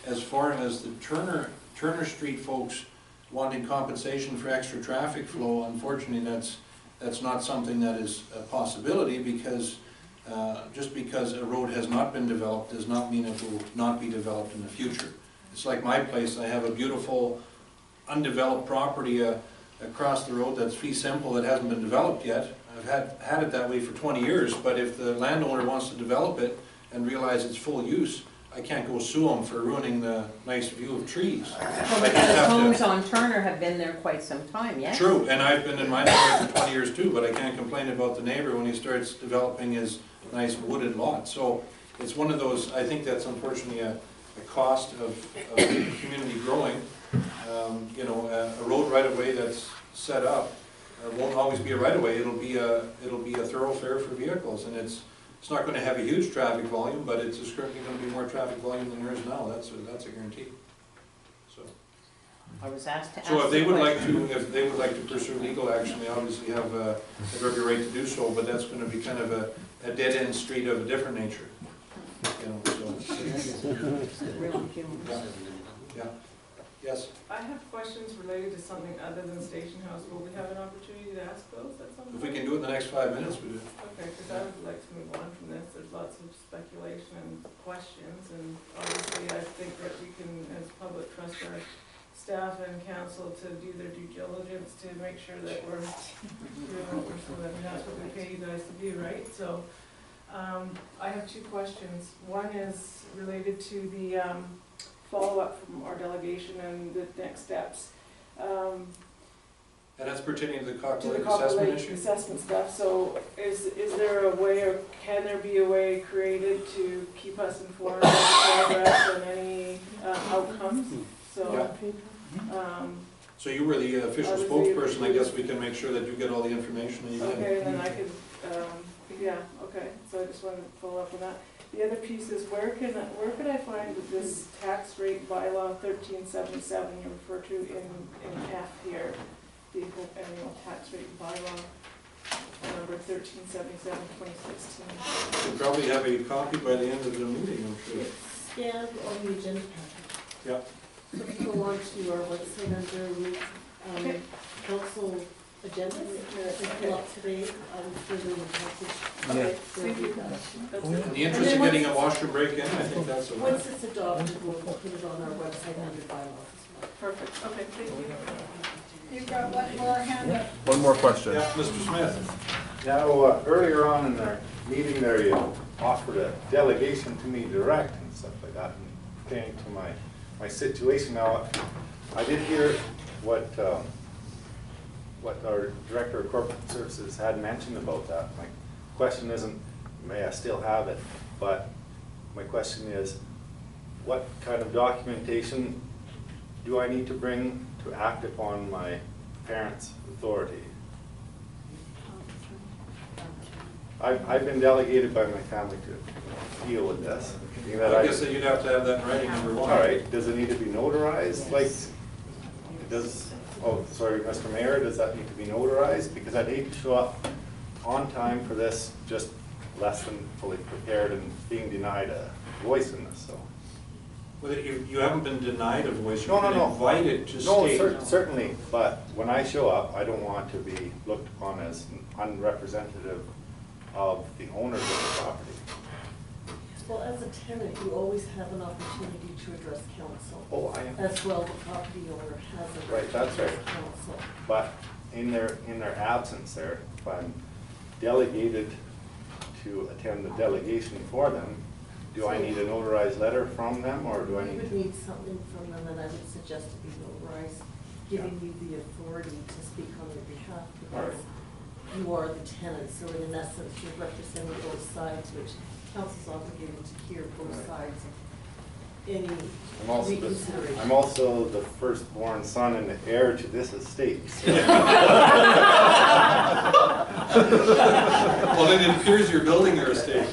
As far as the Turner Street folks wanting compensation for extra traffic flow, unfortunately that's not something that is a possibility, because just because a road has not been developed does not mean it will not be developed in the future. It's like my place. I have a beautiful undeveloped property across the road that's fee simple that hasn't been developed yet. I've had it that way for 20 years, but if the landowner wants to develop it and realize it's full use, I can't go sue them for ruining the nice view of trees. Well, the homes on Turner have been there quite some time, yes? True, and I've been in my neighborhood for 20 years too, but I can't complain about the neighbor when he starts developing his nice wooded lot. So it's one of those, I think that's unfortunately a cost of community growing. You know, a road right-of-way that's set up won't always be a right-of-way. It'll be a thoroughfare for vehicles, and it's not going to have a huge traffic volume, but it's certainly going to be more traffic volume than there is now. That's a guarantee. So I was asked to ask. So if they would like to pursue legal action, they obviously have every right to do so. But that's going to be kind of a dead-end street of a different nature. You know, so. Yeah. Yes. I have questions related to something other than Station House. Will we have an opportunity to ask those at some point? If we can do it in the next 5 minutes, we do. Okay, because I would like to move on from this. There's lots of speculation and questions, and obviously I think that we can, as public, trust our staff and council to do their due diligence to make sure that we're doing what we're supposed to. I mean, that's what we pay you guys to do, right? So, I have two questions. One is related to the follow-up from our delegation and the next steps. And that's pertaining to the Cock To the Lake Copper assessment Lake issue? assessment stuff. So is there a way, or can there be a way created to keep us informed of the progress and any outcomes? So, So you were the official spokesperson. I guess we can make sure that you get all the information that you can. okay, then I could, yeah, okay. So I just wanted to follow up on that. The other piece is where could I find this tax rate bylaw 1377 you refer to in F here, the annual tax rate bylaw number 1377, 2016. We'll probably have a copy by the end of the meeting, I'm sure. Scanned on the agenda packet. Yeah. So if you go on to our website under council agenda, pull up today, further the package. Okay, thank you. That's it. In the interest of getting a washroom break in, I think that's a win. Once it's adopted, we'll put it on our website under bylaws as well. Perfect, okay, thank you. You've got one more hand up. One more question. Yeah, Mr. Smith. Now, earlier on in our meeting there, you offered a delegation to me direct and stuff like that, and pertaining to my situation. Now, I did hear what our Director of Corporate Services had mentioned about that. My question isn't, may I still have it, but my question is, what kind of documentation do I need to bring to act upon my parents' authority? I've been delegated by my family to deal with this. I guess that you'd have to have that in writing, number one. All right, does it need to be notarized? Like, oh, sorry, Mr. Mayor, does that need to be notarized? Because I'd hate to show up on time for this, just less than fully prepared and being denied a voice in this, so. Well, you haven't been denied a voice, No, you've no, been no. invited to No, state. certainly, but when I show up, I don't want to be looked upon as unrepresentative of the owners of the property. Well, as a tenant, you always have an opportunity to address council. Oh, I am. As well, the property owner has a Right, that's to address right. council. But in their absence there, if I'm delegated to attend the delegation for them, do I need a notarized letter from them, or do I You need? would need something from them, and I would suggest it be notarized, giving you the authority to speak on their behalf, because you are the tenant, so in essence, you're representing both sides, which council's obligated to hear both sides of any reconsideration. I'm also the firstborn son and the heir to this estate. So. Well, then it appears you're building your estate.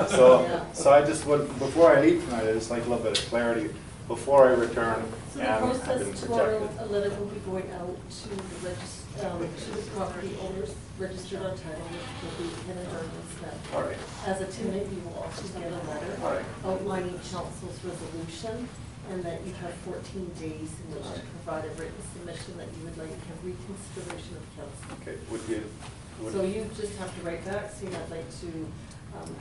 So I just would, before I leave tonight, I just like a little bit of clarity before I return, So and the I've been process tomorrow, protected. a letter will be going out to the property owners registered on title, which will be tenant or instead. All right. As a tenant, you will also get a letter All right. outlining council's resolution, and that you have 14 days in which to provide a written submission that you would like a reconsideration of council. Okay, would you? So you just have to write back saying I'd like to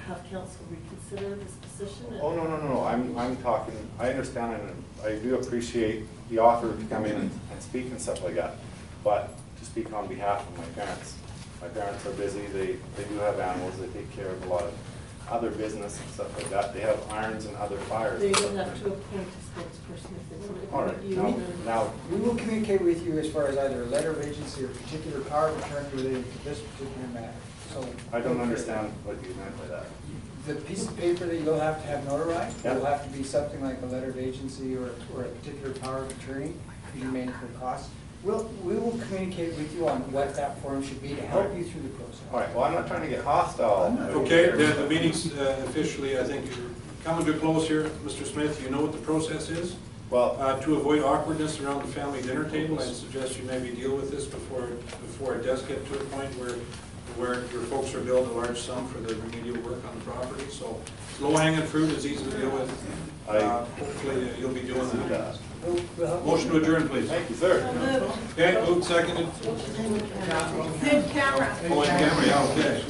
have council reconsider this position. Oh, no, I'm talking, I understand and I do appreciate the offer to come in and speak and stuff like that, but to speak on behalf of my parents. My parents are busy, they do have animals, they take care of a lot of other business and stuff like that. They have irons and other fires. They would have to appoint a spokesperson if they want to. All right, now, We will communicate with you as far as either a letter of agency or particular power of attorney related to this particular matter. So I don't understand what you meant by that. the piece of paper that you'll have to have notarized Yeah. will have to be something like a letter of agency or a particular power of attorney, because you may incur costs. We will communicate with you on what that form should be to help you through the process. All right, well, I'm not trying to get hostile. Okay, the meeting's officially, I think, coming to a close here. Mr. Smith, you know what the process is? Well, to avoid awkwardness around the family dinner table, I suggest you maybe deal with this before it does get to a point where your folks are billed a large sum for the remedial work on the property. So low-hanging fruit is easy to deal with. Hopefully you'll be doing that. Motion to adjourn, please. Thank you, sir. Okay, moved, seconded. Good camera. Oh, in camera, yeah, okay.